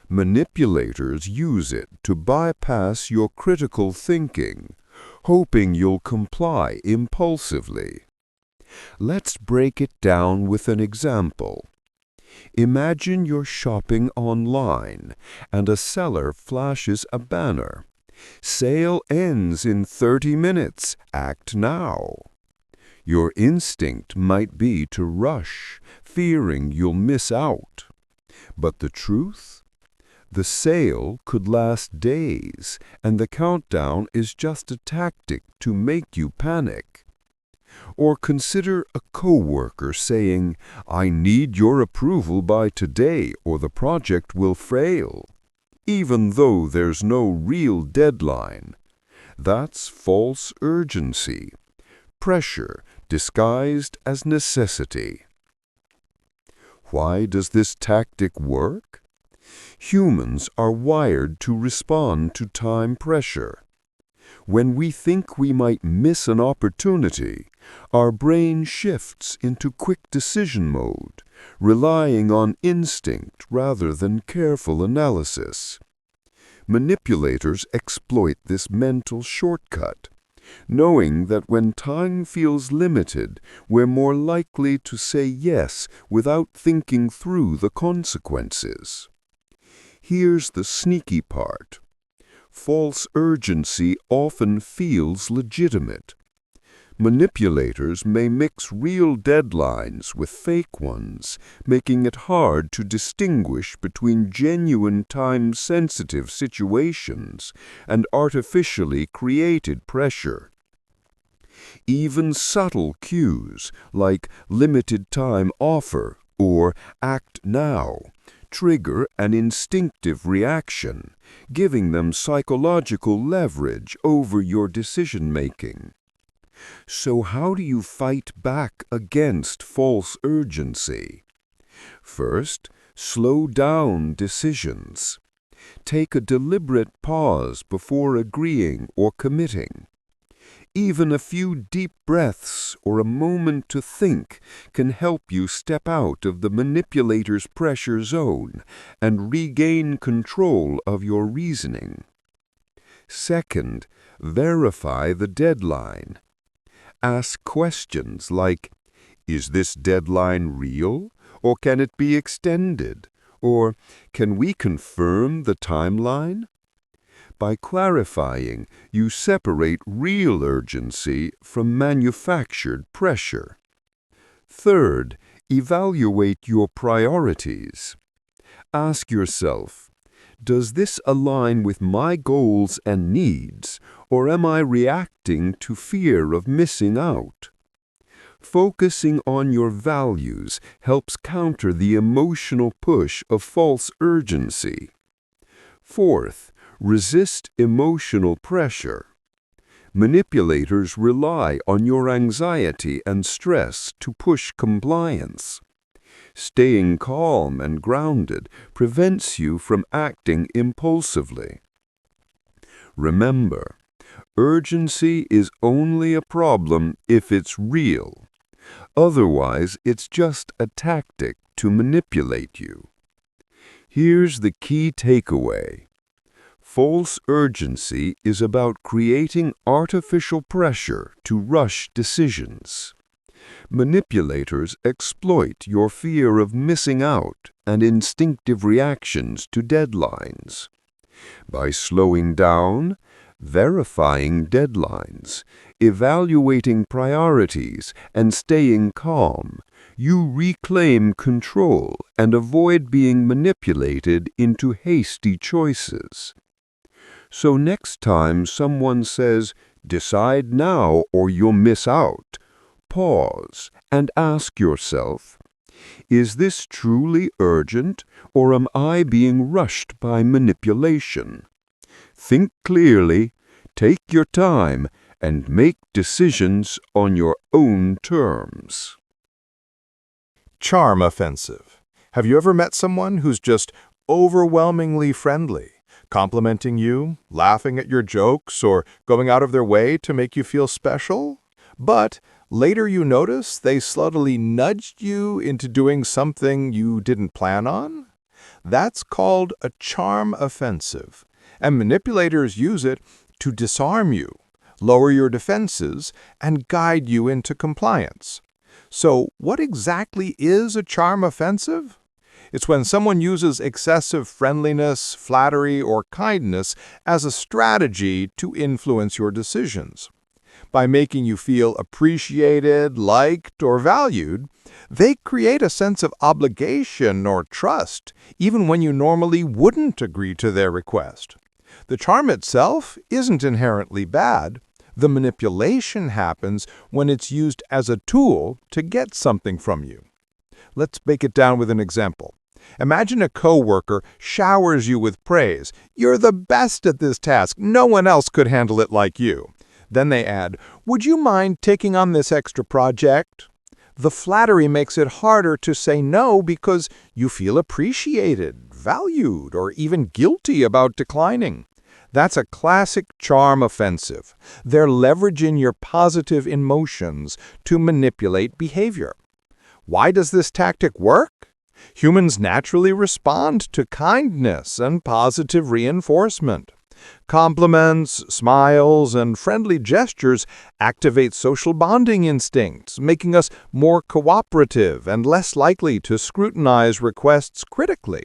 Speaker 3: Manipulators use it to bypass your critical thinking, hoping you'll comply impulsively. Let's break it down with an example. Imagine you're shopping online and a seller flashes a banner. "Sale ends in 30 minutes. Act now." Your instinct might be to rush, fearing you'll miss out. But the truth? The sale could last days, and the countdown is just a tactic to make you panic. Or consider a coworker saying, "I need your approval by today or the project will fail," even though there's no real deadline. That's false urgency, pressure disguised as necessity. Why does this tactic work? Humans are wired to respond to time pressure. When we think we might miss an opportunity, our brain shifts into quick decision mode, relying on instinct rather than careful analysis. Manipulators exploit this mental shortcut, knowing that when time feels limited, we're more likely to say yes without thinking through the consequences. Here's the sneaky part. False urgency often feels legitimate. Manipulators may mix real deadlines with fake ones, making it hard to distinguish between genuine time-sensitive situations and artificially created pressure. Even subtle cues like limited time offer or act now trigger an instinctive reaction, giving them psychological leverage over your decision-making. So how do you fight back against false urgency? First, slow down decisions. Take a deliberate pause before agreeing or committing. Even a few deep breaths or a moment to think can help you step out of the manipulator's pressure zone and regain control of your reasoning. Second, verify the deadline. Ask questions like, "Is this deadline real, or can it be extended? Or, can we confirm the timeline?" By clarifying, you separate real urgency from manufactured pressure. Third, evaluate your priorities. Ask yourself, does this align with my goals and needs, or am I reacting to fear of missing out? Focusing on your values helps counter the emotional push of false urgency. Fourth, resist emotional pressure. Manipulators rely on your anxiety and stress to push compliance. Staying calm and grounded prevents you from acting impulsively. Remember, urgency is only a problem if it's real. Otherwise, it's just a tactic to manipulate you. Here's the key takeaway. False urgency is about creating artificial pressure to rush decisions. Manipulators exploit your fear of missing out and instinctive reactions to deadlines. By slowing down,
Speaker 2: verifying deadlines, evaluating priorities, and staying calm, you reclaim control and avoid being manipulated into hasty choices. So next time someone says, "Decide now or you'll miss out," pause and ask yourself, is this truly urgent, or am I being rushed by manipulation? Think clearly, take your time, and make decisions on your own terms.
Speaker 3: Charm offensive. Have you ever met someone who's just overwhelmingly friendly, complimenting you, laughing at your jokes, or going out of their way to make you feel special? But later you notice they subtly nudged you into doing something you didn't plan on? That's called a charm offensive, and manipulators use it to disarm you, lower your defenses, and guide you into compliance. So what exactly is a charm offensive? It's when someone uses excessive friendliness, flattery, or kindness as a strategy to influence your decisions. By making you feel appreciated, liked, or valued, they create a sense of obligation or trust, even when you normally wouldn't agree to their request. The charm itself isn't inherently bad. The manipulation happens when it's used as a tool to get something from you. Let's break it down with an example. Imagine a coworker showers you with praise. "You're the best at this task. No one else could handle it like you." Then they add, "Would you mind taking on this extra project?" The flattery makes it harder to say no because you feel appreciated, valued, or even guilty about declining. That's a classic charm offensive. They're leveraging your positive emotions to manipulate behavior. Why does this tactic work? Humans naturally respond to kindness and positive reinforcement. Compliments, smiles, and friendly gestures activate social bonding instincts, making us more cooperative and less likely to scrutinize requests critically.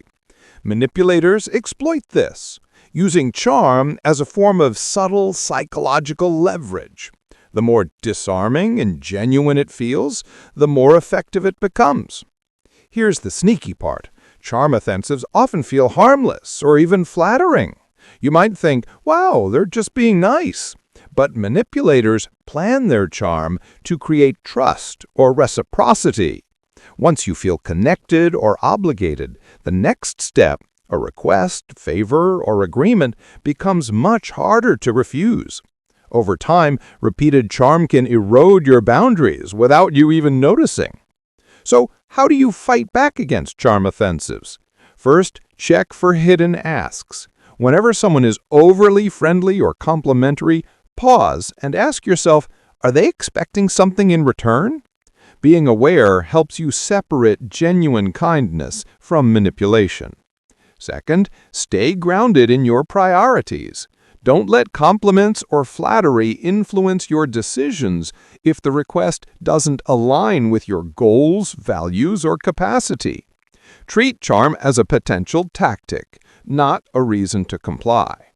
Speaker 3: Manipulators exploit this, using charm as a form of subtle psychological leverage. The more disarming and genuine it feels, the more effective it becomes. Here's the sneaky part. Charm offensives often feel harmless or even flattering. You might think, wow, they're just being nice. But manipulators plan their charm to create trust or reciprocity. Once you feel connected or obligated, the next step, a request, favor, or agreement, becomes much harder to refuse. Over time, repeated charm can erode your boundaries without you even noticing. So, how do you fight back against charm offensives? First, check for hidden asks. Whenever someone is overly friendly or complimentary, pause and ask yourself, are they expecting something in return? Being aware helps you separate genuine kindness from manipulation. Second, stay grounded in your priorities. Don't let compliments or flattery influence your decisions if the request doesn't align with your goals, values, or capacity. Treat charm as a potential tactic, not a reason to comply.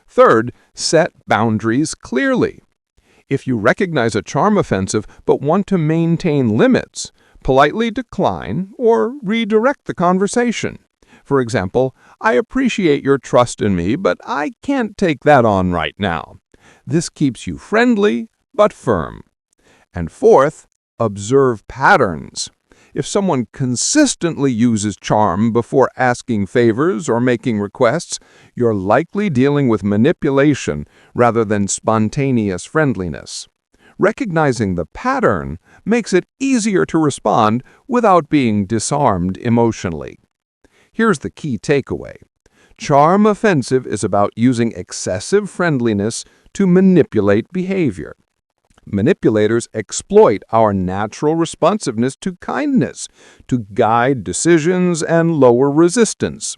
Speaker 3: Third, set boundaries clearly. If you recognize a charm offensive but want to maintain limits, politely decline or redirect the conversation. For example, "I appreciate your trust in me, but I can't take that on right now." This keeps you friendly but firm. And fourth, observe patterns. If someone consistently uses charm before asking favors or making requests, you're likely dealing with manipulation rather than spontaneous friendliness. Recognizing the pattern makes it easier to respond without being disarmed emotionally. Here's the key takeaway. Charm offensive is about using excessive friendliness to manipulate behavior. Manipulators exploit our natural responsiveness to kindness to guide decisions and lower resistance.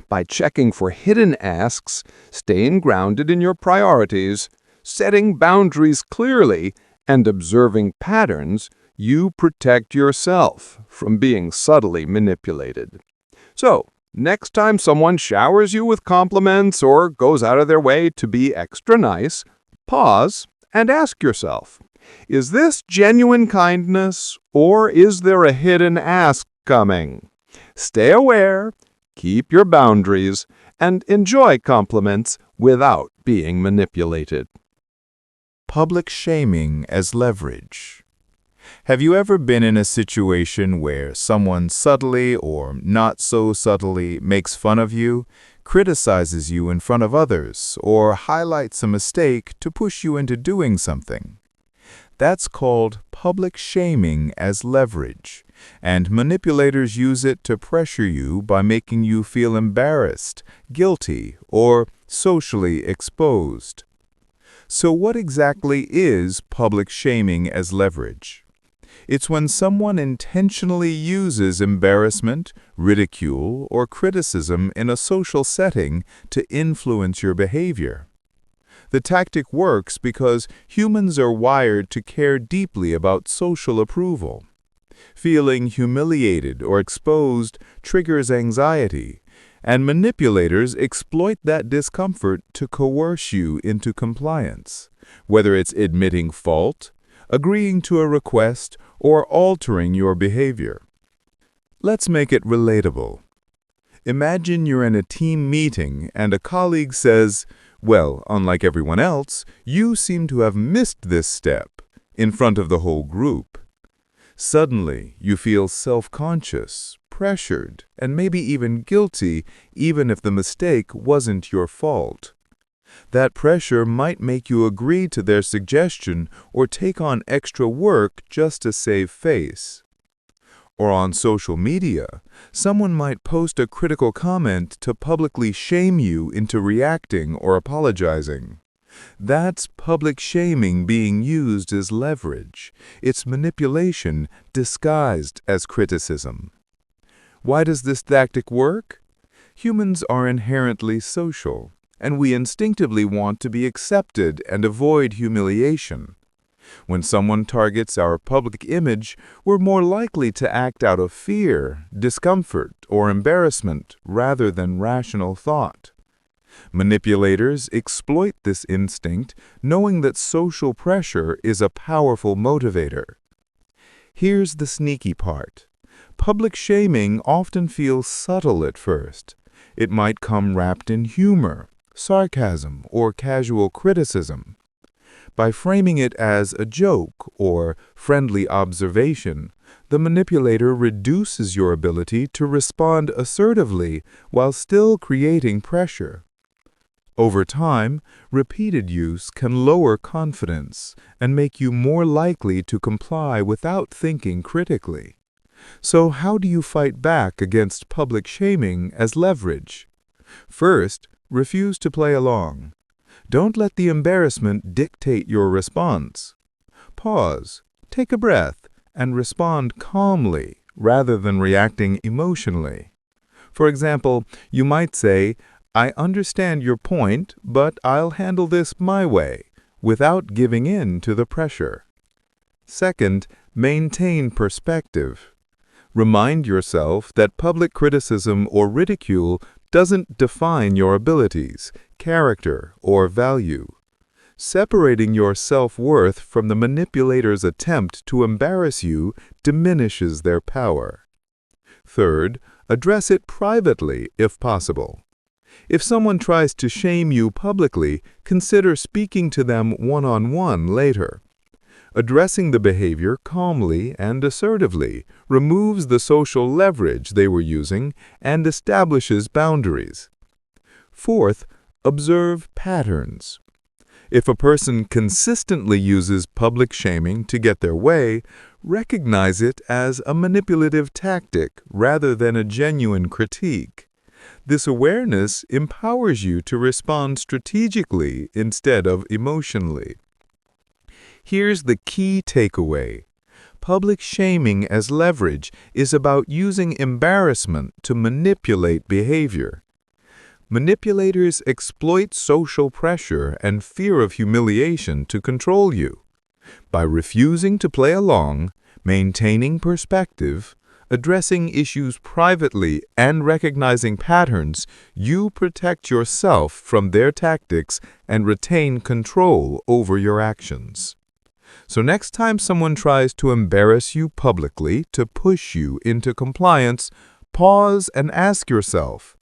Speaker 3: By checking for hidden asks, staying grounded in your priorities, setting boundaries clearly, and observing patterns, you protect yourself from being subtly manipulated. So,
Speaker 4: Next time someone showers you with compliments or goes out of their way to be extra nice, pause and ask yourself, is this genuine kindness or is there a hidden ask coming? Stay aware, keep your boundaries, and enjoy compliments without being manipulated.
Speaker 1: Public shaming as leverage. Have you ever been in a situation where someone subtly or not so subtly makes fun of you, criticizes you in front of others, or highlights a mistake to push you into doing something? That's called public shaming as leverage, and manipulators use it to pressure you by making you feel embarrassed, guilty, or socially exposed. So what exactly is public shaming as leverage? It's when someone intentionally uses embarrassment, ridicule, or criticism in a social setting to influence your behavior. The tactic works because humans are wired to care deeply about social approval. Feeling humiliated or exposed triggers anxiety, and manipulators exploit that discomfort to coerce you into compliance, whether it's admitting fault, agreeing to a request, or altering your behavior. Let's make it relatable. Imagine you're in a team meeting and a colleague says, "Well, unlike everyone else, you seem to have missed this step," in front of the whole group. Suddenly, you feel self-conscious, pressured, and maybe even guilty, even if the mistake wasn't your fault. That pressure might make you agree to their suggestion or take on extra work just to save face. Or on social media, someone might post a critical comment to publicly shame you into reacting or apologizing. That's public shaming being used as leverage. It's manipulation disguised as criticism. Why does this tactic work? Humans are inherently social, and we instinctively want to be accepted and avoid humiliation. When someone targets our public image, we're more likely to act out of fear, discomfort, or embarrassment rather than rational thought. Manipulators exploit this instinct, knowing that social pressure is a powerful motivator. Here's the sneaky part. Public shaming often feels subtle at first. It might come wrapped in humor, sarcasm, or casual criticism. By framing it as a joke or friendly observation, the manipulator reduces your ability to respond assertively while still creating pressure. Over time, repeated use can lower confidence and make you more likely to comply without thinking critically. So how do you fight back against public shaming as leverage? First, refuse to play along. Don't let the embarrassment dictate your response. Pause, take a breath, and respond calmly rather than reacting emotionally. For example, you might say, "I understand your point, but I'll handle this my way," without giving in to the pressure. Second, maintain perspective. Remind yourself that public criticism or ridicule doesn't define your abilities, character, or value. Separating your self-worth from the manipulator's attempt to embarrass you diminishes their power. Third, address it privately if possible. If someone tries to shame you publicly, consider speaking to them one-on-one later. Addressing the behavior calmly and assertively removes the social leverage they were using and establishes boundaries. Fourth, observe patterns. If a person consistently uses public shaming to get their way, recognize it as a manipulative tactic rather than a genuine critique. This awareness empowers you to respond strategically instead of emotionally. Here's the key takeaway. Public shaming as leverage is about using embarrassment to manipulate behavior. Manipulators exploit social pressure and fear of humiliation to control you. By refusing to play along, maintaining perspective,
Speaker 3: Addressing issues privately and recognizing patterns, you protect yourself from their tactics and retain control over your actions. So next time someone tries to embarrass you publicly to push you into compliance, pause and ask yourself,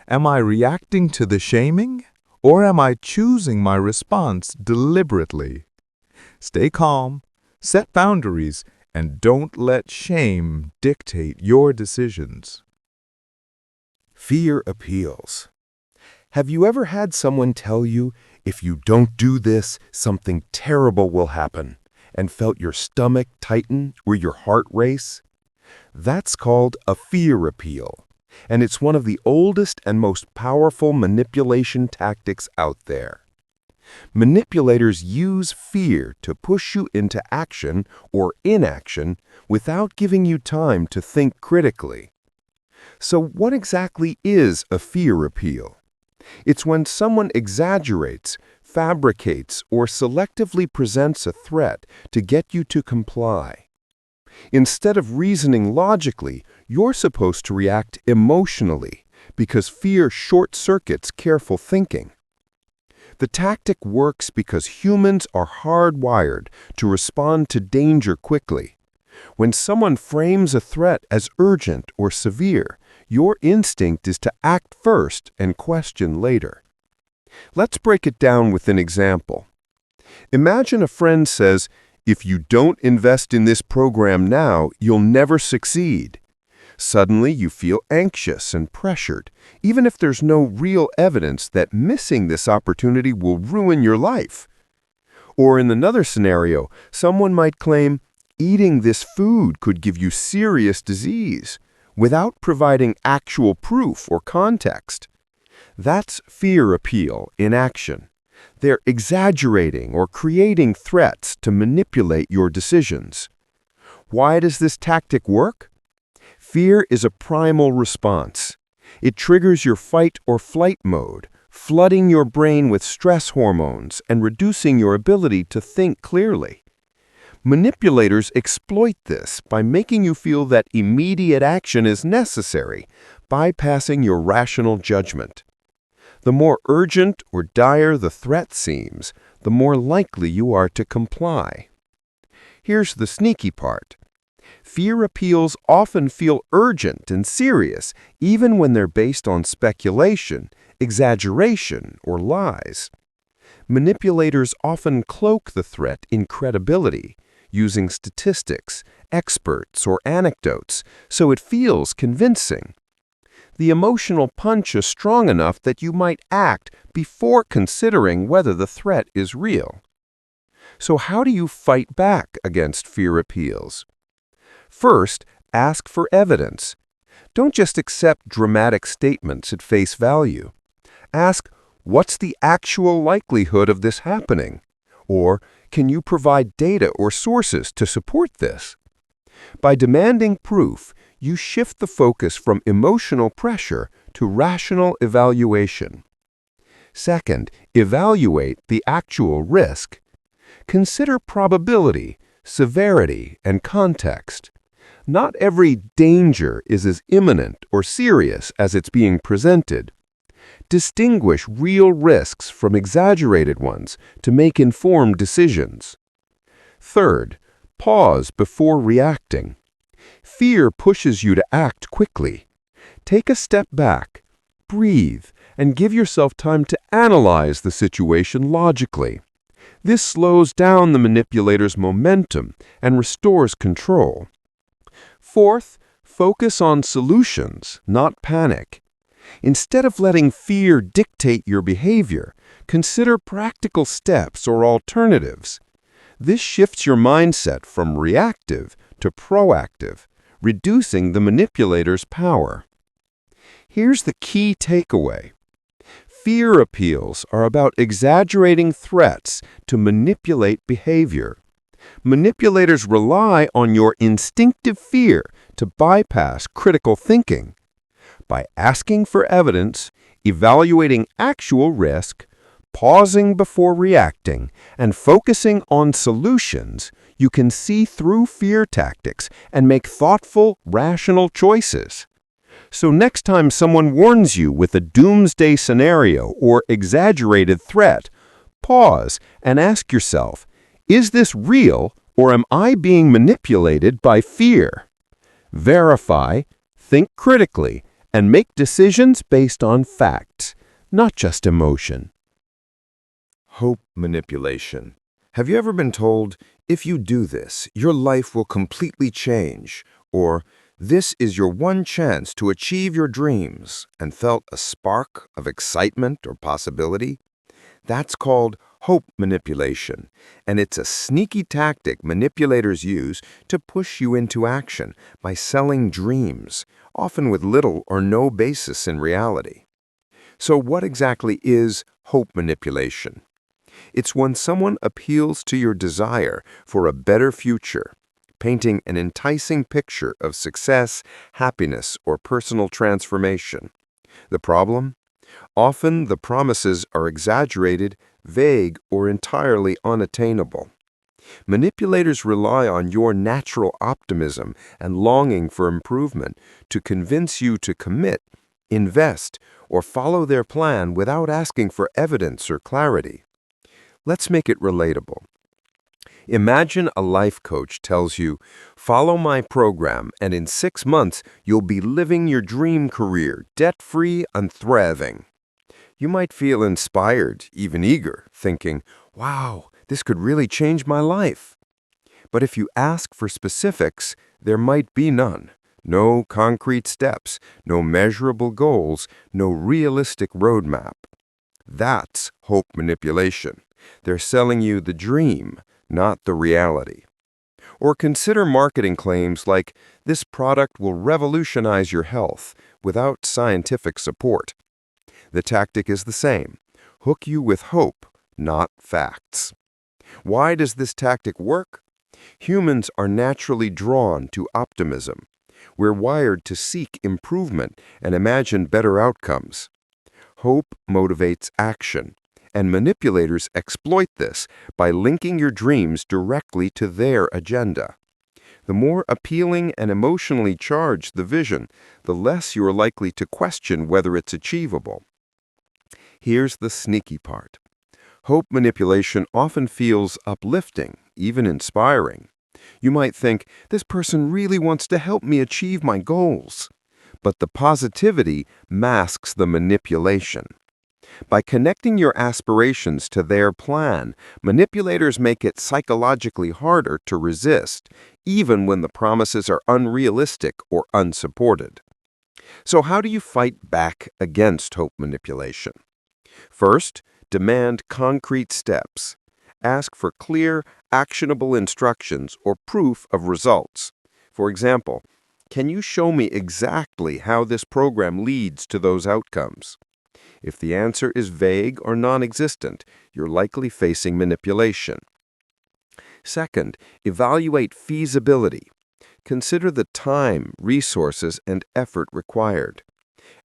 Speaker 3: am I reacting to the shaming, or am I choosing my response deliberately? Stay calm, set boundaries, and don't let shame dictate your decisions.
Speaker 2: Fear appeals. Have you ever had someone tell you, if you don't do this, something terrible will happen, and felt your stomach tighten or your heart race? That's called a fear appeal, and it's one of the oldest and most powerful manipulation tactics out there. Manipulators use fear to push you into action or inaction without giving you time to think critically. So what exactly is a fear appeal? It's when someone exaggerates, fabricates, or selectively presents a threat to get you to comply. Instead of reasoning logically, you're supposed to react emotionally because fear short-circuits careful thinking. The tactic works because humans are hardwired to respond to danger quickly. When someone frames a threat as urgent or severe, your instinct is to act first and question later. Let's break it down with an example. Imagine a friend says, "If you don't invest in this program now, you'll never succeed." Suddenly, you feel anxious and pressured, even if there's no real evidence that missing this opportunity will ruin your life. Or in another scenario, someone might claim, "Eating this food could give you serious disease," without providing actual proof or context. That's fear appeal in action. They're exaggerating or creating threats to manipulate your decisions. Why does this tactic work? Fear is a primal response. It triggers your fight or flight mode, flooding your brain with stress hormones and reducing your ability to think clearly. Manipulators exploit this by making you feel that immediate action is necessary, bypassing your rational judgment. The more urgent or dire the threat seems, the more likely you are to comply. Here's the sneaky part. Fear appeals often feel urgent and serious, even when they're based on speculation, exaggeration, or lies. Manipulators often cloak the threat in credibility, using statistics, experts, or anecdotes, so it feels convincing. The emotional punch is strong enough that you might act before considering whether the threat is real. So how do you fight back against fear appeals? First, ask for evidence. Don't just accept dramatic statements at face value. Ask, what's the actual likelihood of this happening? Or, can you provide data or sources to support this? By demanding proof, you shift the focus from emotional pressure to rational evaluation. Second, evaluate the actual risk. Consider probability, severity, and context. Not every danger is as imminent or serious as it's being presented. Distinguish real risks from exaggerated ones to make informed decisions. Third, pause before reacting. Fear pushes you to act quickly. Take a step back, breathe, and give yourself time to analyze the situation logically. This slows down the manipulator's momentum and restores control. Fourth, focus on solutions, not panic. Instead of letting fear dictate your behavior, consider practical steps or alternatives. This shifts your mindset from reactive to proactive, reducing the manipulator's power. Here's the key takeaway. Fear appeals are about exaggerating threats to manipulate behavior. Manipulators rely on your instinctive fear to bypass critical thinking. By asking for evidence, evaluating actual risk, pausing before reacting and focusing on solutions, you can see through fear tactics and make thoughtful, rational choices. So next time someone warns you with a doomsday scenario or exaggerated threat, pause and ask yourself, is this real or am I being manipulated by fear? Verify, think critically, and make decisions based on facts, not just emotion.
Speaker 3: Hope manipulation. Have you ever been told, if you do this, your life will completely change, or this is your one chance to achieve your dreams, and felt a spark of excitement or possibility? That's called hope manipulation, and it's a sneaky tactic manipulators use to push you into action by selling dreams, often with little or no basis in reality. So what exactly is hope manipulation? It's when someone appeals to your desire for a better future, painting an enticing picture of success, happiness, or personal transformation. The problem? Often the promises are exaggerated, vague, or entirely unattainable. Manipulators rely on your natural optimism and longing for improvement to convince you to commit, invest, or follow their plan without asking for evidence or clarity. Let's make it relatable. Imagine a life coach tells you, follow my program and in 6 months you'll be living your dream career, debt-free and thriving. You might feel inspired, even eager, thinking, wow, this could really change my life. But if you ask for specifics, there might be none. No concrete steps, no measurable goals, no realistic roadmap. That's hope manipulation. They're selling you the dream, not the reality. Or consider marketing claims like, this product will revolutionize your health, without scientific support. The tactic is the same. Hook you with hope, not facts. Why does this tactic work? Humans are naturally drawn to optimism. We're wired to seek improvement and imagine better outcomes. Hope motivates action, and manipulators exploit this by linking your dreams directly to their agenda. The more appealing and emotionally charged the vision, the less you are likely to question whether it's achievable. Here's the sneaky part. Hope manipulation often feels uplifting, even inspiring. You might think, this person really wants to help me achieve my goals. But the positivity masks the manipulation. By connecting your aspirations to their plan, manipulators make it psychologically harder to resist, even when the promises are unrealistic or unsupported. So how do you fight back against hope manipulation? First, demand concrete steps. Ask for clear, actionable instructions or proof of results. For example, can you show me exactly how this program leads to those outcomes? If the answer is vague or non-existent, you're likely facing manipulation. Second, evaluate feasibility. Consider the time, resources, and effort required.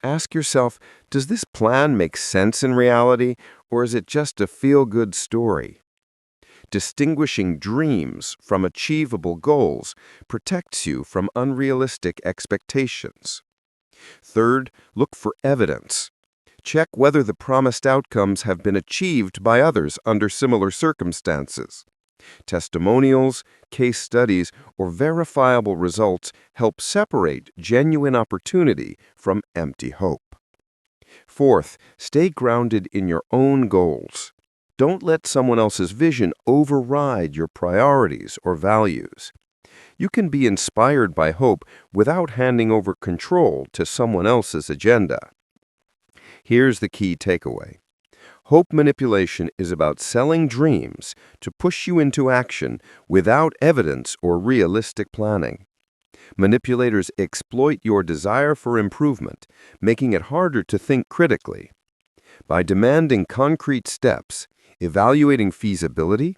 Speaker 3: Ask yourself, does this plan make sense in reality, or is it just a feel-good story? Distinguishing dreams from achievable goals protects you from unrealistic expectations. Third, look for evidence. Check whether the promised outcomes have been achieved by others under similar circumstances. Testimonials, case studies, or verifiable results help separate genuine opportunity from empty hope. Fourth, stay grounded in your own goals. Don't let someone else's vision override your priorities or values. You can be inspired by hope without handing over control to someone else's agenda. Here's the key takeaway. Hope manipulation is about selling dreams to push you into action without evidence or realistic planning. Manipulators exploit your desire for improvement, making it harder to think critically. By demanding concrete steps, evaluating feasibility,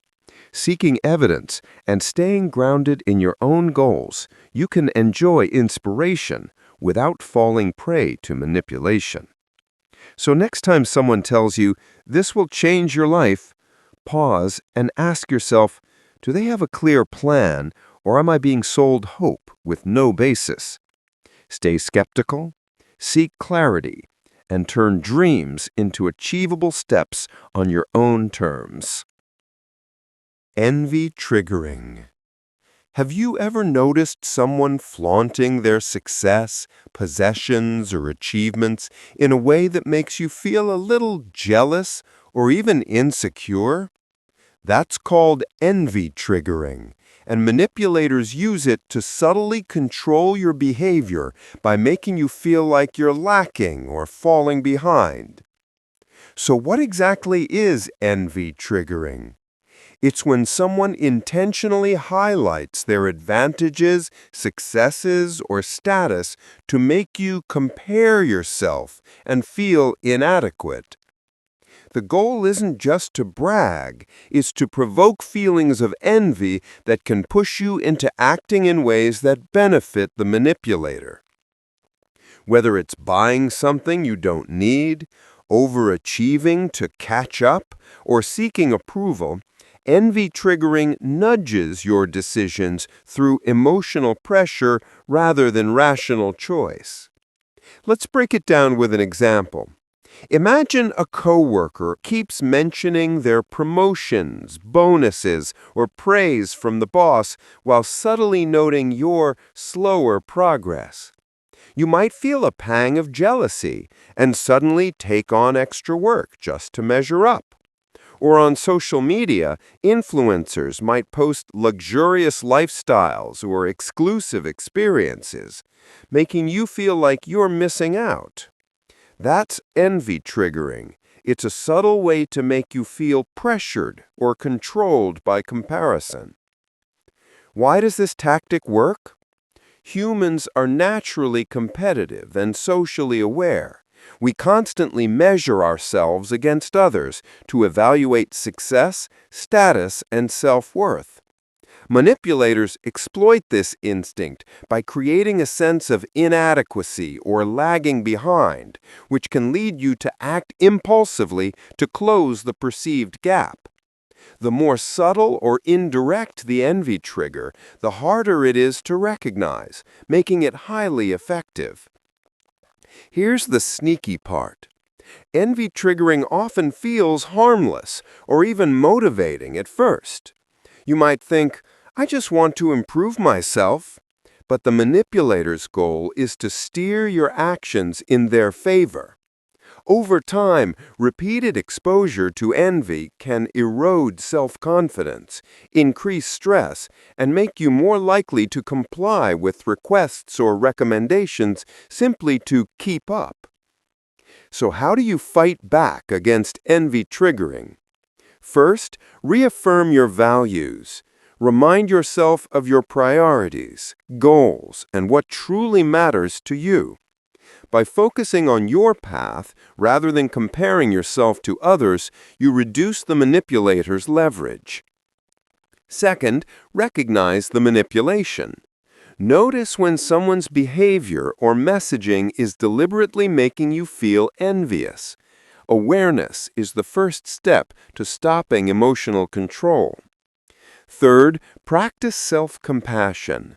Speaker 3: seeking evidence, and staying grounded in your own goals, you can enjoy inspiration without falling prey to manipulation.
Speaker 2: So next time someone tells you, this will change your life, pause and ask yourself, do they have a clear plan, or am I being sold hope with no basis? Stay skeptical, seek clarity, and turn dreams into achievable steps on your own terms. Envy triggering. Have you ever noticed someone flaunting their success, possessions, or achievements in a way that makes you feel a little jealous or even insecure? That's called envy triggering, and manipulators use it to subtly control your behavior by making you feel like you're lacking or falling behind. So what exactly is envy triggering? It's when someone intentionally highlights their advantages, successes, or status to make you compare yourself and feel inadequate. The goal isn't just to brag, it's to provoke feelings of envy that can push you into acting in ways that benefit the manipulator. Whether it's buying something you don't need, overachieving to catch up, or seeking approval, envy triggering nudges your decisions through emotional pressure rather than rational choice. Let's break it down with an example. Imagine a coworker keeps mentioning their promotions, bonuses, or praise from the boss while subtly noting your slower progress. You might feel a pang of jealousy and suddenly take on extra work just to measure up. Or on social media, influencers might post luxurious lifestyles or exclusive experiences, making you feel like you're missing out. That's envy triggering. It's a subtle way to make you feel pressured or controlled by comparison. Why does this tactic work? Humans are naturally competitive and socially aware. We constantly measure ourselves against others to evaluate success, status, and self-worth. Manipulators exploit this instinct by creating a sense of inadequacy or lagging behind, which can lead you to act impulsively to close the perceived gap. The more subtle or indirect the envy trigger, the harder it is to recognize, making it highly effective. Here's the sneaky part. Envy triggering often feels harmless or even motivating at first. You might think, I just want to improve myself. But the manipulator's goal is to steer your actions in their favor. Over time, repeated exposure to envy can erode self-confidence, increase stress, and make you more likely to comply with requests or recommendations simply to keep up. So how do you fight back against envy triggering? First, reaffirm your values. Remind yourself of your priorities, goals, and what truly matters to you. By focusing on your path rather than comparing yourself to others, you reduce the manipulator's leverage. Second, recognize the manipulation. Notice when someone's behavior or messaging is deliberately making you feel envious. Awareness is the first step to stopping emotional control. Third, practice self-compassion.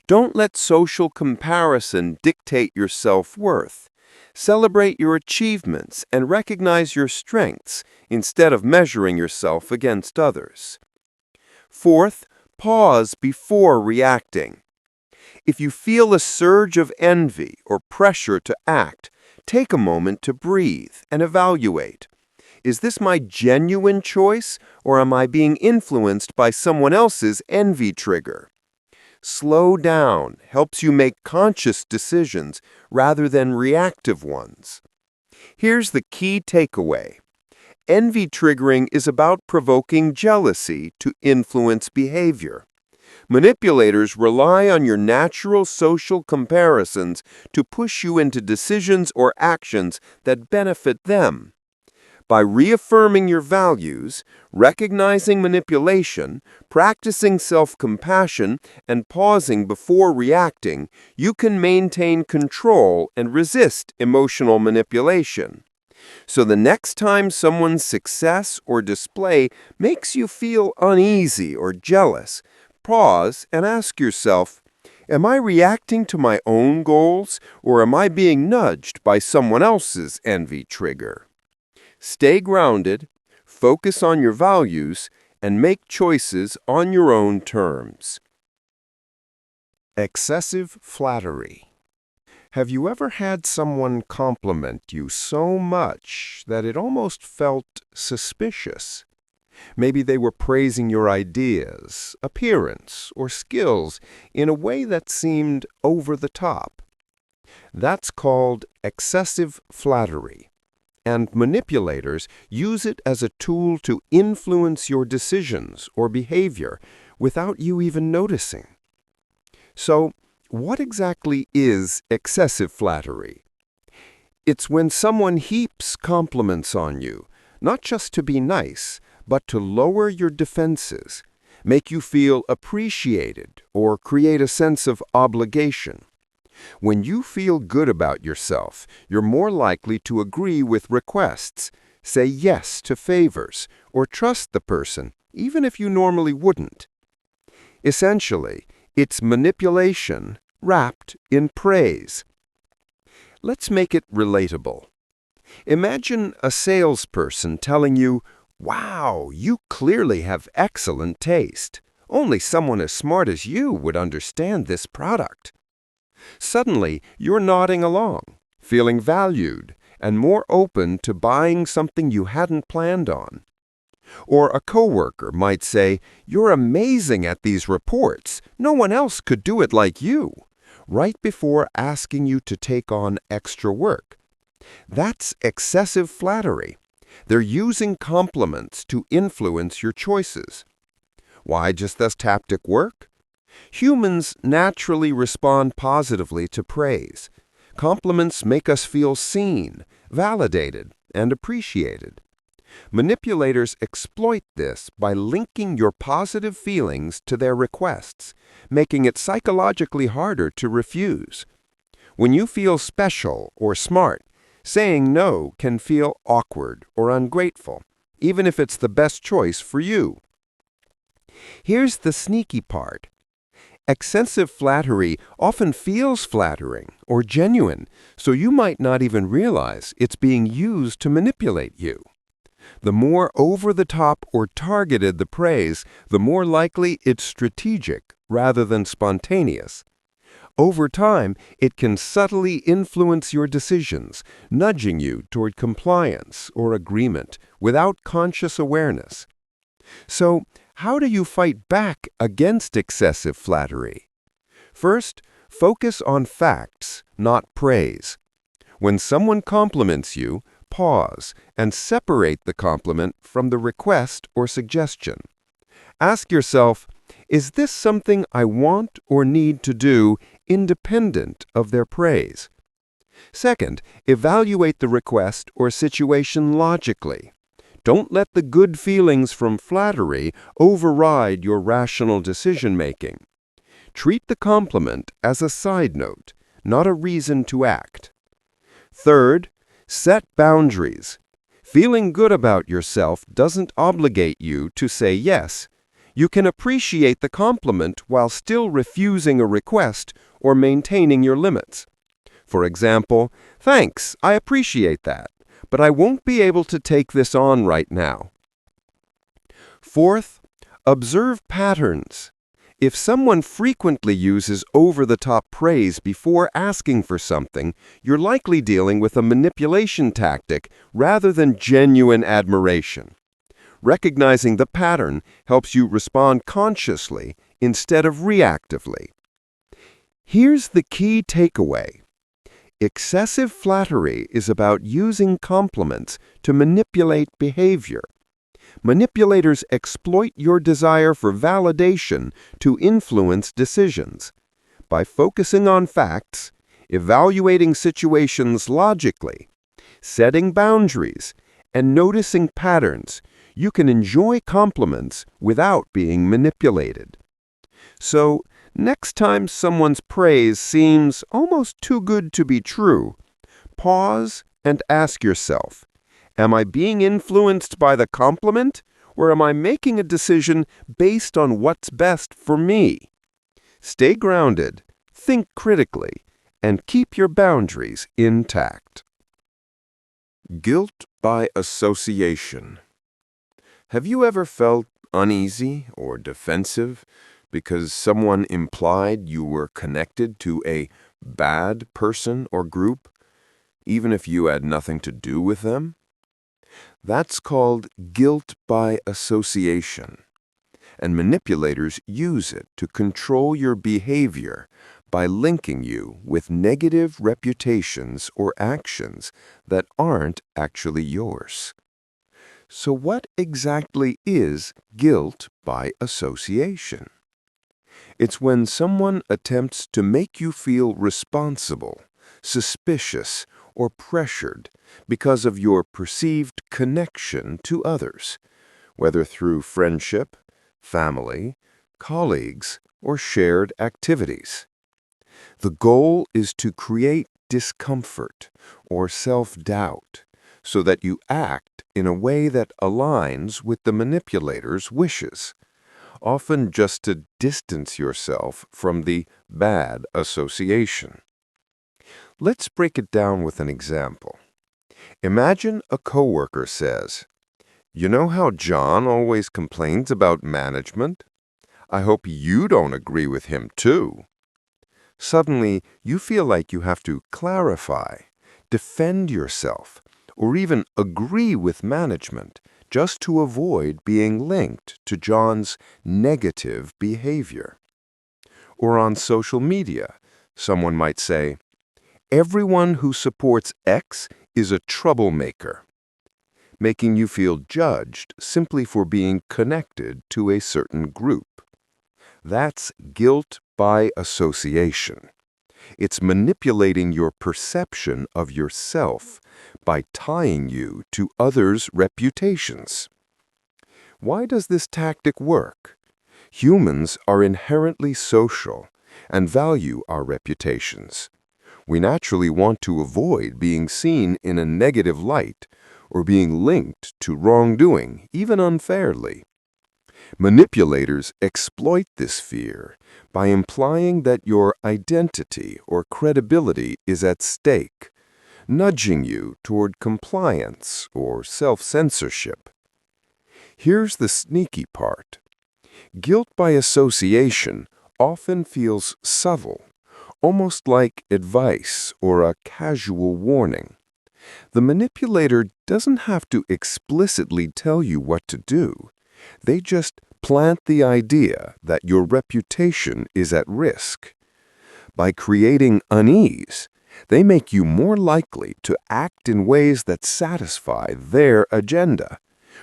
Speaker 2: Don't let social comparison dictate your self-worth. Celebrate your achievements and recognize your strengths instead of measuring yourself against others. Fourth, pause before reacting. If you feel a surge of envy or pressure to act, take a moment to breathe and evaluate. Is this my genuine choice, or am I being influenced by someone else's envy trigger? Slow down helps you make conscious decisions rather than reactive ones. Here's the key takeaway. Envy triggering is about provoking jealousy to influence behavior. Manipulators rely on your natural social comparisons to push you into decisions or actions that benefit them. By reaffirming your values, recognizing manipulation, practicing self-compassion, and pausing before reacting, you can maintain control and resist emotional manipulation. So the next time someone's success or display makes you feel uneasy or jealous, pause and ask yourself, am I reacting to my own goals or am I being nudged by someone else's envy trigger? Stay grounded, focus on your values, and make choices on your own terms. Excessive flattery. Have you ever had someone compliment you so much that it almost felt suspicious? Maybe they were praising your ideas, appearance, or skills in a way that seemed over the top. That's called excessive flattery, and manipulators use it as a tool to influence your decisions or behavior without you even noticing. So, what exactly is excessive flattery? It's when someone heaps compliments on you, not just to be nice, but to lower your defenses, make you feel appreciated, or create a sense of obligation. When you feel good about yourself, you're more likely to agree with requests, say yes to favors, or trust the person, even if you normally wouldn't. Essentially, it's manipulation wrapped in praise. Let's make it relatable. Imagine a salesperson telling you, "Wow, you clearly have excellent taste. Only someone as smart as you would understand this product." Suddenly, you're nodding along, feeling valued, and more open to buying something you hadn't planned on. Or a coworker might say, "You're amazing at these reports. No one else could do it like you," right before asking you to take on extra work. That's excessive flattery. They're using compliments to influence your choices. Why just this tactic work? Humans naturally respond positively to praise. Compliments make us feel seen, validated, and appreciated. Manipulators exploit this by linking your positive feelings to their requests, making it psychologically harder to refuse. When you feel special or smart, saying no can feel awkward or ungrateful, even if it's the best choice for you. Here's the sneaky part. Excessive flattery often feels flattering or genuine, so you might not even realize it's being used to manipulate you. The more over-the-top or targeted the praise, the more likely it's strategic rather than spontaneous. Over time, it can subtly influence your decisions, nudging you toward compliance or agreement without conscious awareness. So, how do you fight back against excessive flattery? First, focus on facts, not praise. When someone compliments you, pause and separate the compliment from the request or suggestion. Ask yourself, is this something I want or need to do independent of their praise? Second, evaluate the request or situation logically. Don't let the good feelings from flattery override your rational decision-making. Treat the compliment as a side note, not a reason to act. Third, set boundaries. Feeling good about yourself doesn't obligate you to say yes. You can appreciate the compliment while still refusing a request or maintaining your limits. For example, "Thanks, I appreciate that, but I won't be able to take this on right now." Fourth, observe patterns. If someone frequently uses over-the-top praise before asking for something, you're likely dealing with a manipulation tactic rather than genuine admiration. Recognizing the pattern helps you respond consciously instead of reactively. Here's the key takeaway. Excessive flattery is about using compliments to manipulate behavior. Manipulators exploit your desire for validation to influence decisions. By focusing on facts, evaluating situations logically, setting boundaries, and noticing patterns, you can enjoy compliments without being manipulated. So, next time someone's praise seems almost too good to be true, pause and ask yourself, am I being influenced by the compliment, or am I making a decision based on what's best for me? Stay grounded, think critically, and keep your boundaries intact. Guilt by association. Have you ever felt uneasy or defensive because someone implied you were connected to a bad person or group, even if you had nothing to do with them? That's called guilt by association, and manipulators use it to control your behavior by linking you with negative reputations or actions that aren't actually yours. So what exactly is guilt by association? It's when someone attempts to make you feel responsible, suspicious, or pressured because of your perceived connection to others, whether through friendship, family, colleagues, or shared activities. The goal is to create discomfort or self-doubt so that you act in a way that aligns with the manipulator's wishes, often just to distance yourself from the bad association. Let's break it down with an example. Imagine a coworker says, "You know how John always complains about management? I hope you don't agree with him too." Suddenly, you feel like you have to clarify, defend yourself, or even agree with management just to avoid being linked to John's negative behavior. Or on social media, someone might say, "Everyone who supports X is a troublemaker," making you feel judged simply for being connected to a certain group. That's guilt by association. It's manipulating your perception of yourself by tying you to others' reputations. Why does this tactic work? Humans are inherently social and value our reputations. We naturally want to avoid being seen in a negative light or being linked to wrongdoing, even unfairly. Manipulators exploit this fear by implying that your identity or credibility is at stake, nudging you toward compliance or self-censorship. Here's the sneaky part. Guilt by association often feels subtle, almost like advice or a casual warning. The manipulator doesn't have to explicitly tell you what to do. They just plant the idea that your reputation is at risk. By creating unease, they make you more likely to act in ways that satisfy their agenda,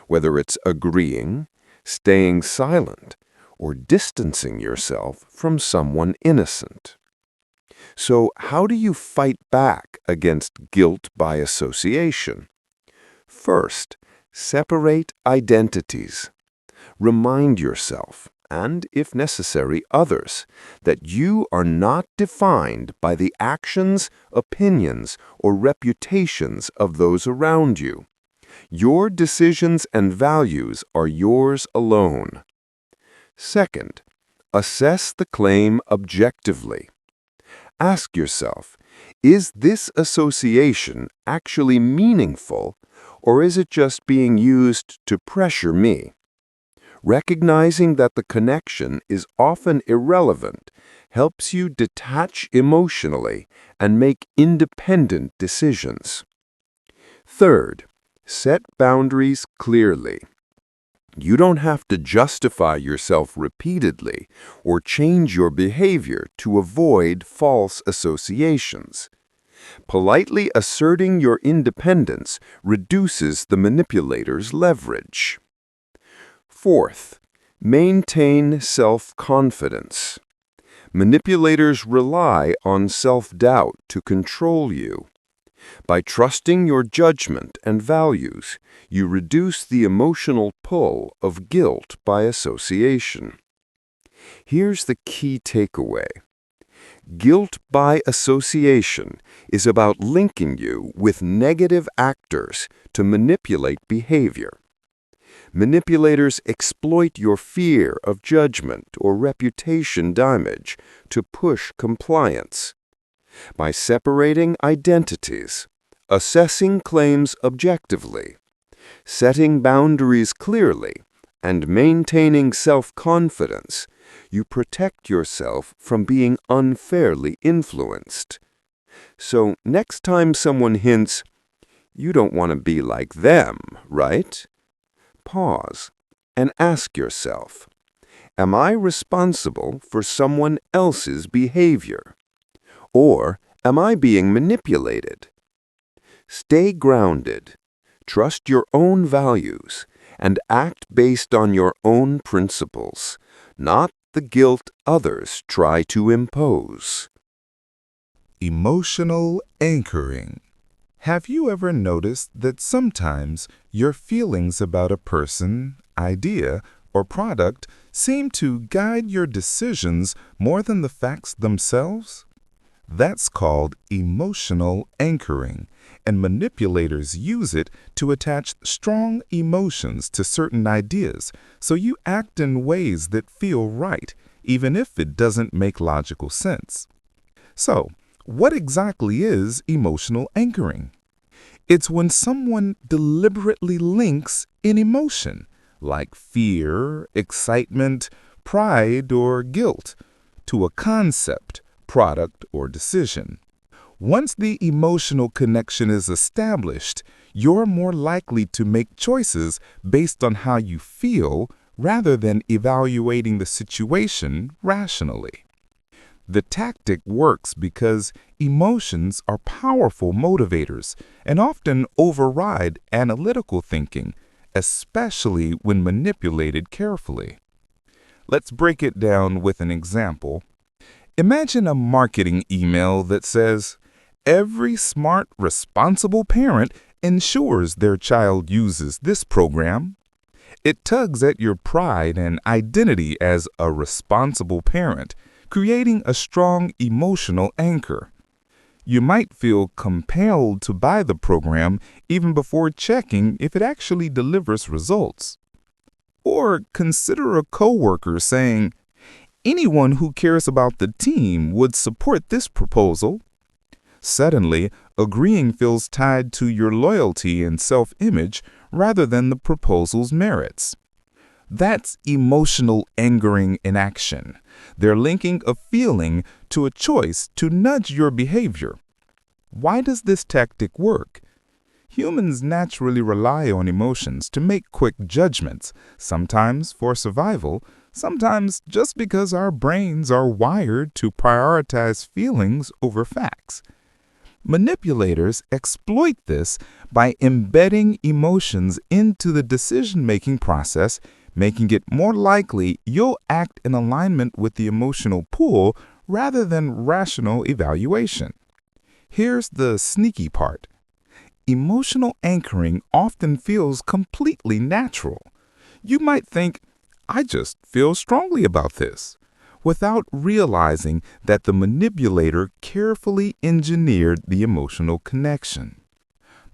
Speaker 2: whether it's agreeing, staying silent, or distancing yourself from someone innocent. So, how do you fight back against guilt by association? First, separate identities. Remind yourself, and if necessary, others, that you are not defined by the actions, opinions, or reputations of those around you. Your decisions and values are yours alone. Second, assess the claim objectively. Ask yourself, is this association actually meaningful, or is it just being used to pressure me? Recognizing that the connection is often irrelevant helps you detach emotionally and make independent decisions. Third, set boundaries clearly. You don't have to justify yourself repeatedly or change your behavior to avoid false associations. Politely asserting your independence reduces the manipulator's leverage. Fourth, maintain self-confidence. Manipulators rely on self-doubt to control you. By trusting your judgment and values, you reduce the emotional pull of guilt by association. Here's the key takeaway. Guilt by association is about linking you with negative actors to manipulate behavior. Manipulators exploit your fear of judgment or reputation damage to push compliance. By separating identities, assessing claims objectively, setting boundaries clearly, and maintaining self-confidence, you protect yourself from being unfairly influenced. So next time someone hints, "You don't want to be like them, right?" Pause and ask yourself, am I responsible for someone else's behavior? Or am I being manipulated? Stay grounded, trust your own values, and act based on your own principles, not the guilt others try to impose.
Speaker 5: Emotional anchoring. Have you ever noticed that sometimes your feelings about a person, idea, or product seem to guide your decisions more than the facts themselves? That's called emotional anchoring, and manipulators use it to attach strong emotions to certain ideas, so you act in ways that feel right, even if it doesn't make logical sense. So, what exactly is emotional anchoring? It's when someone deliberately links an emotion, like fear, excitement, pride, or guilt, to a concept, product, or decision. Once the emotional connection is established, you're more likely to make choices based on how you feel rather than evaluating the situation rationally. The tactic works because emotions are powerful motivators and often override analytical thinking, especially when manipulated carefully. Let's break it down with an example. Imagine a marketing email that says, "Every smart, responsible parent ensures their child uses this program." It tugs at your pride and identity as a responsible parent, creating a strong emotional anchor. You might feel compelled to buy the program even before checking if it actually delivers results. Or consider a coworker saying, "Anyone who cares about the team would support this proposal." Suddenly, agreeing feels tied to your loyalty and self-image rather than the proposal's merits. That's emotional angering in action. They're linking a feeling to a choice to nudge your behavior. Why does this tactic work? Humans naturally rely on emotions to make quick judgments, sometimes for survival, sometimes just because our brains are wired to prioritize feelings over facts. Manipulators exploit this by embedding emotions into the decision-making process, making it more likely you'll act in alignment with the emotional pull rather than rational evaluation. Here's the sneaky part. Emotional anchoring often feels completely natural. You might think, "I just feel strongly about this," without realizing that the manipulator carefully engineered the emotional connection.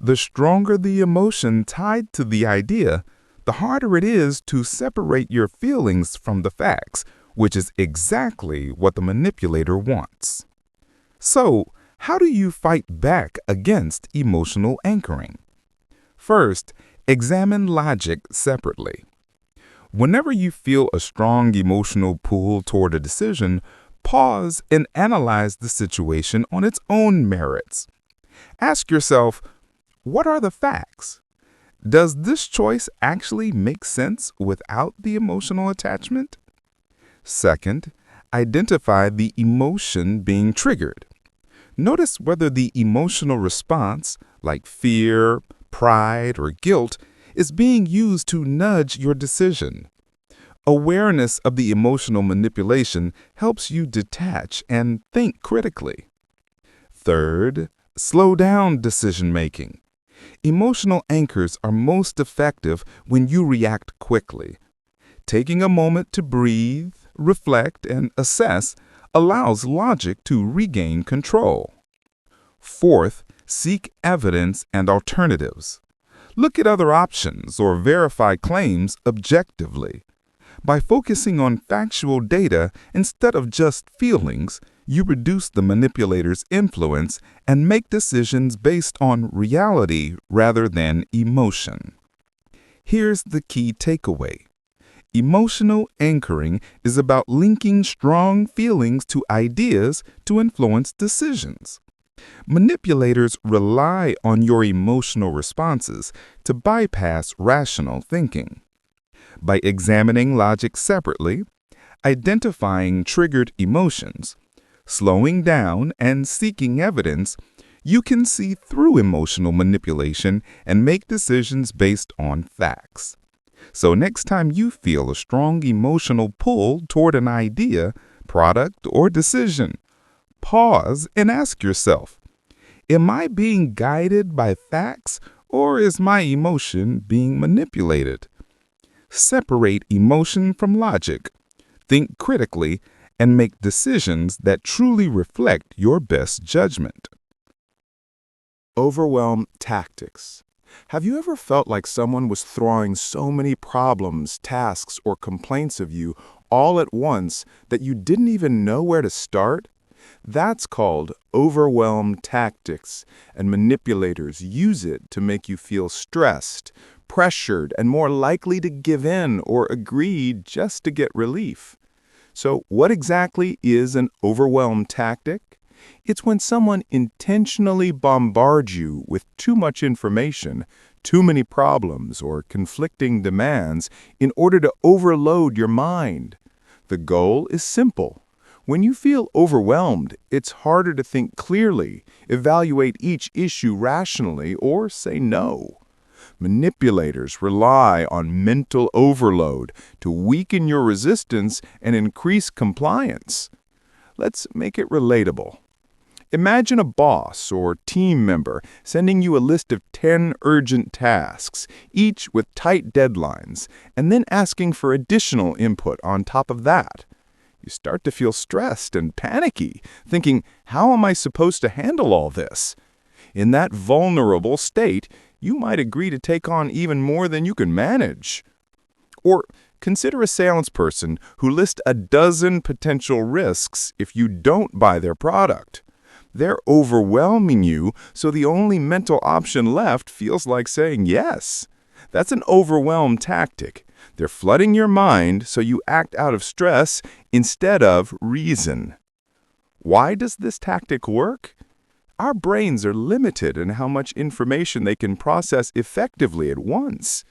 Speaker 5: The stronger the emotion tied to the idea, the harder it is to separate your feelings from the facts, which is exactly what the manipulator wants. So, how do you fight back against emotional anchoring? First, examine logic separately. Whenever you feel a strong emotional pull toward a decision, pause and analyze the situation on its own merits. Ask yourself, what are the facts? Does this choice actually make sense without the emotional attachment? Second, identify the emotion being triggered. Notice whether the emotional response, like fear, pride, or guilt, is being used to nudge your decision. Awareness of the emotional manipulation helps you detach and think critically. Third, slow down decision-making. Emotional anchors are most effective when you react quickly. Taking a moment to breathe, reflect, and assess
Speaker 6: allows logic to regain control. Fourth, seek evidence and alternatives. Look at other options or verify claims objectively. By focusing on factual data instead of just feelings, you reduce the manipulator's influence and make decisions based on reality rather than emotion. Here's the key takeaway. Emotional anchoring is about linking strong feelings to ideas to influence decisions. Manipulators rely on your emotional responses to bypass rational thinking. By examining logic separately, identifying triggered emotions, slowing down, and seeking evidence, you can see through emotional manipulation and make decisions based on facts. So next time you feel a strong emotional pull toward an idea, product, or decision, pause and ask yourself, am I being guided by facts or is my emotion being manipulated? Separate emotion from logic. Think critically and make decisions that truly reflect your best judgment.
Speaker 1: Overwhelm Tactics. Have you ever felt like someone was throwing so many problems, tasks, or complaints of you all at once that you didn't even know where to start? That's called overwhelm tactics, and manipulators use it to make you feel stressed, pressured, and more likely to give in or agree just to get relief. So what exactly is an overwhelm tactic? It's when someone intentionally bombards you with too much information, too many problems, or conflicting demands in order to overload your mind. The goal is simple. When you feel overwhelmed, it's harder to think clearly, evaluate each issue rationally, or say no. Manipulators rely on mental overload to weaken your resistance and increase compliance. Let's make it relatable. Imagine a boss or team member sending you a list of 10 urgent tasks, each with tight deadlines, and then asking for additional input on top of that. You start to feel stressed and panicky, thinking, how am I supposed to handle all this? In that vulnerable state, you might agree to take on even more than you can manage. Or consider a salesperson who lists a dozen potential risks if you don't buy their product. They're overwhelming you, so the only mental option left feels like saying yes. That's an overwhelm tactic. They're flooding your mind so you act out of stress instead of reason. Why does this tactic work? Our brains are limited in how much information they can process effectively at once.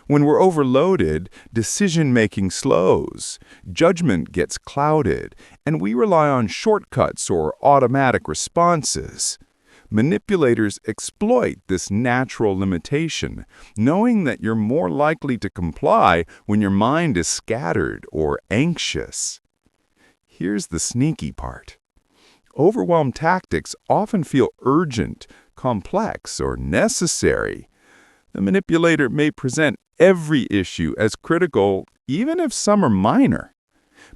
Speaker 1: When we're overloaded, decision-making slows, judgment gets clouded, and we rely on shortcuts or automatic responses. Manipulators exploit this natural limitation, knowing that you're more likely to comply when your mind is scattered or anxious. Here's the sneaky part. Overwhelm tactics often feel urgent, complex, or necessary. The manipulator may present every issue as critical, even if some are minor.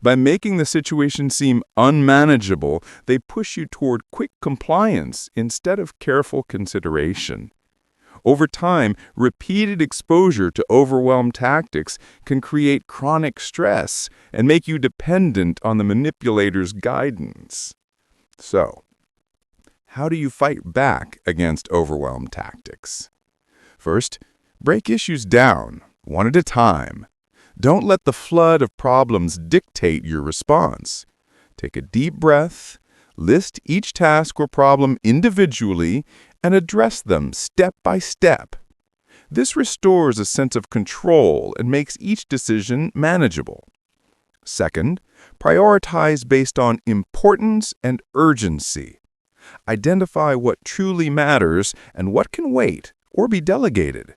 Speaker 1: By making the situation seem unmanageable, they push you toward quick compliance instead of careful consideration. Over time, repeated exposure to overwhelm tactics can create chronic stress and make you dependent on the manipulator's guidance. So, how do you fight back against overwhelm tactics? First, break issues down, one at a time. Don't let the flood of problems dictate your response. Take a deep breath, list each task or problem individually, and address them step by step. This restores a sense of control and makes each decision manageable. Second, prioritize based on importance and urgency. Identify what truly matters and what can wait or be delegated.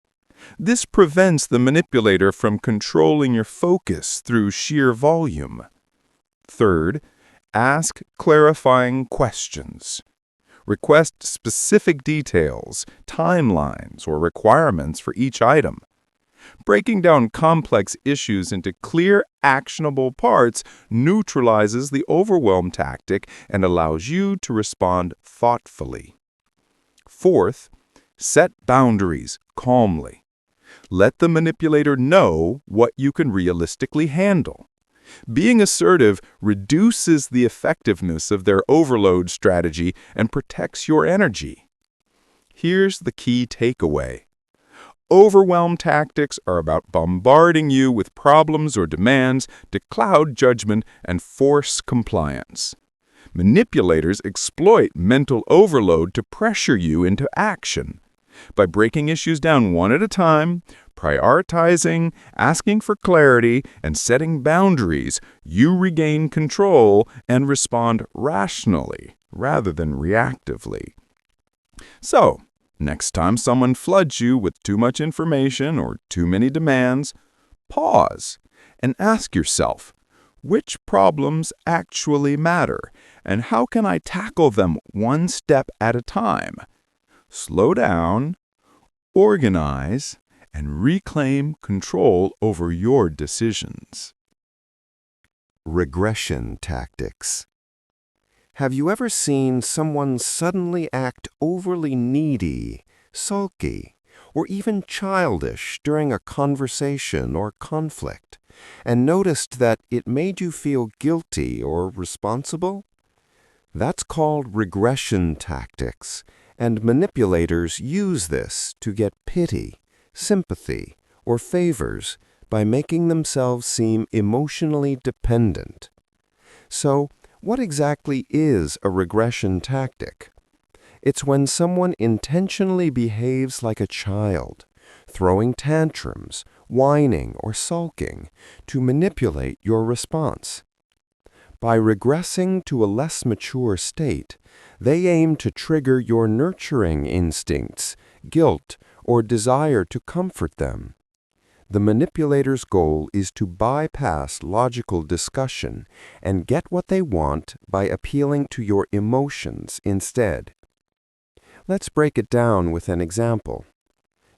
Speaker 1: This prevents the manipulator from controlling your focus through sheer volume. Third, ask clarifying questions. Request specific details, timelines, or requirements for each item.
Speaker 6: Breaking down complex issues into clear, actionable parts neutralizes the overwhelm tactic and allows you to respond thoughtfully. Fourth, set boundaries calmly. Let the manipulator know what you can realistically handle. Being assertive reduces the effectiveness of their overload strategy and protects your energy. Here's the key takeaway. Overwhelm tactics are about bombarding you with problems or demands to cloud judgment and force compliance. Manipulators exploit mental overload to pressure you into action. By breaking issues down one at a time, prioritizing, asking for clarity, and setting boundaries, you regain control and respond rationally rather than reactively. So, next time someone floods you with too much information or too many demands, pause and ask yourself, which problems actually matter, and how can I tackle them one step at a time? Slow down, organize, and reclaim control over your decisions.
Speaker 2: Regression tactics. Have you ever seen someone suddenly act overly needy, sulky, or even childish during a conversation or conflict, and noticed that it made you feel guilty or responsible? That's called regression tactics, and manipulators use this to get pity, sympathy, or favors by making themselves seem emotionally dependent. So, what exactly is a regression tactic? It's when someone intentionally behaves like a child, throwing tantrums, whining, or sulking to manipulate your response. By regressing to a less mature state, they aim to trigger your nurturing instincts, guilt, or desire to comfort them. The manipulator's goal is to bypass logical discussion and get what they want by appealing to your emotions instead. Let's break it down with an example.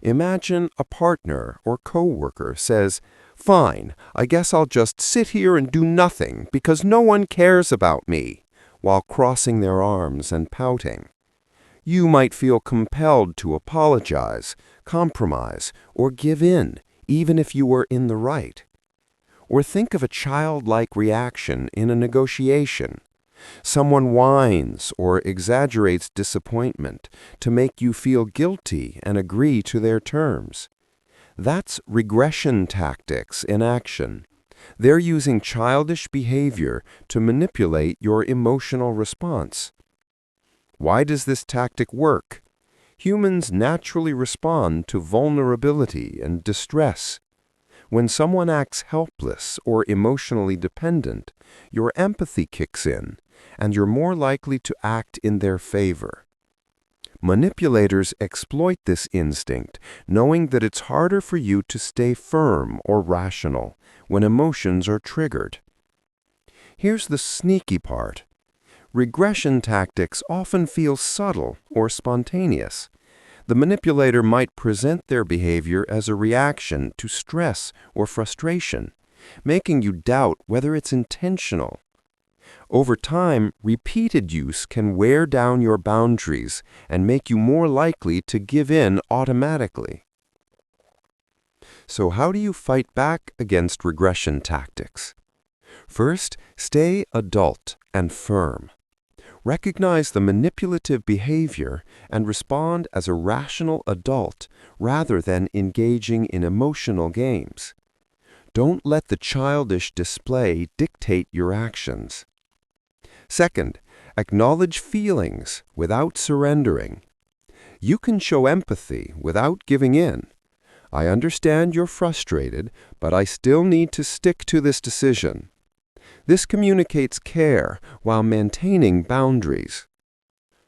Speaker 2: Imagine a partner or coworker says, "Fine, I guess I'll just sit here and do nothing because no one cares about me," while crossing their arms and pouting. You might feel compelled to apologize, compromise, or give in, even if you were in the right. Or think of a childlike reaction in a negotiation. Someone whines or exaggerates disappointment to make you feel guilty and agree to their terms. That's regression tactics in action. They're using childish behavior to manipulate your emotional response. Why does this tactic work? Humans naturally respond to vulnerability and distress. When someone acts helpless or emotionally dependent, your empathy kicks in, and you're more likely to act in their favor. Manipulators exploit this instinct, knowing that it's harder for you to stay firm or rational when emotions are triggered. Here's the sneaky part. Regression tactics often feel subtle or spontaneous. The manipulator might present their behavior as a reaction to stress or frustration, making you doubt whether it's intentional. Over time, repeated use can wear down your boundaries and make you more likely to give in automatically. So how do you fight back against regression tactics? First, stay adult and firm. Recognize the manipulative behavior and respond as a rational adult rather than engaging in emotional games. Don't let the childish display dictate your actions. Second, acknowledge feelings without surrendering. You can show empathy without giving in. I understand you're frustrated, but I still need to stick to this decision. This communicates care while maintaining boundaries.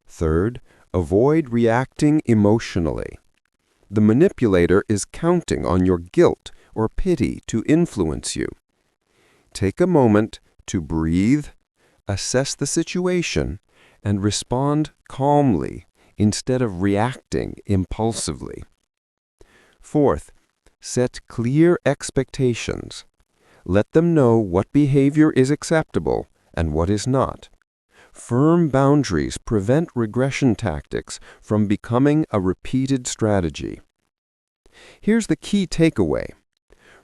Speaker 2: Third, avoid reacting emotionally. The manipulator is counting on your guilt or pity to influence you. Take a moment to breathe, assess the situation, and respond calmly instead of reacting impulsively. Fourth, Set clear expectations. Let them know what behavior is acceptable and what is not. Firm boundaries prevent regression tactics from becoming a repeated strategy. Here's the key takeaway.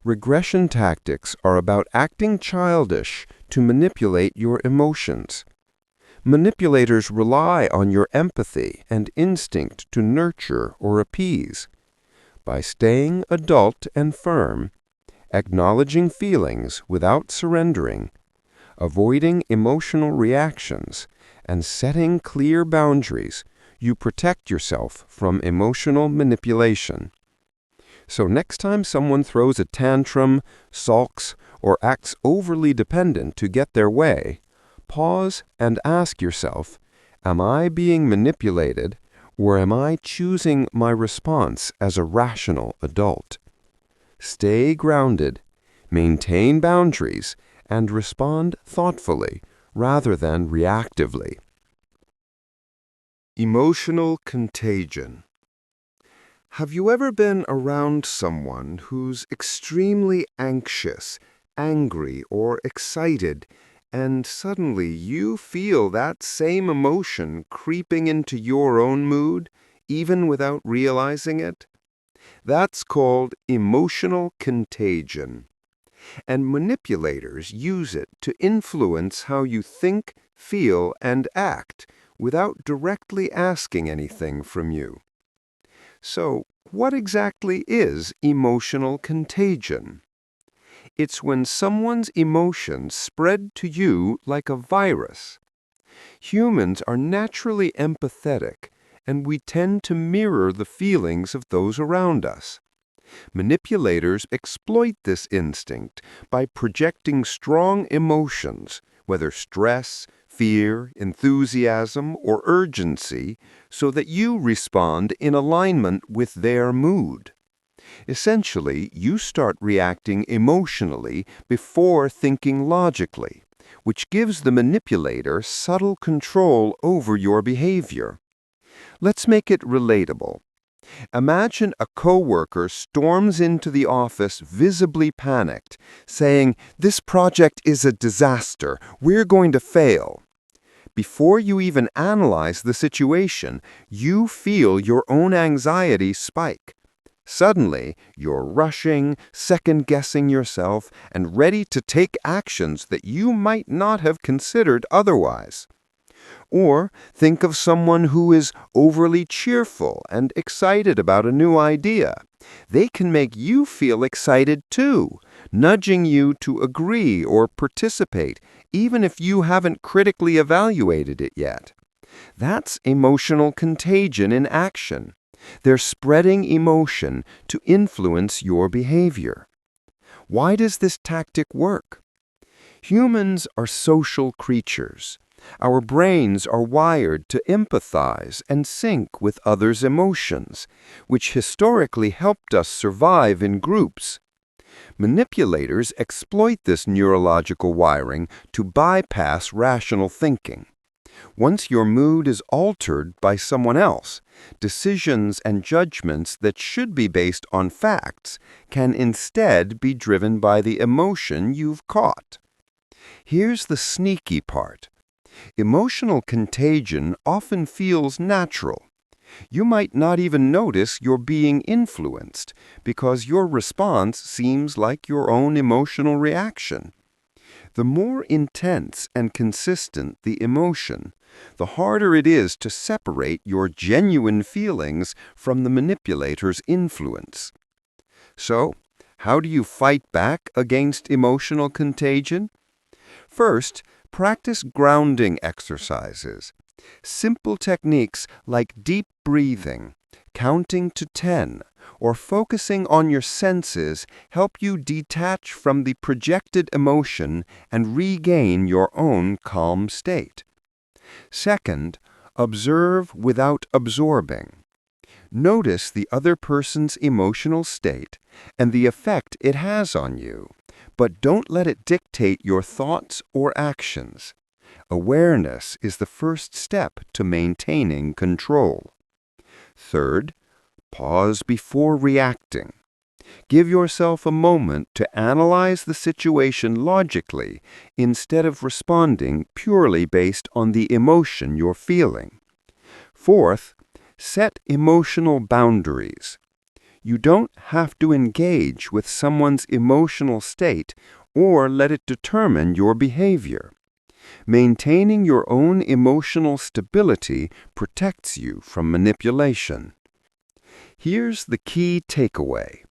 Speaker 2: Regression tactics are about acting childish to manipulate your emotions. Manipulators rely on your empathy and instinct to nurture or appease. By staying adult and firm, acknowledging feelings without surrendering, avoiding emotional reactions, and setting clear boundaries, you protect yourself from emotional manipulation. So next time someone throws a tantrum, sulks, or acts overly dependent to get their way, pause and ask yourself, am I being manipulated, or am I choosing my response as a rational adult? Stay grounded, maintain boundaries, and respond thoughtfully rather than reactively. Emotional contagion. Have you ever been around someone who's extremely anxious, angry, or excited, and suddenly you feel that same emotion creeping into your own mood, even without realizing it? That's called emotional contagion. And manipulators use it to influence how you think, feel, and act without directly asking anything from you. So, what exactly is emotional contagion? It's when someone's emotions spread to you like a virus. Humans are naturally empathetic, and we tend to mirror the feelings of those around us. Manipulators exploit this instinct by projecting strong emotions, whether stress, fear, enthusiasm, or urgency, so that you respond in alignment with their mood. Essentially, you start reacting emotionally before thinking logically, which gives the manipulator subtle control over your behavior. Let's make it relatable. Imagine a coworker storms into the office visibly panicked, saying, "This project is a disaster. We're going to fail." Before you even analyze the situation, you feel your own anxiety spike. Suddenly, you're rushing, second-guessing yourself, and ready to take actions that you might not have considered otherwise. Or think of someone who is overly cheerful and excited about a new idea. They can make you feel excited too, nudging you to agree or participate, even if you haven't critically evaluated it yet. That's emotional contagion in action. They're spreading emotion to influence your behavior. Why does this tactic work? Humans are social creatures. Our brains are wired to empathize and sync with others' emotions, which historically helped us survive in groups. Manipulators exploit this neurological wiring to bypass rational thinking. Once your mood is altered by someone else, decisions and judgments that should be based on facts can instead be driven by the emotion you've caught. Here's the sneaky part. Emotional contagion often feels natural. You might not even notice you're being influenced because your response seems like your own emotional reaction. The more intense and consistent the emotion, the harder it is to separate your genuine feelings from the manipulator's influence. So, how do you fight back against emotional contagion? First, practice grounding exercises. Simple techniques like deep breathing, counting to 10, or focusing on your senses help you detach from the projected emotion and regain your own calm state. Second, observe without absorbing. Notice the other person's emotional state and the effect it has on you, but don't let it dictate your thoughts or actions. Awareness is the first step to maintaining control. Third, pause before reacting. Give yourself a moment to analyze the situation logically instead of responding purely based on the emotion you're feeling. Fourth, set emotional boundaries. You don't have to engage with someone's emotional state or let it determine your behavior. Maintaining your own emotional stability protects you from manipulation. Here's the key takeaway.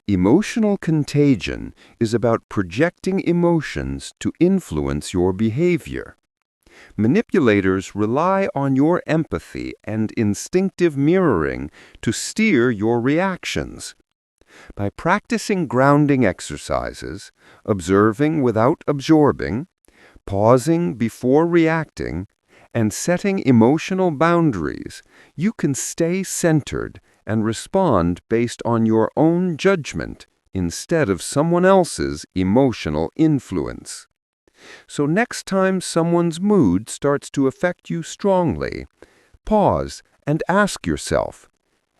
Speaker 2: Emotional contagion is about projecting emotions to influence your behavior. Manipulators rely on your empathy and instinctive mirroring to steer your reactions. By practicing grounding exercises, observing without absorbing, pausing before reacting, and setting emotional boundaries, you can stay centered and respond based on your own judgment instead of someone else's emotional influence. So next time someone's mood starts to affect you strongly, pause and ask yourself,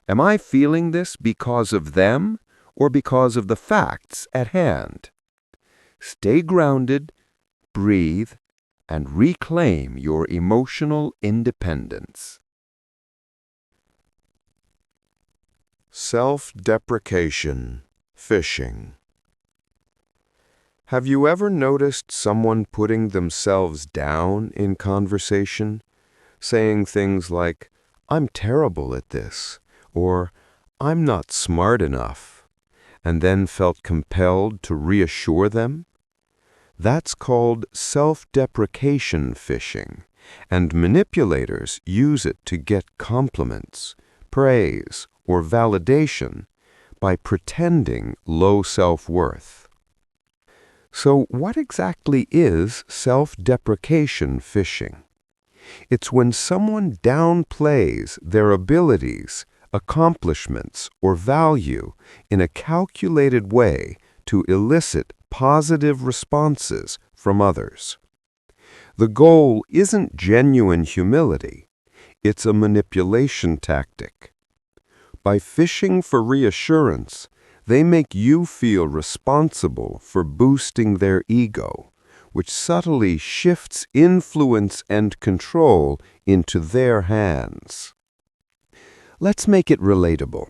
Speaker 2: am I feeling this because of them or because of the facts at hand? Stay grounded, breathe, and reclaim your emotional independence.
Speaker 5: Self-Deprecation Fishing. Have you ever noticed someone putting themselves down in conversation, saying things like, "I'm terrible at this," or "I'm not smart enough," and then felt compelled to reassure them? That's called self-deprecation fishing, and manipulators use it to get compliments, praise, or validation by pretending low self-worth. So what exactly is self-deprecation fishing? It's when someone downplays their abilities, accomplishments, or value in a calculated way to elicit positive responses from others. The goal isn't genuine humility, it's a manipulation tactic. By fishing for reassurance, they make you feel responsible for boosting their ego, which subtly shifts influence and control into their hands. Let's make it relatable.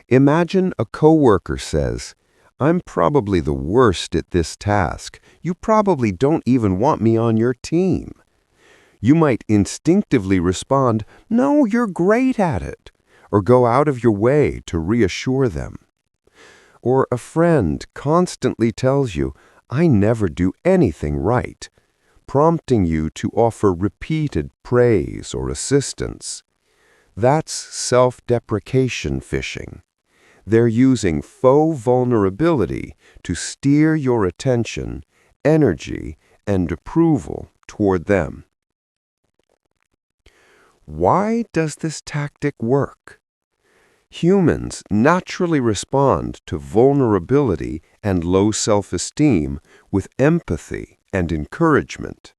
Speaker 5: Imagine a coworker says, "I'm probably the worst at this task. You probably don't even want me on your team." You might instinctively respond, "No, you're great at it," or go out of your way to reassure them. Or a friend constantly tells you, "I never do anything right," prompting you to offer repeated praise or assistance. That's self-deprecation fishing. They're using faux vulnerability to steer your attention, energy, and approval toward them. Why does this tactic work? Humans naturally respond to vulnerability and low self-esteem with empathy and encouragement.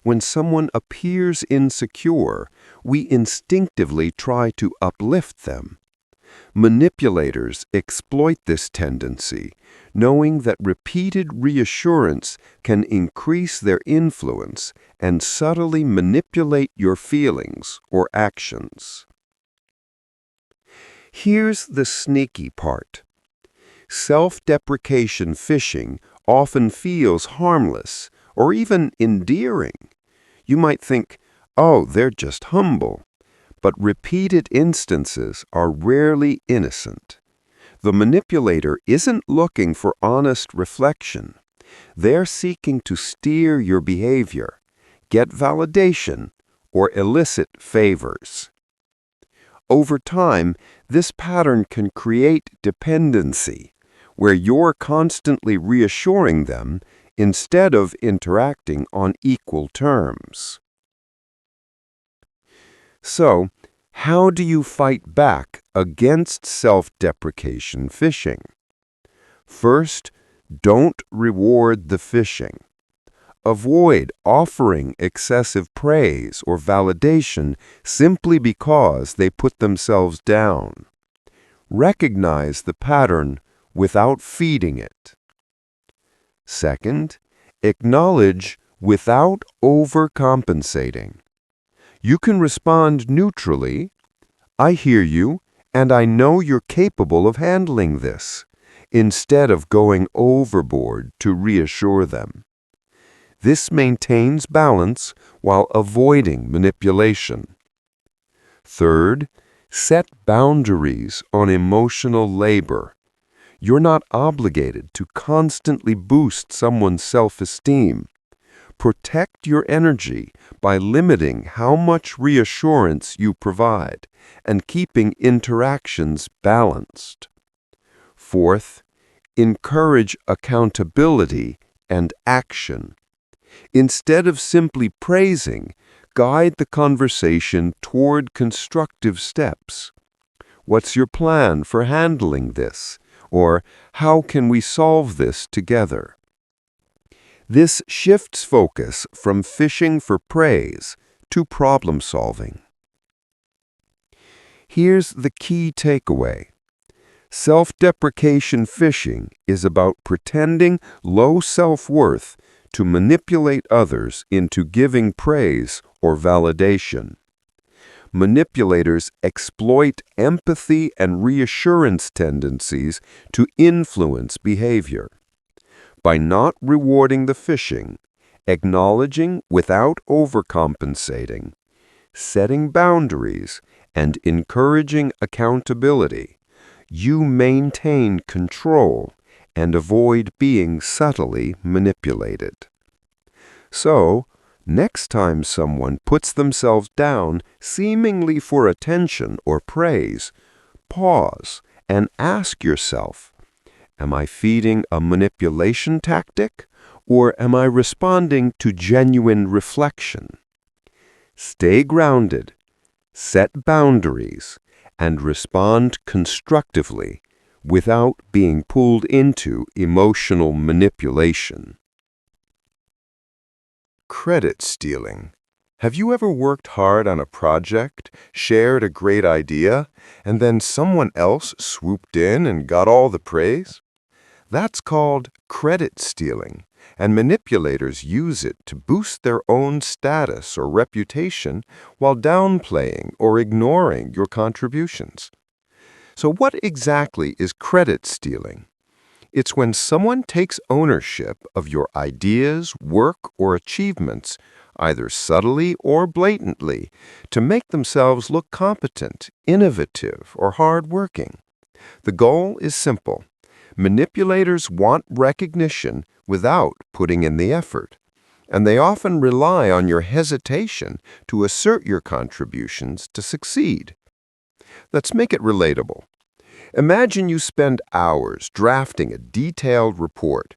Speaker 5: When someone appears insecure, we instinctively try to uplift them. Manipulators exploit this tendency, knowing that repeated reassurance can increase their influence and subtly manipulate your feelings or actions. Here's the sneaky part. Self-deprecation fishing often feels harmless or even endearing. You might think, "Oh, they're just humble." But repeated instances are rarely innocent. The manipulator isn't looking for honest reflection. They're seeking to steer your behavior, get validation, or elicit favors. Over time, this pattern can create dependency, where you're constantly reassuring them instead of interacting on equal terms. So, how do you fight back against self-deprecation fishing? First, don't reward the fishing. Avoid offering excessive praise or validation simply because they put themselves down.
Speaker 2: recognize the pattern without feeding it. Second, acknowledge without overcompensating. You can respond neutrally, "I hear you, and I know you're capable of handling this," instead of going overboard to reassure them. This maintains balance while avoiding manipulation. Third, set boundaries on emotional labor. You're not obligated to constantly boost someone's self-esteem. Protect your energy by limiting how much reassurance you provide and keeping interactions balanced. Fourth, encourage accountability and action. Instead of simply praising, guide the conversation toward constructive steps. What's your plan for handling this? Or how can we solve this together? This shifts focus from fishing for praise to problem solving. Here's the key takeaway. Self-deprecation fishing is about pretending low self-worth to manipulate others into giving praise or validation. Manipulators exploit empathy and reassurance tendencies to influence behavior. By not rewarding the fishing, acknowledging without overcompensating, setting boundaries, and encouraging accountability, you maintain control and avoid being subtly manipulated. So, next time someone puts themselves down seemingly for attention or praise, pause and ask yourself, am I feeding a manipulation tactic, or am I responding to genuine reflection? Stay grounded, set boundaries, and respond constructively without being pulled into emotional manipulation.
Speaker 5: Credit stealing. Have you ever worked hard on a project, shared a great idea, and then someone else swooped in and got all the praise? That's called credit stealing, and manipulators use it to boost their own status or reputation while downplaying or ignoring your contributions. So what exactly is credit stealing? It's when someone takes ownership of your ideas, work, or achievements, either subtly or blatantly, to make themselves look competent, innovative, or hardworking. The goal is simple. Manipulators want recognition without putting in the effort, and they often rely on your hesitation to assert your contributions to succeed. Let's make it relatable. Imagine you spend hours drafting a detailed report,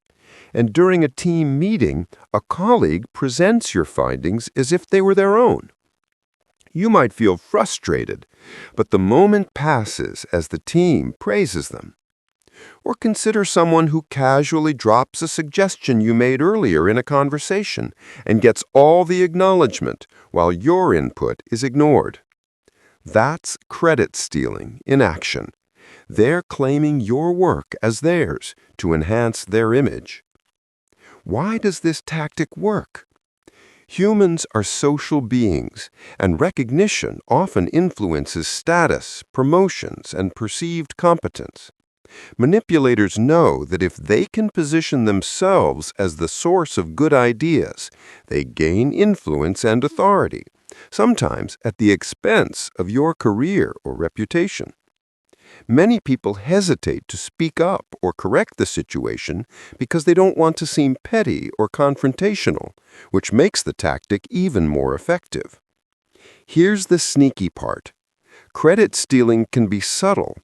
Speaker 5: and during a team meeting, a colleague presents your findings as if they were their own. You might feel frustrated, but the moment passes as the team praises them. Or consider someone who casually drops a suggestion you made earlier in a conversation and gets all the acknowledgement while your input is ignored. That's credit stealing in action. They're claiming your work as theirs to enhance their image. Why does this tactic work? Humans are social beings, and recognition often influences status, promotions, and perceived competence. Manipulators know that if they can position themselves as the source of good ideas, they gain influence and authority, sometimes at the expense of your career or reputation. Many people hesitate to speak up or correct the situation because they don't want to seem petty or confrontational, which makes the tactic even more effective. Here's the sneaky part. Credit stealing can be subtle.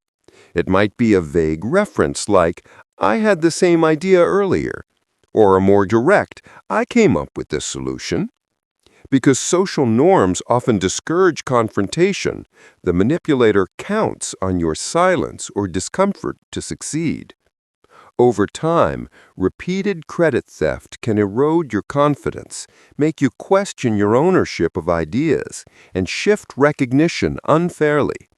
Speaker 5: It might be a vague reference like, "I had the same idea earlier," or a more direct, "I came up with this solution." Because social norms often discourage confrontation, the manipulator counts on your silence or discomfort to succeed. Over time, repeated credit theft can erode your confidence, make you question your ownership of ideas, and shift recognition unfairly.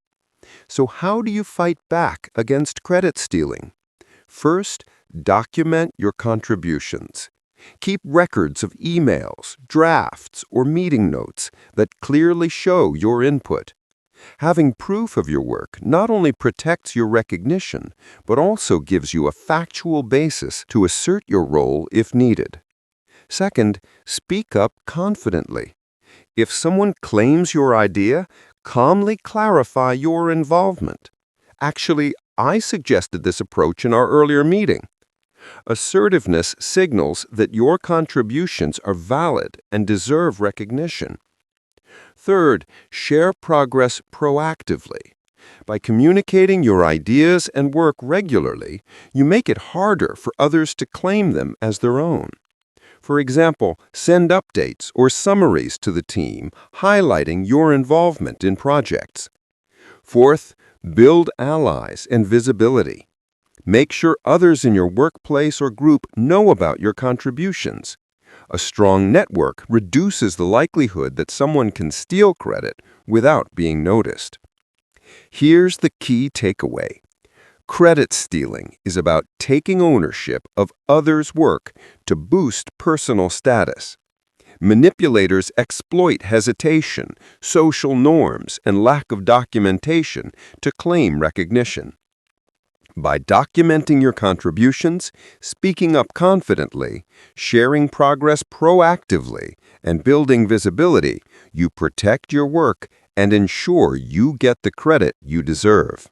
Speaker 2: So how do you fight back against credit stealing? First, document your contributions. Keep records of emails, drafts, or meeting notes that clearly show your input. Having proof of your work not only protects your recognition, but also gives you a factual basis to assert your role if needed. Second, speak up confidently. If someone claims your idea, calmly clarify your involvement. Actually, I suggested this approach in our earlier meeting. Assertiveness signals that your contributions are valid and deserve recognition. Third, share progress proactively. By communicating your ideas and work regularly, you make it harder for others to claim them as their own. For example, send updates or summaries to the team, highlighting your involvement in projects. Fourth, build allies and visibility. Make sure others in your workplace or group know about your contributions. A strong network reduces the likelihood that someone can steal credit without being noticed. Here's the key takeaway. Credit stealing is about taking ownership of others' work to boost personal status. Manipulators exploit hesitation, social norms, and lack of documentation to claim recognition. By documenting your contributions, speaking up confidently, sharing progress proactively, and building visibility, you protect your work and ensure you get the credit you deserve.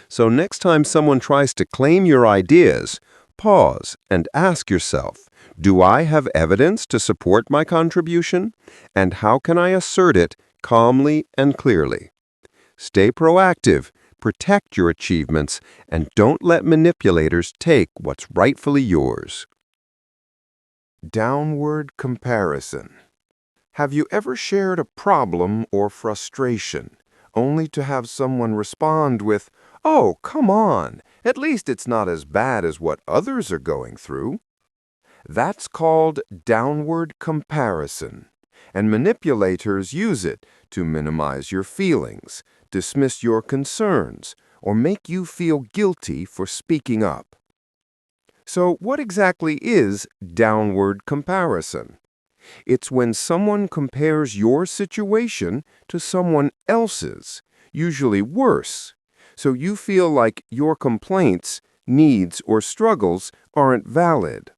Speaker 2: So next time someone tries to claim your ideas, pause and ask yourself, do I have evidence to support my contribution? And how can I assert it calmly and clearly? Stay proactive, protect your achievements, and don't let manipulators take what's rightfully yours. Downward comparison. Have you ever shared a problem or frustration, only to have someone respond with, "Oh, come on, at least it's not as bad as what others are going through"? That's called downward comparison, and manipulators use it to minimize your feelings, dismiss your concerns, or make you feel guilty for speaking up. So what exactly is downward comparison? It's when someone compares your situation to someone else's, usually worse, so you feel like your complaints, needs, or struggles aren't valid.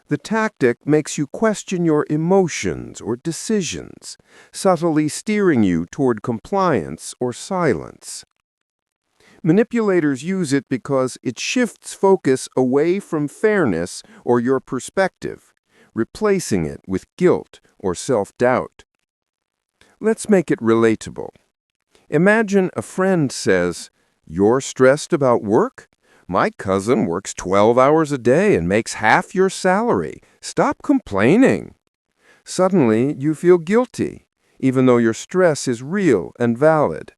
Speaker 2: The tactic makes you question your emotions or decisions, subtly steering you toward compliance or silence. Manipulators use it because it shifts focus away from fairness or your perspective, replacing it with guilt or self-doubt. Let's make it relatable. Imagine a friend says, "You're stressed about work? My cousin works 12 hours a day and makes half your salary. Stop complaining." Suddenly, you feel guilty, even though your stress is real and valid.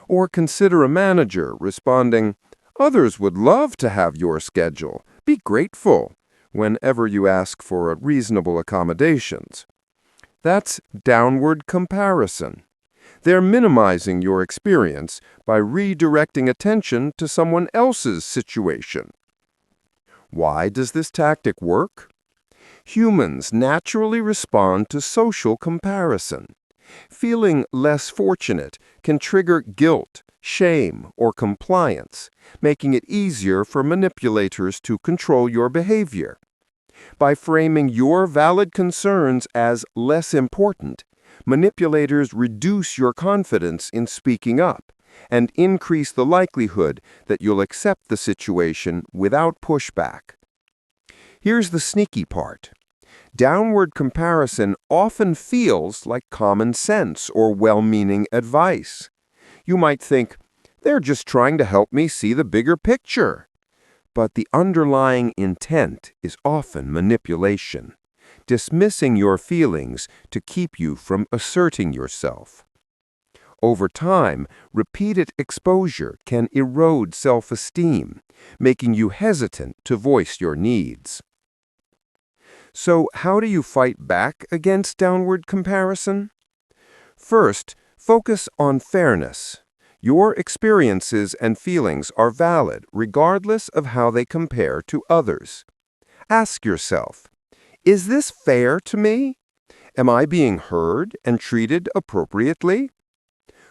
Speaker 2: Or consider a manager responding, "Others would love to have your schedule. Be grateful," whenever you ask for reasonable accommodations. That's downward comparison. They're minimizing your experience by redirecting attention to someone else's situation. Why does this tactic work? Humans naturally respond to social comparison. Feeling less fortunate can trigger guilt, shame, or compliance, making it easier for manipulators to control your behavior. By framing your valid concerns as less important, manipulators reduce your confidence in speaking up and increase the likelihood that you'll accept the situation without pushback. Here's the sneaky part. Downward comparison often feels like common sense or well-meaning advice. You might think, "They're just trying to help me see the bigger picture." But the underlying intent is often manipulation, dismissing your feelings to keep you from asserting yourself. Over time, repeated exposure can erode self-esteem, making you hesitant to voice your needs. So, how do you fight back against downward comparison? First, focus on fairness. Your experiences and feelings are valid regardless of how they compare to others. Ask yourself, is this fair to me? Am I being heard and treated appropriately?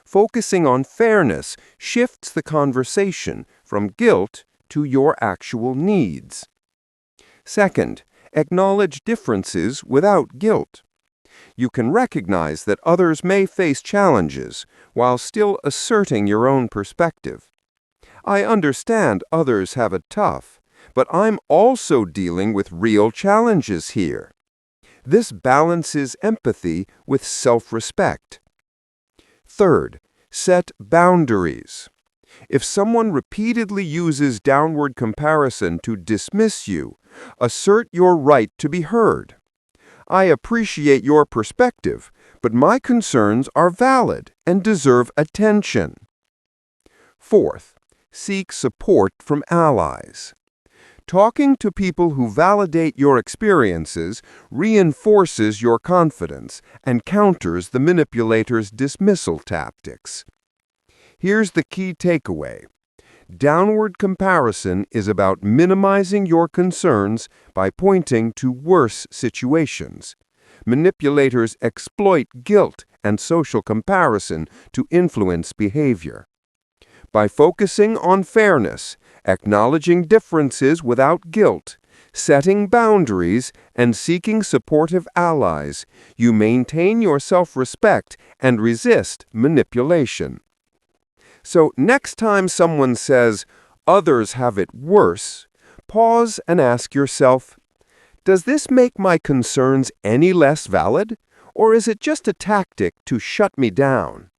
Speaker 2: Focusing on fairness shifts the conversation from guilt to your actual needs. Second, acknowledge differences without guilt. You can recognize that others may face challenges while still asserting your own perspective. I understand others have it tough, but I'm also dealing with real challenges here. This balances empathy with self-respect. Third, set boundaries. If someone repeatedly uses downward comparison to dismiss you, assert your right to be heard. I appreciate your perspective, but my concerns are valid and deserve attention. Fourth, seek support from allies. Talking to people who validate your experiences reinforces your confidence and counters the manipulator's dismissal tactics. Here's the key takeaway. Downward comparison is about minimizing your concerns by pointing to worse situations. Manipulators exploit guilt and social comparison to influence behavior. By focusing on fairness, acknowledging differences without guilt, setting boundaries, and seeking supportive allies, you maintain your self-respect and resist manipulation. So next time someone says, "Others have it worse," pause and ask yourself, does this make my concerns any less valid, or is it just a tactic to shut me down?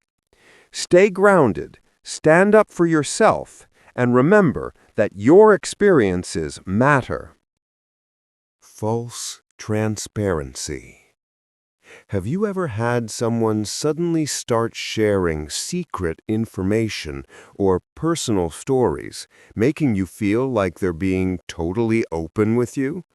Speaker 2: Stay grounded, stand up for yourself, and remember that your experiences matter.
Speaker 5: False transparency. Have you ever had someone suddenly start sharing secret information or personal stories, making you feel like they're being totally open with you?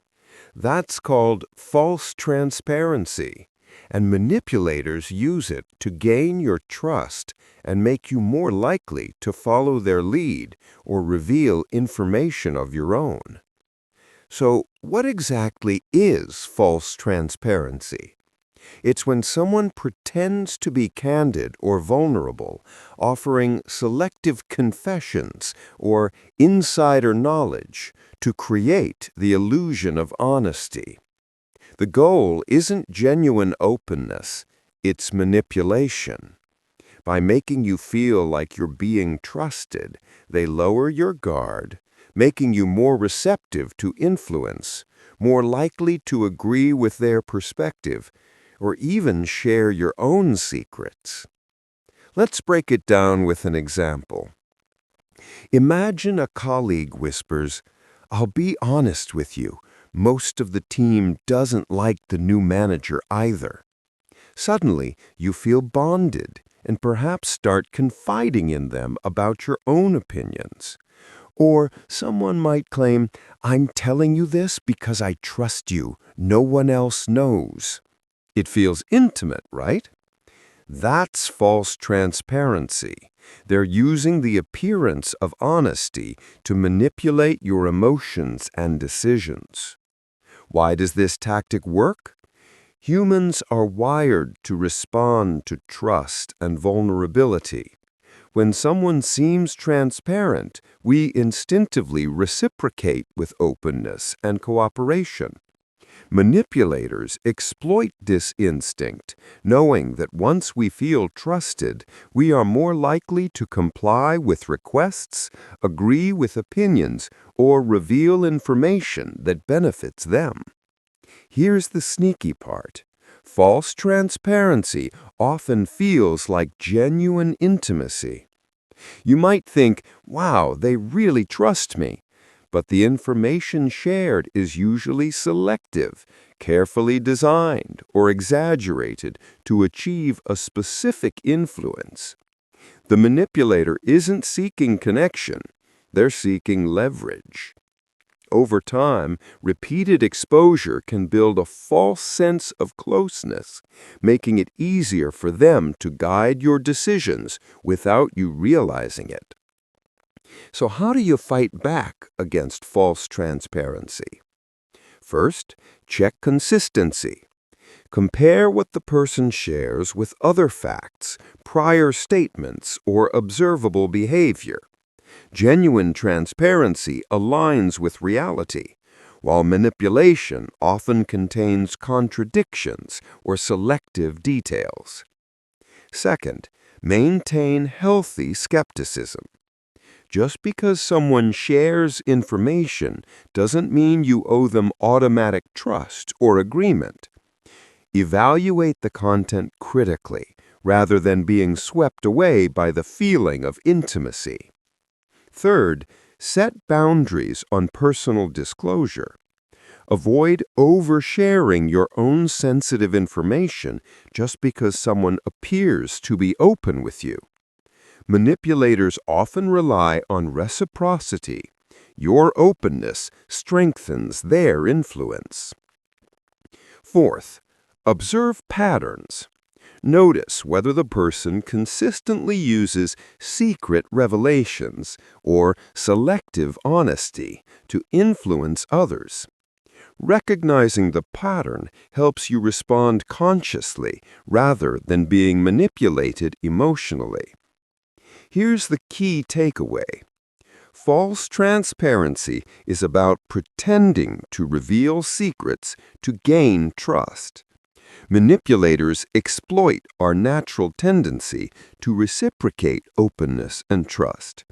Speaker 5: That's called false transparency, and manipulators use it to gain your trust and make you more likely to follow their lead or reveal information of your own. So, what exactly is false transparency? It's when someone pretends to be candid or vulnerable, offering selective confessions or insider knowledge to create the illusion of honesty. The goal isn't genuine openness, it's manipulation. By making you feel like you're being trusted, they lower your guard, making you more receptive to influence, more likely to agree with their perspective, or even share your own secrets. Let's break it down with an example. Imagine a colleague whispers, "I'll be honest with you, most of the team doesn't like the new manager either." Suddenly, you feel bonded and perhaps start confiding in them about your own opinions. Or someone might claim, "I'm telling you this because I trust you. No one else knows." It feels intimate, right? That's false transparency. They're using the appearance of honesty to manipulate your emotions and decisions. Why does this tactic work? Humans are wired to respond to trust and vulnerability. When someone seems transparent, we instinctively reciprocate with openness and cooperation. Manipulators exploit this instinct, knowing that once we feel trusted, we are more likely to comply with requests, agree with opinions, or reveal information that benefits them. Here's the sneaky part. False transparency often feels like genuine intimacy. You might think, "Wow, they really trust me." But the information shared is usually selective, carefully designed, or exaggerated to achieve a specific influence. The manipulator isn't seeking connection, they're seeking leverage.
Speaker 2: over time, repeated exposure can build a false sense of closeness, making it easier for them to guide your decisions without you realizing it. So how do you fight back against false transparency? First, check consistency. Compare what the person shares with other facts, prior statements, or observable behavior. Genuine transparency aligns with reality, while manipulation often contains contradictions or selective details. Second, maintain healthy skepticism. Just because someone shares information doesn't mean you owe them automatic trust or agreement. Evaluate the content critically, rather than being swept away by the feeling of intimacy. Third, set boundaries on personal disclosure. Avoid oversharing your own sensitive information just because someone appears to be open with you. Manipulators often rely on reciprocity. Your openness strengthens their influence. Fourth, observe patterns. Notice whether the person consistently uses secret revelations or selective honesty to influence others. Recognizing the pattern helps you respond consciously rather than being manipulated emotionally. Here's the key takeaway. False transparency is about pretending to reveal secrets to gain trust. Manipulators exploit our natural tendency to reciprocate openness and trust.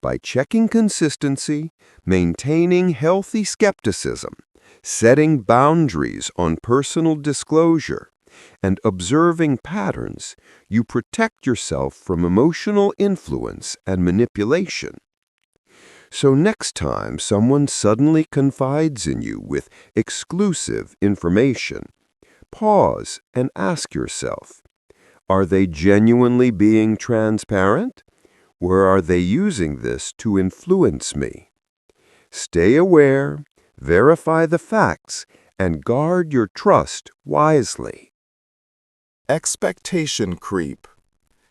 Speaker 2: By checking consistency, maintaining healthy skepticism, setting boundaries on personal disclosure, and observing patterns, you protect yourself from emotional influence and manipulation. So next time someone suddenly confides in you with exclusive information, pause and ask yourself, are they genuinely being transparent? Or are they using this to influence me? Stay aware, verify the facts, and guard your trust wisely.
Speaker 1: Expectation creep.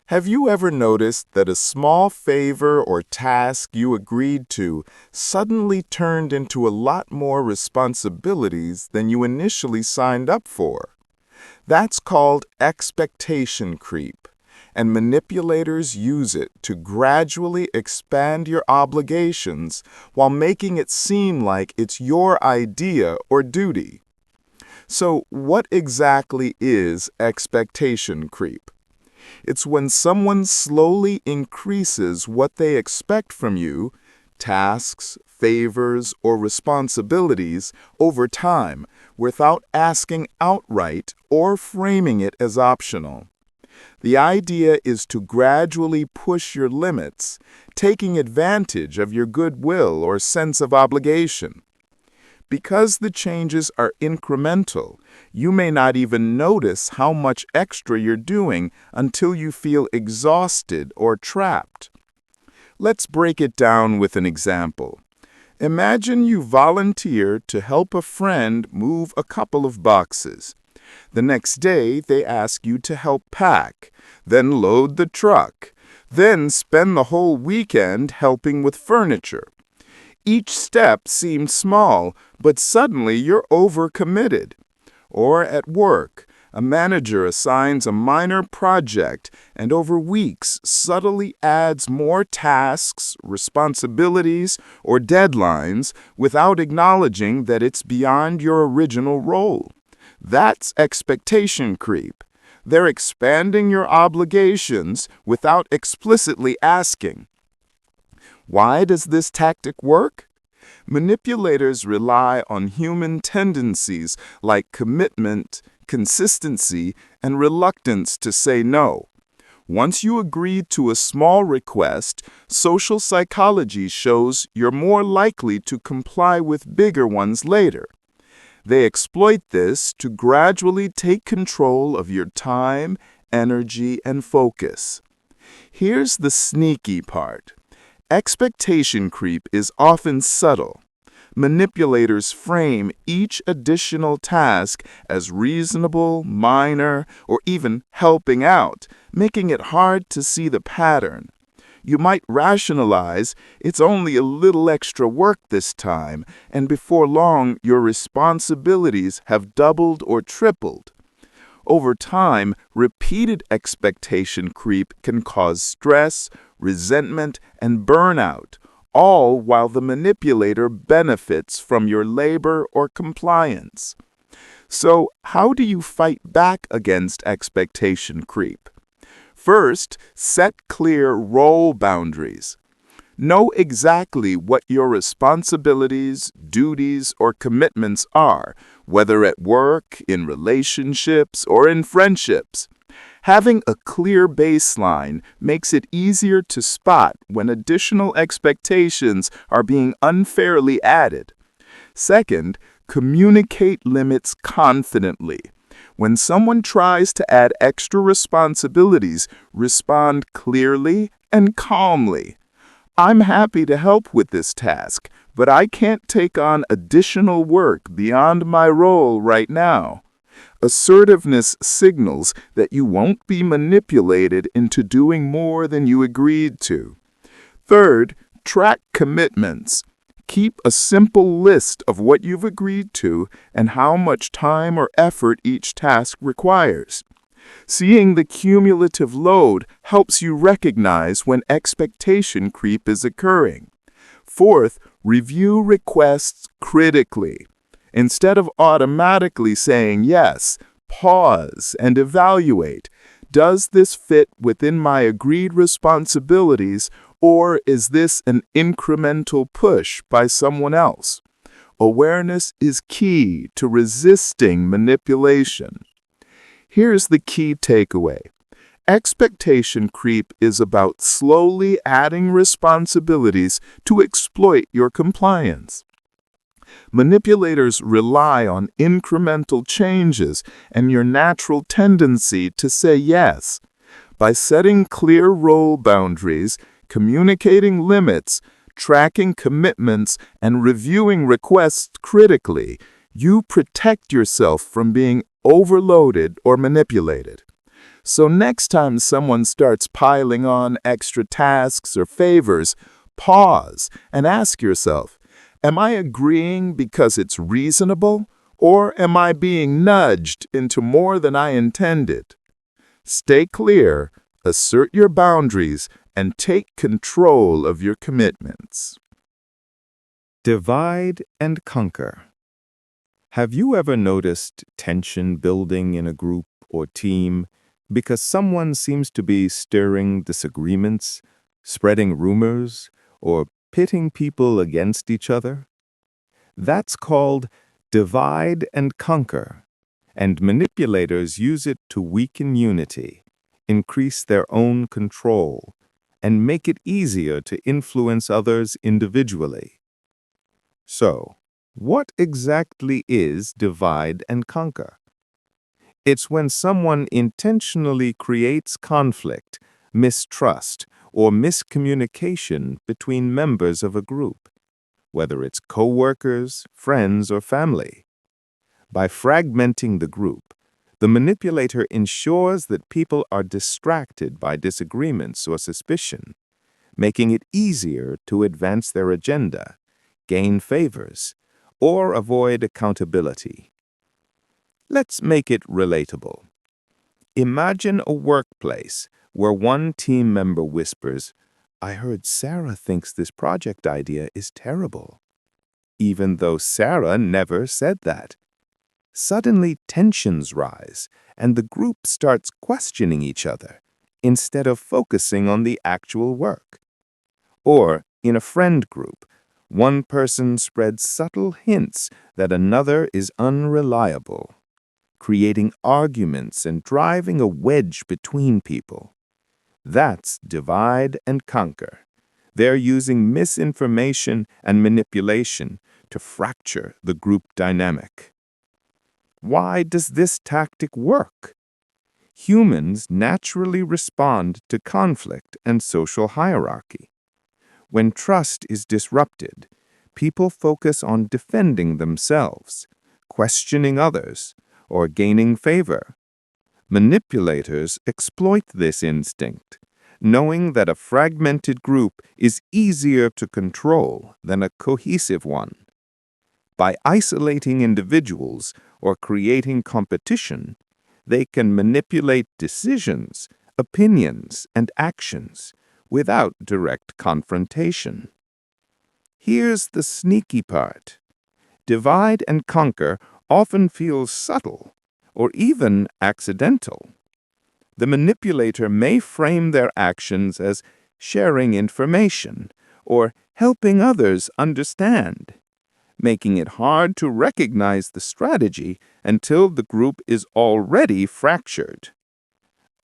Speaker 1: Have you ever noticed that a small favor or task you agreed to suddenly turned into a lot more responsibilities than you initially signed up for? That's called expectation creep, and manipulators use it to gradually expand your obligations while making it seem like it's your idea or duty. So, what exactly is expectation creep? It's when someone slowly increases what they expect from you, tasks, favors, or responsibilities, over time, without asking outright or framing it as optional. The idea is to gradually push your limits, taking advantage of your goodwill or sense of obligation. Because the changes are incremental, you may not even notice how much extra you're doing until you feel exhausted or trapped. Let's break it down with an example. Imagine you volunteer to help a friend move a couple of boxes. The next day, they ask you to help pack, then load the truck, then spend the whole weekend helping with furniture. Each step seems small, but suddenly you're overcommitted. Or at work, a manager assigns a minor project and over weeks subtly adds more tasks, responsibilities, or deadlines without acknowledging that it's beyond your original role. That's expectation creep. They're expanding your obligations without explicitly asking. Why does this tactic work? Manipulators rely on human tendencies like commitment, consistency, and reluctance to say no. Once you agree to a small request, social psychology shows you're more likely to comply with bigger ones later. They exploit this to gradually take control of your time, energy, and focus. Here's the sneaky part. Expectation creep is often subtle. Manipulators frame each additional task as reasonable, minor, or even helping out, making it hard to see the pattern. You might rationalize, it's only a little extra work this time, and before long your responsibilities have doubled or tripled. Over time, repeated expectation creep can cause stress, resentment, and burnout, all while the manipulator benefits from your labor or compliance. So, how do you fight back against expectation creep? First, set clear role boundaries. Know exactly what your responsibilities, duties, or commitments are, whether at work, in relationships, or in friendships. Having a clear baseline makes it easier to spot when additional expectations are being unfairly added. Second, communicate limits confidently. When someone tries to add extra responsibilities, respond clearly and calmly. I'm happy to help with this task, but I can't take on additional work beyond my role right now. Assertiveness signals that you won't be manipulated into doing more than you agreed to. Third, track commitments. Keep a simple list of what you've agreed to and how much time or effort each task requires. Seeing the cumulative load helps you recognize when expectation creep is occurring. Fourth, review requests critically. Instead of automatically saying yes, pause and evaluate. Does this fit within my agreed responsibilities, or is this an incremental push by someone else? Awareness is key to resisting manipulation. Here's the key takeaway. Expectation creep is about slowly adding responsibilities to exploit your compliance. Manipulators rely on incremental changes and your natural tendency to say yes. By setting clear role boundaries, communicating limits, tracking commitments, and reviewing requests critically, you protect yourself from being overloaded or manipulated. So next time someone starts piling on extra tasks or favors, pause and ask yourself, am I agreeing because it's reasonable, or am I being nudged into more than I intended? Stay clear, assert your boundaries, and take control of your commitments.
Speaker 3: Divide and conquer. Have you ever noticed tension building in a group or team because someone seems to be stirring disagreements, spreading rumors, or pitting people against each other? That's called divide and conquer, and manipulators use it to weaken unity, increase their own control, and make it easier to influence others individually. So, what exactly is divide and conquer? It's when someone intentionally creates conflict, mistrust, or miscommunication between members of a group, whether it's coworkers, friends, or family. By fragmenting the group, the manipulator ensures that people are distracted by disagreements or suspicion, making it easier to advance their agenda, gain favors, or avoid accountability. Let's make it relatable. Imagine a workplace where one team member whispers, "I heard Sarah thinks this project idea is terrible," even though Sarah never said that. Suddenly tensions rise, and the group starts questioning each other instead of focusing on the actual work. Or, in a friend group, one person spreads subtle hints that another is unreliable, creating arguments and driving a wedge between people. That's divide and conquer. They're using misinformation and manipulation to fracture the group dynamic. Why does this tactic work? Humans naturally respond to conflict and social hierarchy. When trust is disrupted,
Speaker 4: people focus on defending themselves, questioning others, or gaining favor. Manipulators exploit this instinct, knowing that a fragmented group is easier to control than a cohesive one. By isolating individuals or creating competition, they can manipulate decisions, opinions, and actions without direct confrontation. Here's the sneaky part. Divide and conquer often feels subtle or even accidental. The manipulator may frame their actions as sharing information or helping others understand, making it hard to recognize the strategy until the group is already fractured.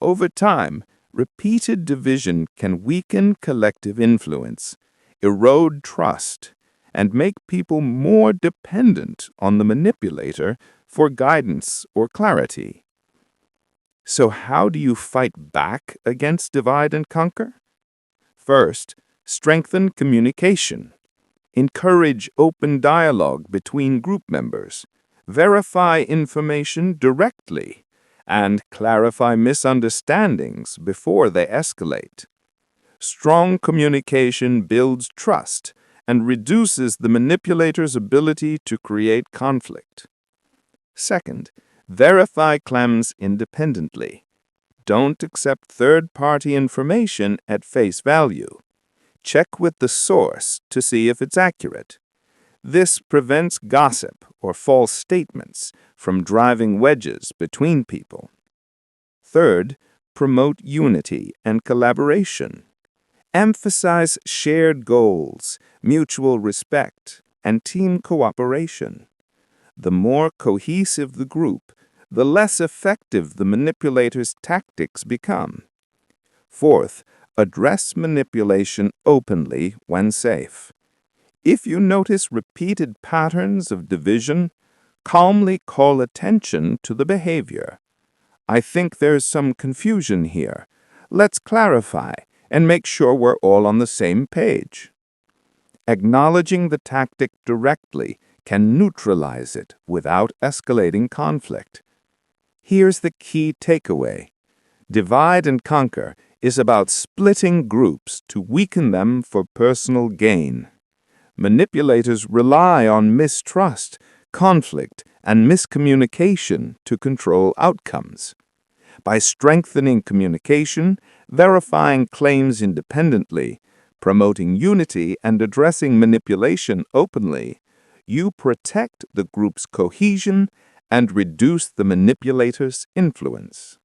Speaker 4: Over time, repeated division can weaken collective influence, erode trust, and make people more dependent on the manipulator for guidance or clarity. So how do you fight back against divide and conquer? First, strengthen communication. Encourage open dialogue between group members. Verify information directly, and clarify misunderstandings before they escalate. Strong communication builds trust and reduces the manipulator's ability to create conflict. Second, verify claims independently. Don't accept third-party information at face value. Check with the source to see if it's accurate. This prevents gossip or false statements from driving wedges between people. Third, promote unity and collaboration. Emphasize shared goals, mutual respect, and team cooperation. The more cohesive the group, the less effective the manipulator's tactics become. Fourth, address manipulation openly when safe. If you notice repeated patterns of division, calmly call attention to the behavior. I think there's some confusion here. Let's clarify and make sure we're all on the same page. Acknowledging the tactic directly can neutralize it without escalating conflict. Here's the key takeaway. Divide and conquer is about splitting groups to weaken them for personal gain. Manipulators rely on mistrust, conflict, and miscommunication to control outcomes. By strengthening communication, verifying claims independently, promoting unity, and addressing manipulation openly, you protect the group's cohesion and reduce the manipulator's influence.